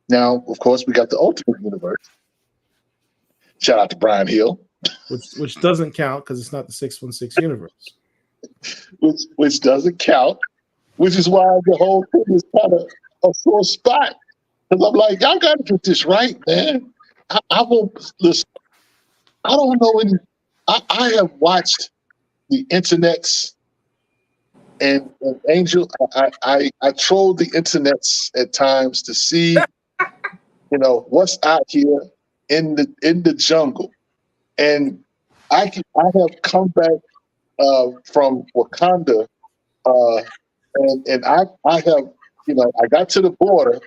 Now, of course, we got the Ultimate Universe. Shout out to Brian Hill. Which doesn't count because it's not the 616 universe. Which doesn't count, which is why the whole thing is kind of a sore spot. Because I'm like, y'all got to get this right, man. I won't listen. I don't know any. I have watched the internets and Angel. I troll the internets at times to see, what's out here in the jungle, and I have come back from Wakanda, and I have I got to the border,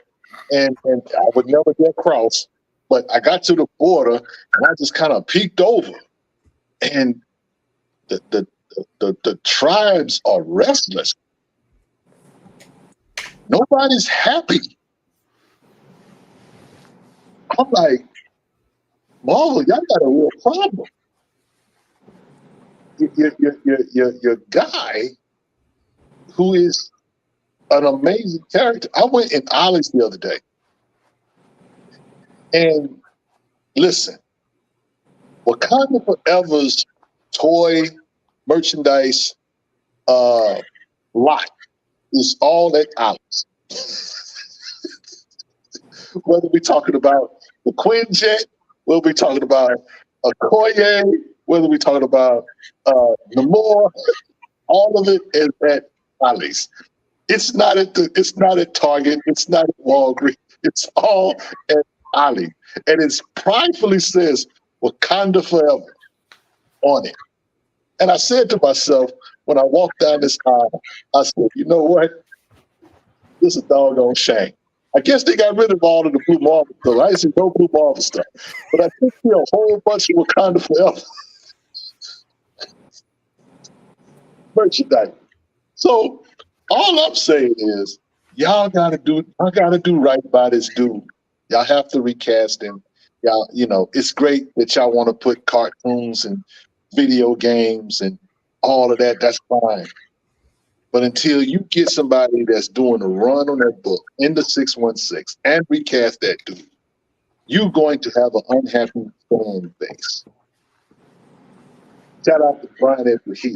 and I would never get across, but I got to the border and I just kind of peeked over, and the tribes are restless. Nobody's happy. I'm like, Marvel, y'all got a real problem. Your guy, who is an amazing character. I went in Ollie's the other day, and listen, Wakanda Forever's toy merchandise lot is all at Ollie's. Whether we're talking about the Quinjet, whether we're talking about a Koye, whether we're talking about Namor, all of it is at Ollie's. It's not at Target. It's not at Walgreens. It's all at Ollie, and it pridefully says Wakanda Forever on it. And I said to myself when I walked down this aisle, I said, you know what? This is a doggone shame. I guess they got rid of all of the Blue Marvel stuff. I didn't see no Blue Marvel stuff, but I think a whole bunch of Wakanda Forever merchandise. So all I'm saying is, y'all gotta do right by this dude. Y'all have to recast him. Y'all, it's great that y'all want to put cartoons and video games and all of that. That's fine. But until you get somebody that's doing a run on that book in the 616 and recast that dude, you're going to have an unhappy fan base. Shout out to Brian Edward here,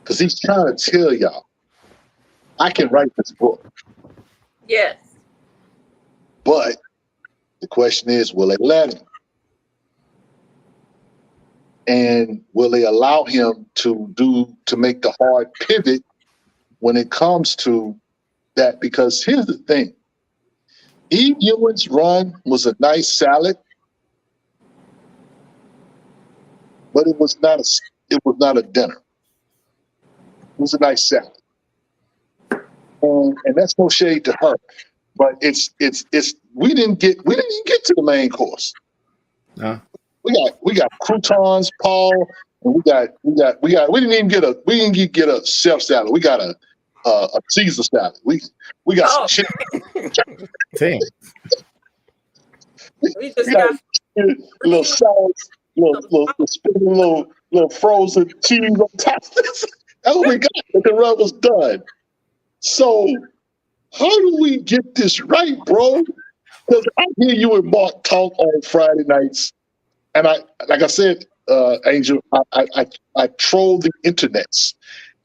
because he's trying to tell y'all I can write this book. Yes. But the question is, will they let him? And will they allow him to make the hard pivot when it comes to that? Because here's the thing. Eve Ewing's run was a nice salad, but it was not a dinner. It was a nice salad. And that's no shade to her. But it's we didn't even get to the main course. No. We got croutons, Paul, and we didn't even get a chef salad. We got a Caesar salad. We got some chicken. Damn. We just got little salads, little frozen cheese on top of this. That's what we got. And the run was done. So how do we get this right, bro? Because I hear you and Mark talk on Friday nights, and like I said, Angel, I troll the internets,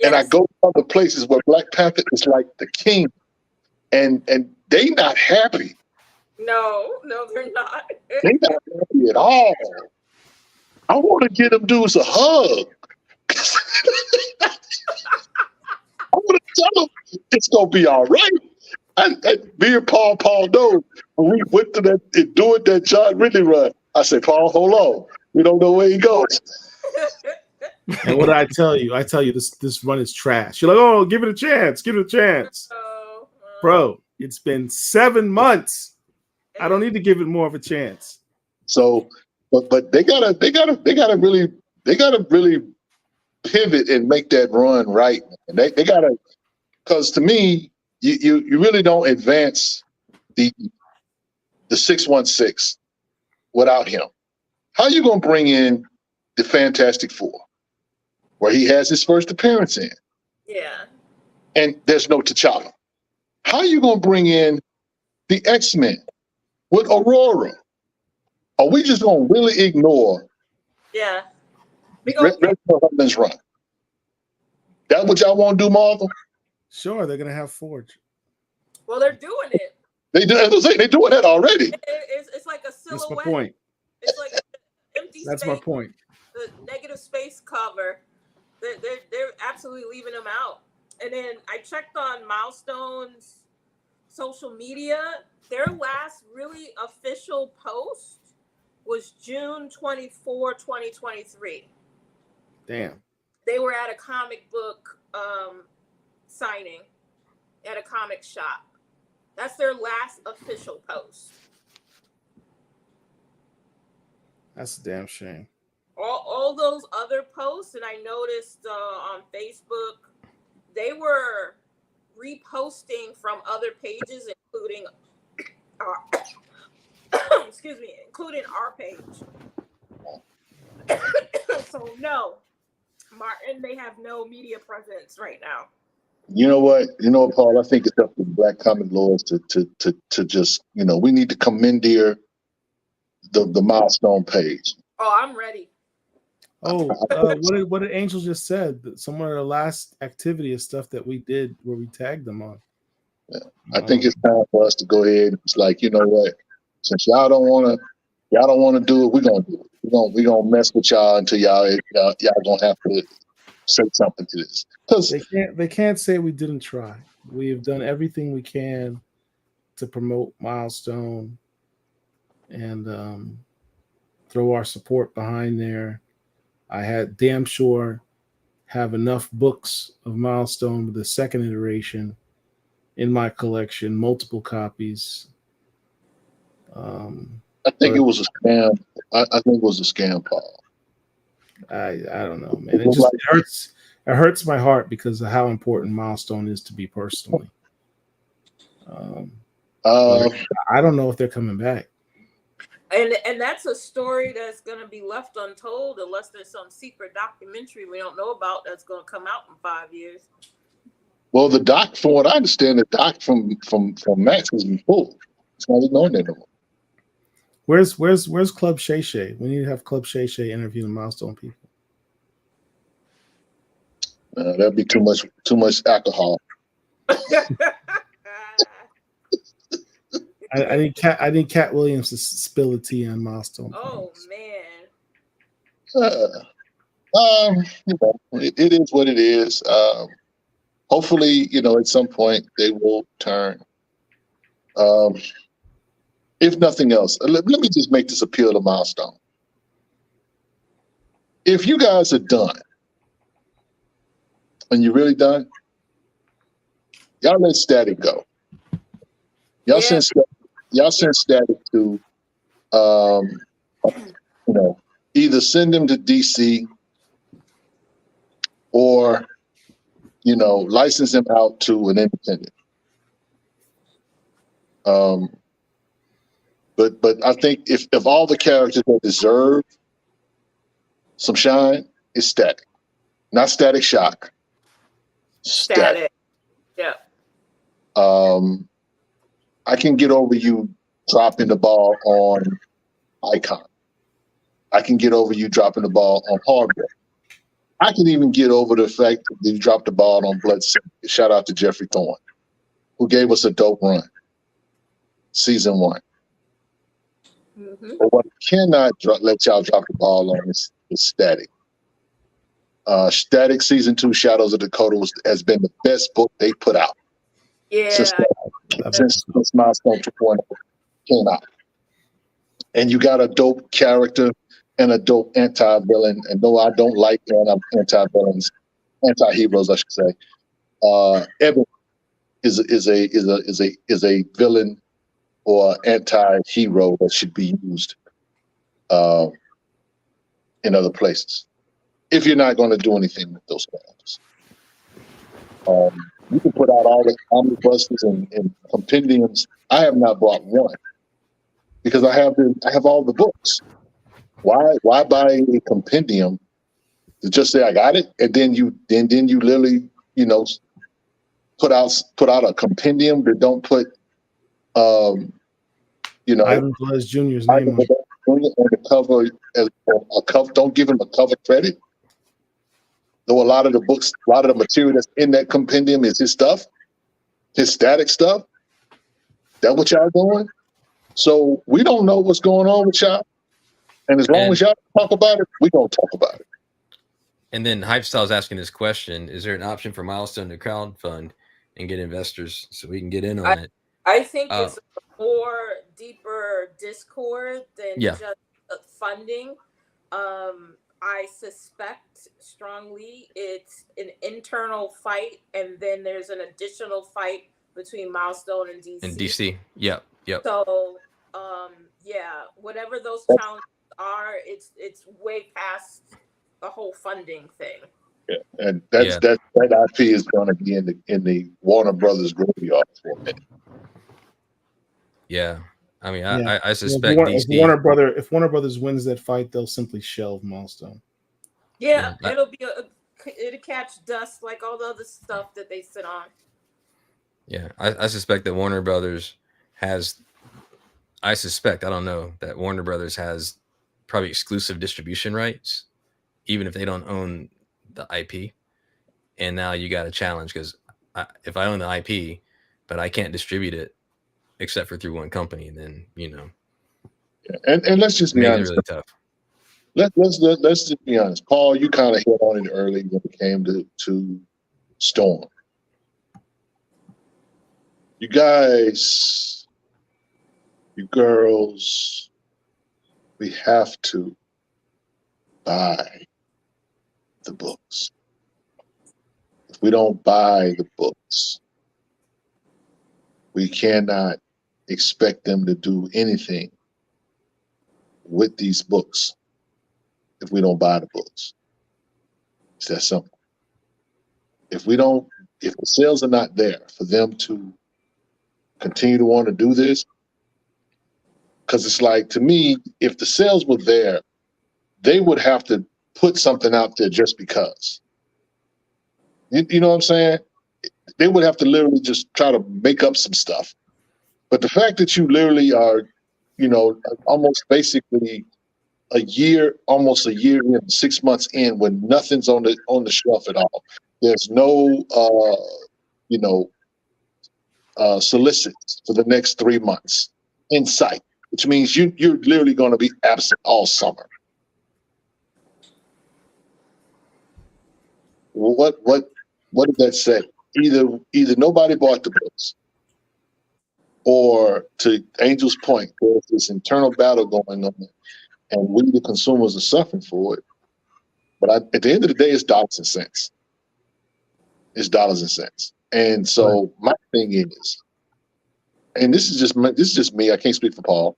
and I go to other places where Black Panther is like the king, and they not happy. No, they're not. They not happy at all. I want to get them dudes a hug. I want to tell them it's gonna be all right. And me and Paul know when we went to that John Ridley run. I said, Paul, hold on. We don't know where he goes. And what did I tell you? I tell you this run is trash. You're like, oh, give it a chance. Give it a chance. Bro, it's been 7 months. I don't need to give it more of a chance. So, but they gotta really pivot and make that run right. And they gotta, because to me, you really don't advance the 616 without him. How you gonna bring in the Fantastic Four, where he has his first appearance in? Yeah. And there's no T'Challa. How you gonna bring in the X-Men with Aurora? Are we just gonna really ignore Reginald Hudlin's run? That what y'all want to do, Marvel? Sure, they're gonna have Forge. Well, they're doing it. They're doing that already. It's like a silhouette. That's my point. It's like an empty That's space. my point. The negative space cover. They're absolutely leaving them out. And then I checked on Milestone's social media. Their last really official post was June 24, 2023. Damn. They were at a comic book signing at a comic shop. That's their last official post. That's a damn shame. All those other posts, and I noticed on Facebook, they were reposting from other pages, including including our page. So no, Martin, they have no media presence right now. You know what, Paul? I think it's up to the Black comic lords to just, we need to commandeer the Milestone page. Oh, I'm ready. Oh, what did Angel just said? Some of the last activity is stuff that we did where we tagged them on. Yeah. I think it's time for us to go ahead. It's like, you know what? Since y'all don't want to do it, we're gonna do it. We're gonna mess with y'all until y'all gonna have to say something to this. Because they can't say we didn't try. We have done everything we can to promote Milestone and throw our support behind there. I had damn sure have enough books of Milestone with the second iteration in my collection, multiple copies. I think it was a scam. I think it was a scam, Paul. I don't know, man. It hurts. It hurts my heart because of how important Milestone is to me personally. I don't know if they're coming back. And that's a story that's going to be left untold unless there's some secret documentary we don't know about that's going to come out in 5 years. Well, the doc, from what I understand, the doc from Max has been full. It's not even on there no more. Where's Club Shay Shay? We need to have Club Shay Shay interview the Milestone people. That'd be too much alcohol. I need Cat Williams to spill the tea on Milestone. Oh Comics. man. It is what it is. Hopefully, at some point they will turn. If nothing else, let me just make this appeal to Milestone. If you guys are done, and you're really done, y'all let Static go. Y'all send Static to, either send him to DC or, license him out to an independent. But I think if all the characters that deserve some shine, it's Static, not Static Shock. Static. Yeah. I can get over you dropping the ball on Icon. I can get over you dropping the ball on Hardware. I can even get over the fact that you dropped the ball on Blood City. Shout out to Jeffrey Thorne, who gave us a dope run, season 1. Mm-hmm. But what I cannot let y'all drop the ball on is Static. Static season 2, Shadows of Dakota has been the best book they put out. Yeah. Since Milestone 2.0 came out. And you got a dope character and a dope anti-villain. And no, I don't like anti-villains, anti-heroes, I should say. Evan is a villain or anti-hero that should be used in other places. If you're not going to do anything with those characters. You can put out all the omnibuses and compendiums. I have not bought one because I have all the books. Why buy a compendium to just say I got it, and then you literally put out a compendium that don't put Ivan Velez Jr.'s name on the cover as a cover. Don't give him a cover credit. Though a lot of the material that's in that compendium is his stuff, his Static stuff. That what y'all doing? So we don't know what's going on with y'all. And as long as y'all talk about it, we're going to talk about it. And then Hypestyle's asking this question: is there an option for Milestone to crowdfund and get investors so we can get in on it? I think it's a more deeper Discord than just funding. I suspect strongly it's an internal fight, and then there's an additional fight between Milestone and DC. And DC, yep. So, whatever those challenges are, it's way past the whole funding thing. Yeah, and that IP is going to be in the Warner Brothers graveyard for a minute. Yeah. I mean, I suspect if Warner Brothers wins that fight, they'll simply shelve Milestone. Yeah, it'll catch dust like all the other stuff that they sit on. Yeah, I suspect that Warner Brothers has. I don't know, that Warner Brothers has probably exclusive distribution rights, even if they don't own the IP. And now you got a challenge because if I own the IP, but I can't distribute it except for through one company, then Yeah. And let's just be honest. Really tough. Let's just be honest. Paul, you kind of hit on it early when it came to Storm. You guys, you girls, we have to buy the books. If we don't buy the books, we cannot expect them to do anything with these books if we don't buy the books. It's that simple. If the sales are not there for them to continue to want to do this, because it's like, to me, if the sales were there, they would have to put something out there just because. You know what I'm saying? They would have to literally just try to make up some stuff. But the fact that you literally are, almost basically almost a year in, 6 months in, when nothing's on the shelf at all. There's no, solicits for the next 3 months in sight, which means you're literally going to be absent all summer. What did that say? Either nobody bought the books, or to Angel's point, there's this internal battle going on, and we the consumers are suffering for it. But at the end of the day, it's dollars and cents. It's dollars and cents. And so my thing is, and this is just me. I can't speak for Paul.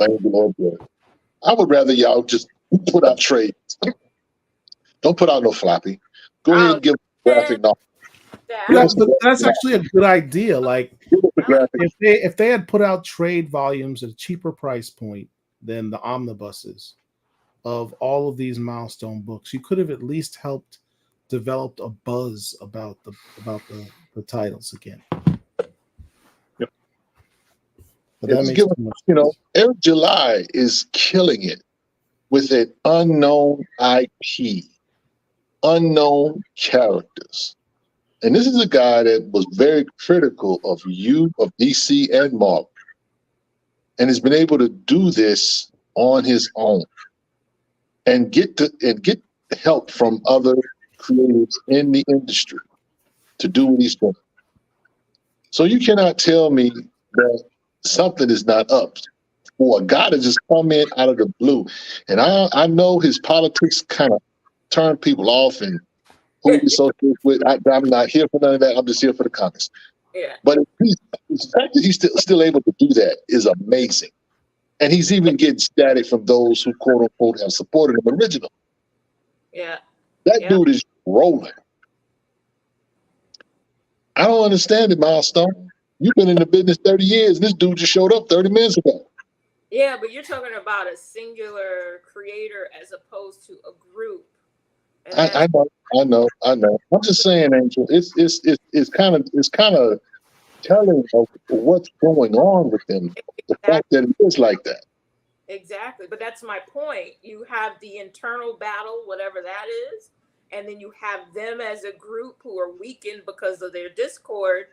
I would rather y'all just put out trades. Don't put out no floppy. Go ahead and give graphic novel. That's actually a good idea. Like if they had put out trade volumes at a cheaper price point than the omnibuses of all of these Milestone books, you could have at least helped develop a buzz about the titles again. Yep. But that makes Eric July is killing it with an unknown IP, unknown characters. And this is a guy that was very critical of DC and Marvel, and has been able to do this on his own and get help from other creators in the industry to do what he's doing. So you cannot tell me that something is not up for a guy to just come in out of the blue. And I know his politics kind of turn people off and who he associates with. I'm not here for none of that. I'm just here for the comics. Yeah. But the fact that he's still able to do that is amazing. And he's even getting static from those who, quote unquote, have supported him originally. Yeah. That dude is rolling. I don't understand it, Milestone. You've been in the business 30 years. This dude just showed up 30 minutes ago. Yeah, but you're talking about a singular creator as opposed to a group. I know. I'm just saying, Angel. It's kind of telling of what's going on with them. The fact that it is like that. Exactly, but that's my point. You have the internal battle, whatever that is, and then you have them as a group who are weakened because of their discord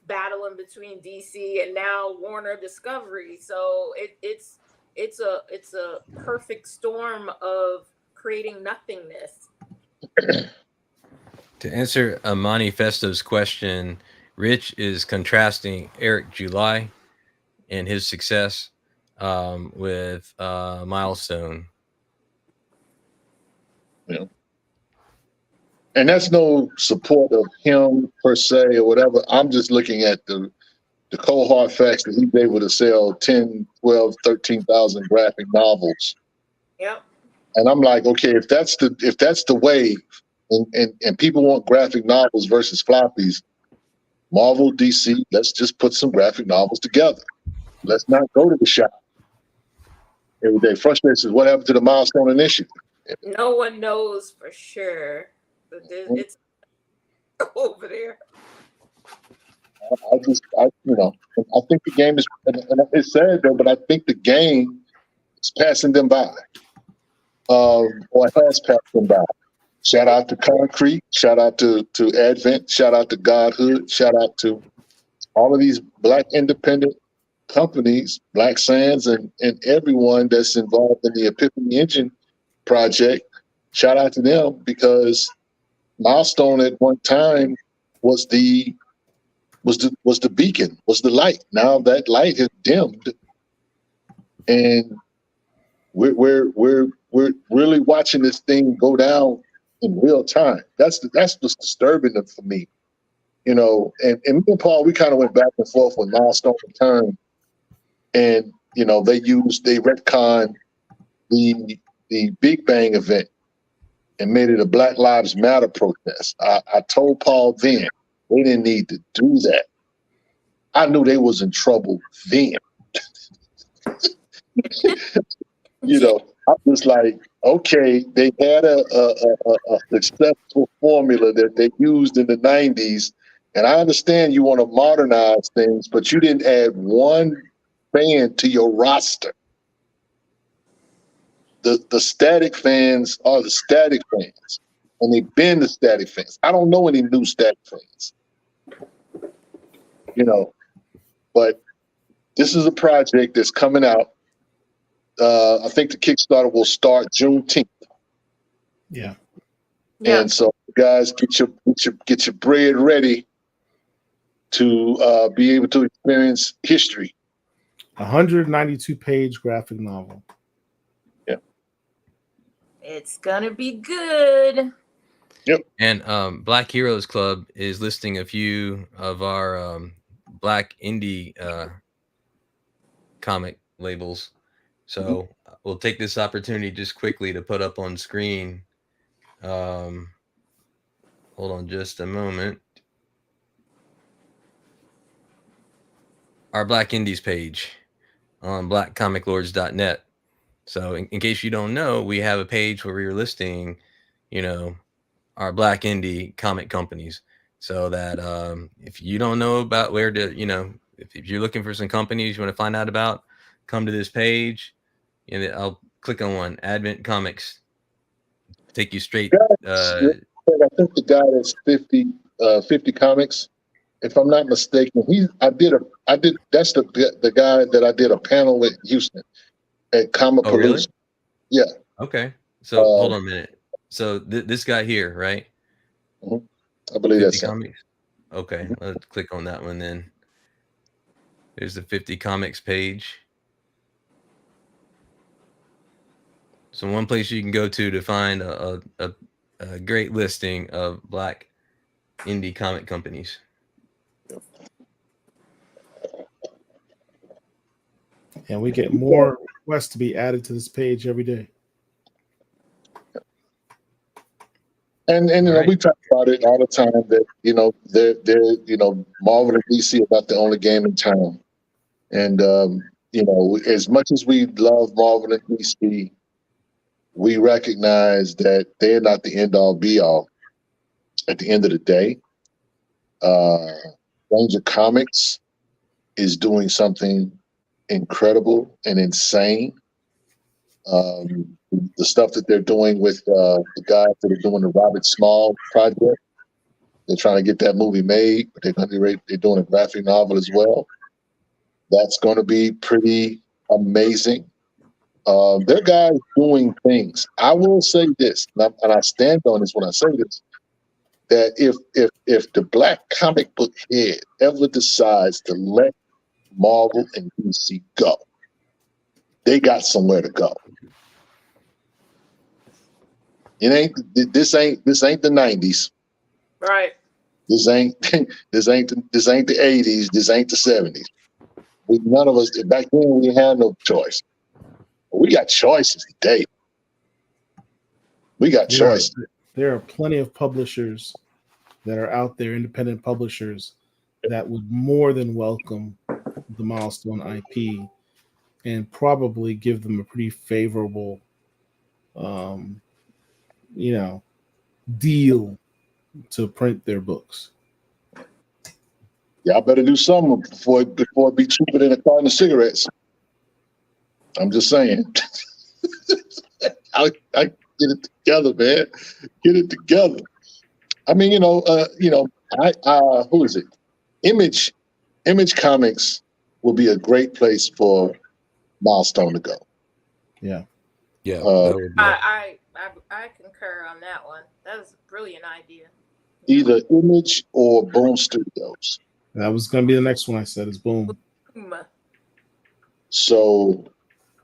battling between DC and now Warner Discovery. So it's a perfect storm of creating nothingness. To answer Amani Festo's question, Rich is contrasting Eric July and his success with Milestone. Yeah. And that's no support of him per se or whatever. I'm just looking at the cold hard facts that he's able to sell 10, 12, 13,000 graphic novels. Yep. And I'm like, okay, if that's the way, and people want graphic novels versus floppies, Marvel, DC, let's just put some graphic novels together. Let's not go to the shop every day. Frustration is what happened to the Milestone initiative. No one knows for sure. It's over there. I think the game is, and it's sad though, but I think the game is passing them by, or has passed them by. Shout out to Concrete, shout out to Advent, shout out to Godhood, shout out to all of these Black independent companies, Black Sands, and everyone that's involved in the Epiphany Engine project. Shout out to them, because Milestone at one time was the beacon, was the light. Now that light has dimmed, and we're really watching this thing go down in real time. That's what's disturbing for me, And me and Paul, we kind of went back and forth when Milestone returned, and they retconned the Big Bang event and made it a Black Lives Matter protest. I told Paul then they didn't need to do that. I knew they was in trouble then. I was like, okay, they had a successful formula that they used in the 90s, and I understand you want to modernize things, but you didn't add one fan to your roster. The static fans are the static fans, and they've been the static fans. I don't know any new static fans. But this is a project that's coming out. I think the Kickstarter will start Juneteenth. Yeah. And so, guys, get your bread ready to be able to experience history. 192-page graphic novel. Yeah. It's gonna be good. Yep. And Black Heroes Club is listing a few of our Black indie comic labels. So we'll take this opportunity just quickly to put up on screen. Hold on just a moment. Our Black Indies page on blackcomiclords.net. So in case you don't know, we have a page where we're listing, our Black indie comic companies. So that if you don't know about where to, if you're looking for some companies you want to find out about, come to this page, and I'll click on one, Advent Comics. Take you straight. I think the guy that's 50 Comics, if I'm not mistaken, that's the guy that I did a panel with Houston at Comic Palooza. Really? Yeah. Okay. So hold on a minute. So this guy here, right? I believe 50 that's Comics. Okay, let's click on that one then. There's the 50 Comics page. So one place you can go to find a great listing of Black indie comic companies. And we get more requests to be added to this page every day. And Right. we talk about it all the time that they're Marvel and DC are not the only game in town. And as much as we love Marvel and DC, we recognize that they're not the end all be all. At the end of the day, Ranger Comics is doing something incredible and insane. The stuff that they're doing with the guys that are doing the Robert Small project, they're trying to get that movie made, but they're doing a graphic novel as well. That's going to be pretty amazing. They're guys doing things. I will say this, and I stand on this when I say this, that if the Black comic book head ever decides to let Marvel and DC go, they got somewhere to go. This ain't the 90s. Right. This ain't the 80s. This ain't the 70s. None of us back then we had no choice. We got choices today. We got choices. There are plenty of publishers that are out there, independent publishers, that would more than welcome the Milestone IP and probably give them a pretty favorable deal to print their books. Y'all better do something before it be cheaper than a carton of cigarettes. I'm just saying. I get it together, man. Get it together. I mean, who is it? Image Comics will be a great place for Milestone to go. Yeah. Yeah. I concur on that one. That was a brilliant idea. Either Image or Boom Studios. That was going to be the next one I said is Boom. So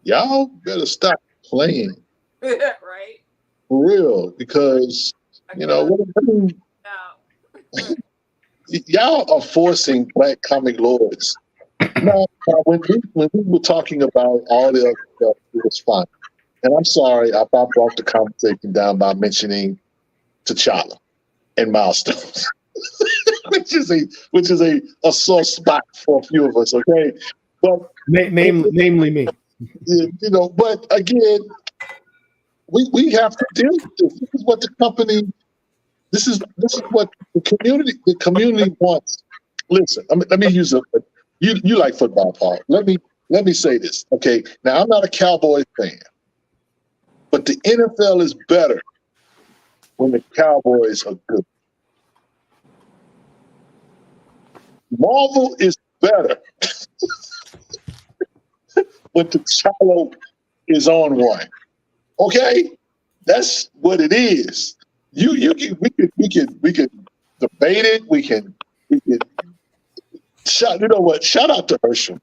y'all better stop playing. Right. For real, because y'all are forcing Black comic lords. Now, when we were talking about all the other stuff, it was fine. And I'm sorry, I brought the conversation down by mentioning T'Challa and Milestone, which is a sore spot for a few of us. Okay, but namely me. But again, we have to deal with this. This is what the company. This is what the community wants. Listen, let me use you like football, Paul. Let me say this. Okay, now I'm not a Cowboys fan, but the NFL is better when the Cowboys are good. Marvel is better when T'Challa is on one. Okay, that's what it is. We could debate it. We could shout. You know what? Shout out to Herschel.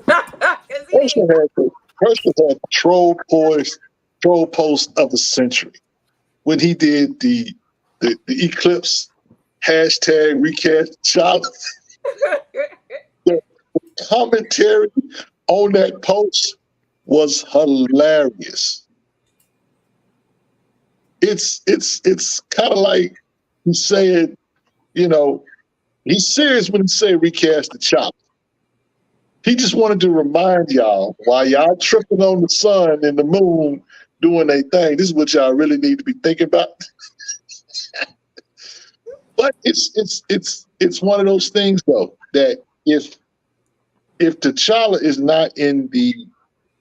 Herschel had the troll post of the century when he did the eclipse hashtag recast T'Challa. The commentary on that post was hilarious. It's kind of like he's saying, you know, he's serious when he say recast T'Challa. He just wanted to remind y'all, while y'all tripping on the sun and the moon doing their thing, this is what y'all really need to be thinking about. But it's one of those things though that if T'Challa is not in the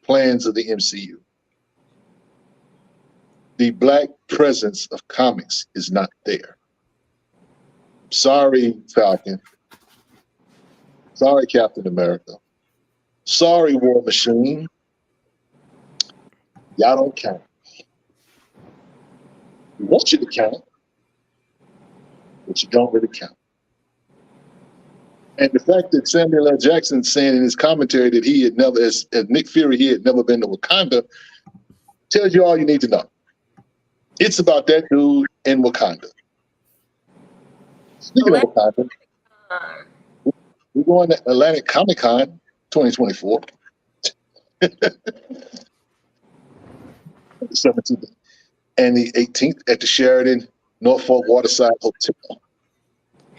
plans of the MCU, the Black presence of comics is not there. Sorry, Falcon. Sorry, Captain America. Sorry, War Machine. Y'all don't count. We want you to count, but you don't really count. And the fact that Samuel L. Jackson saying in his commentary that he had never, as Nick Fury, he had never been to Wakanda, tells you all you need to know. It's about that dude in Wakanda. Speaking of Wakanda, we're going to Atlantic Comic Con 2024. 17th and the 18th at the Sheraton Norfolk Waterside Hotel.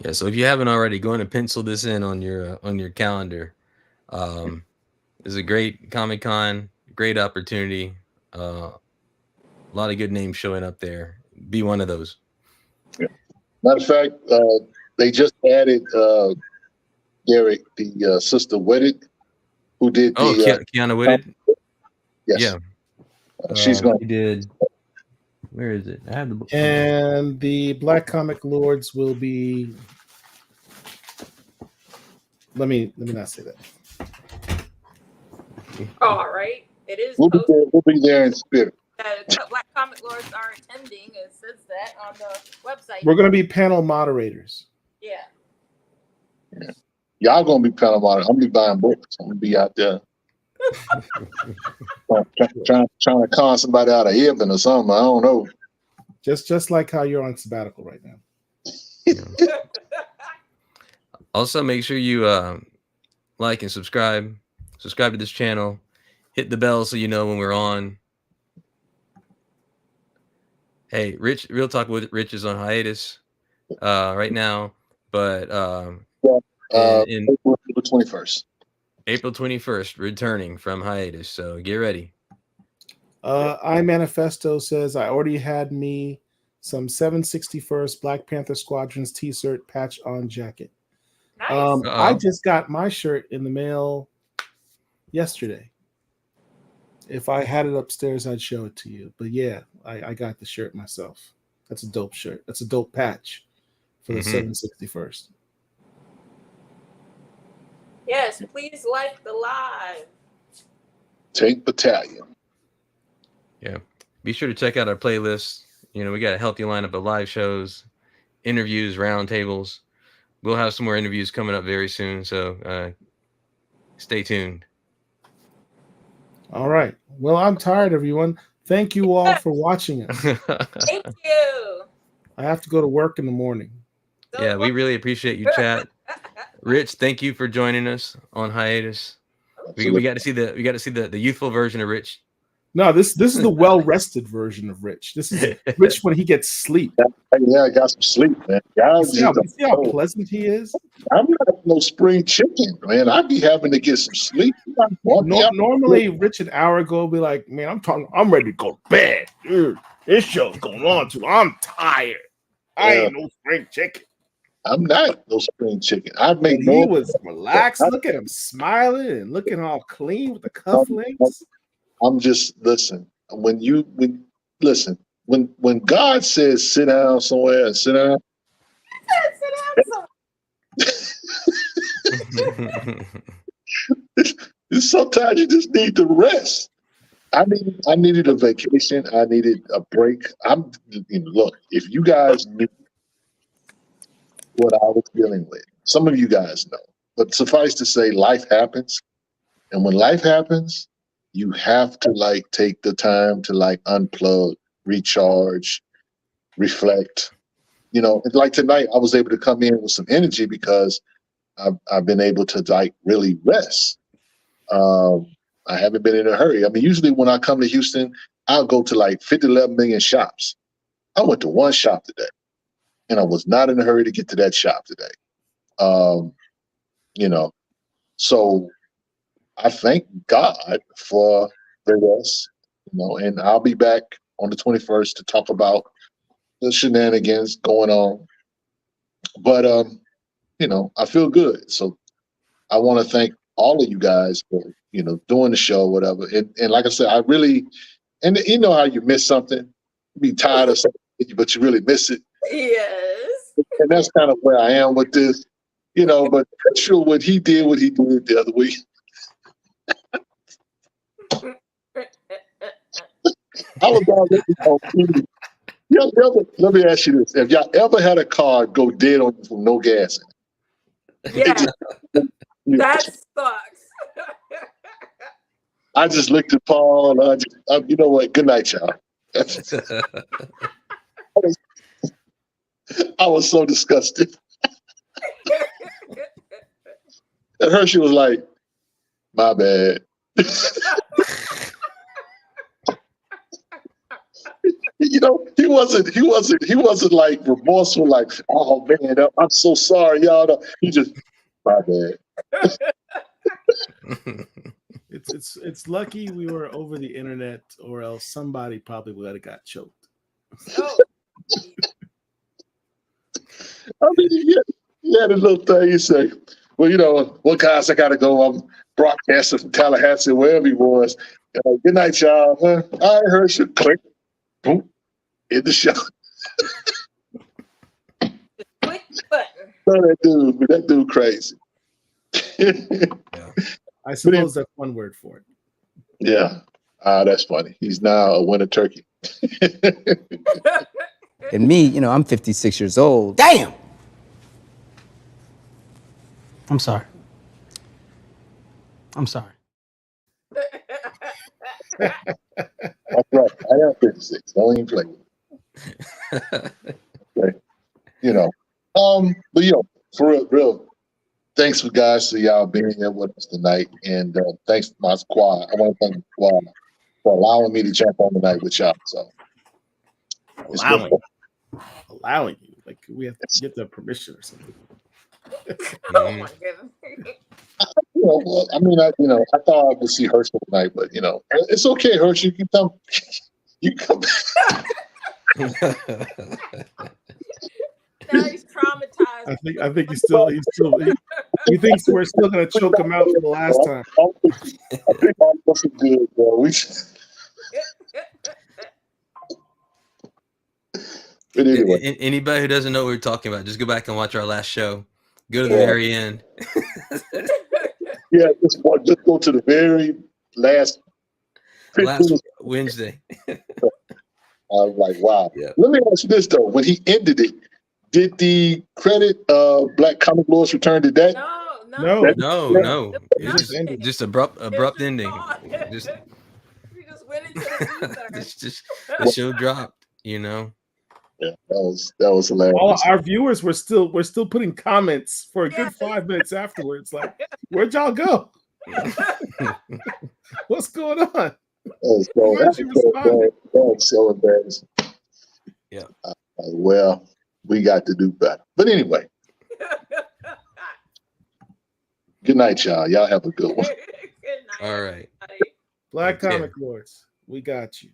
Yeah, so if you haven't already, go and pencil this in on your calendar. It's a great Comic-Con, great opportunity. A lot of good names showing up there. Be one of those. Yeah. Matter of fact, they just added Derek, the sister Wedded, who did Kiana Wedded? Yes. Yeah. She's going. He did. Where is it? I have the book. And the Black Comic Lords will be. Let me not say that. All right, it is. We'll be there in spirit. Black Comic Lords are attending. It says that on the website. We're going to be panel moderators. Yeah. Y'all gonna be panel moderators. I'm gonna be buying books. I'm gonna be out there trying to con somebody out of heaven or something. I don't know. Just like how you're on sabbatical right now. Also, make sure you like and subscribe. Subscribe to this channel. Hit the bell so you know when we're on. Hey, Rich, Real Talk with Rich is on hiatus right now, but April 21st. April 21st, returning from hiatus. So get ready. iManifesto says I already had me some 761st Black Panther Squadron's T-shirt patch on jacket. Nice. I just got my shirt in the mail yesterday. If I had it upstairs, I'd show it to you. But yeah, I got the shirt myself. That's a dope shirt. That's a dope patch for the 761st. Yes, please like the live. Tank Battalion. Yeah. Be sure to check out our playlist. You know, we got a healthy lineup of live shows, interviews, roundtables. We'll have some more interviews coming up very soon. So stay tuned. All right. Well, I'm tired, everyone. Thank you all for watching us. Thank you. I have to go to work in the morning. Yeah, we really appreciate you, chat. Rich, thank you for joining us on hiatus. We got to see the youthful version of Rich. No, this is the well-rested version of Rich. This is Rich when he gets sleep. Yeah, I got some sleep, man. You see how pleasant he is? I'm not no spring chicken, man. I'd be having to get some sleep. Normally, Rich an hour ago would be like, man, I'm ready to go to bed. Dude, this show's going on too. I'm tired. I ain't no spring chicken. I'm not no spring chicken. He was relaxed. Look at him smiling and looking all clean with the cufflinks. I'm just listen. When God says sit down somewhere and sit down. Sometimes you just need to rest. I needed a vacation. I needed a break. Look, if you guys knew what I was dealing with, some of you guys know. But suffice to say, life happens. And when life happens, you have to like take the time to like unplug, recharge, reflect. You know, like tonight, I was able to come in with some energy because I've been able to like really rest. I haven't been in a hurry. I mean, usually when I come to Houston, I'll go to like 50, 11 million shops. I went to one shop today, and I was not in a hurry to get to that shop today. You know, so I thank God for the rest, you know, and I'll be back on the 21st to talk about the shenanigans going on. But, you know, I feel good. So I want to thank all of you guys for, you know, doing the show, whatever. And like I said, I really, and you know how you miss something, you be tired of something, but you really miss it. Yes. And that's kind of where I am with this, you know, but sure what he did the other week. I was on TV. Let me ask you this. Have y'all ever had a car go dead on you from no gas in it? Yeah. That sucks. I just looked at Paul. You know what? Good night, y'all. I was so disgusted. And Hershey was like, my bad. You know, he wasn't like remorseful, like, oh man, I'm so sorry, y'all. He just, my bad. It's lucky we were over the internet, or else somebody probably would have got choked. Oh. I mean, he had a little thing. He said, well, you know, well, guys, I got to go. I'm broadcasting from Tallahassee, wherever he was. Good night, y'all. I heard you click, boom, in the show. Quick button. That dude crazy. Yeah. I suppose that's one word for it. Yeah. That's funny. He's now a winter turkey. And me, you know, I'm 56 years old. Damn! I'm sorry. I'm sorry. That's right. I am 56. Don't even play with it. Okay. You know. But you know, for real, thanks for guys for y'all being here with us tonight. And thanks to my squad. I want to thank the squad for allowing me to jump on tonight with y'all. So allowing you. Like we have to get the permission or something. Oh my goodness. You know, well, I mean, I thought I would see Herschel tonight, but you know, it's okay, Herschel. You can come. You come. Now he's traumatized. I think he thinks we're still gonna choke him out for the last time. I think all of us are good, bro. But anyway, Anybody who doesn't know what we're talking about, just go back and watch our last show. Go to the very end. Yeah, just go to the very last Wednesday. I was like, wow. Yeah. Let me ask you this though: when he ended it, did the credit Black Comic Laws Return to that? No. It just abrupt ending. Just we just went into the just the show dropped, you know. Yeah, that was hilarious. All our viewers were still putting comments for a good 5 minutes afterwards. Like, where'd y'all go? What's going on? That was so embarrassing. Yeah. Well, we got to do better. But anyway. Good night, y'all. Y'all have a good one. Good night. All right. Black Comic Lords, we got you.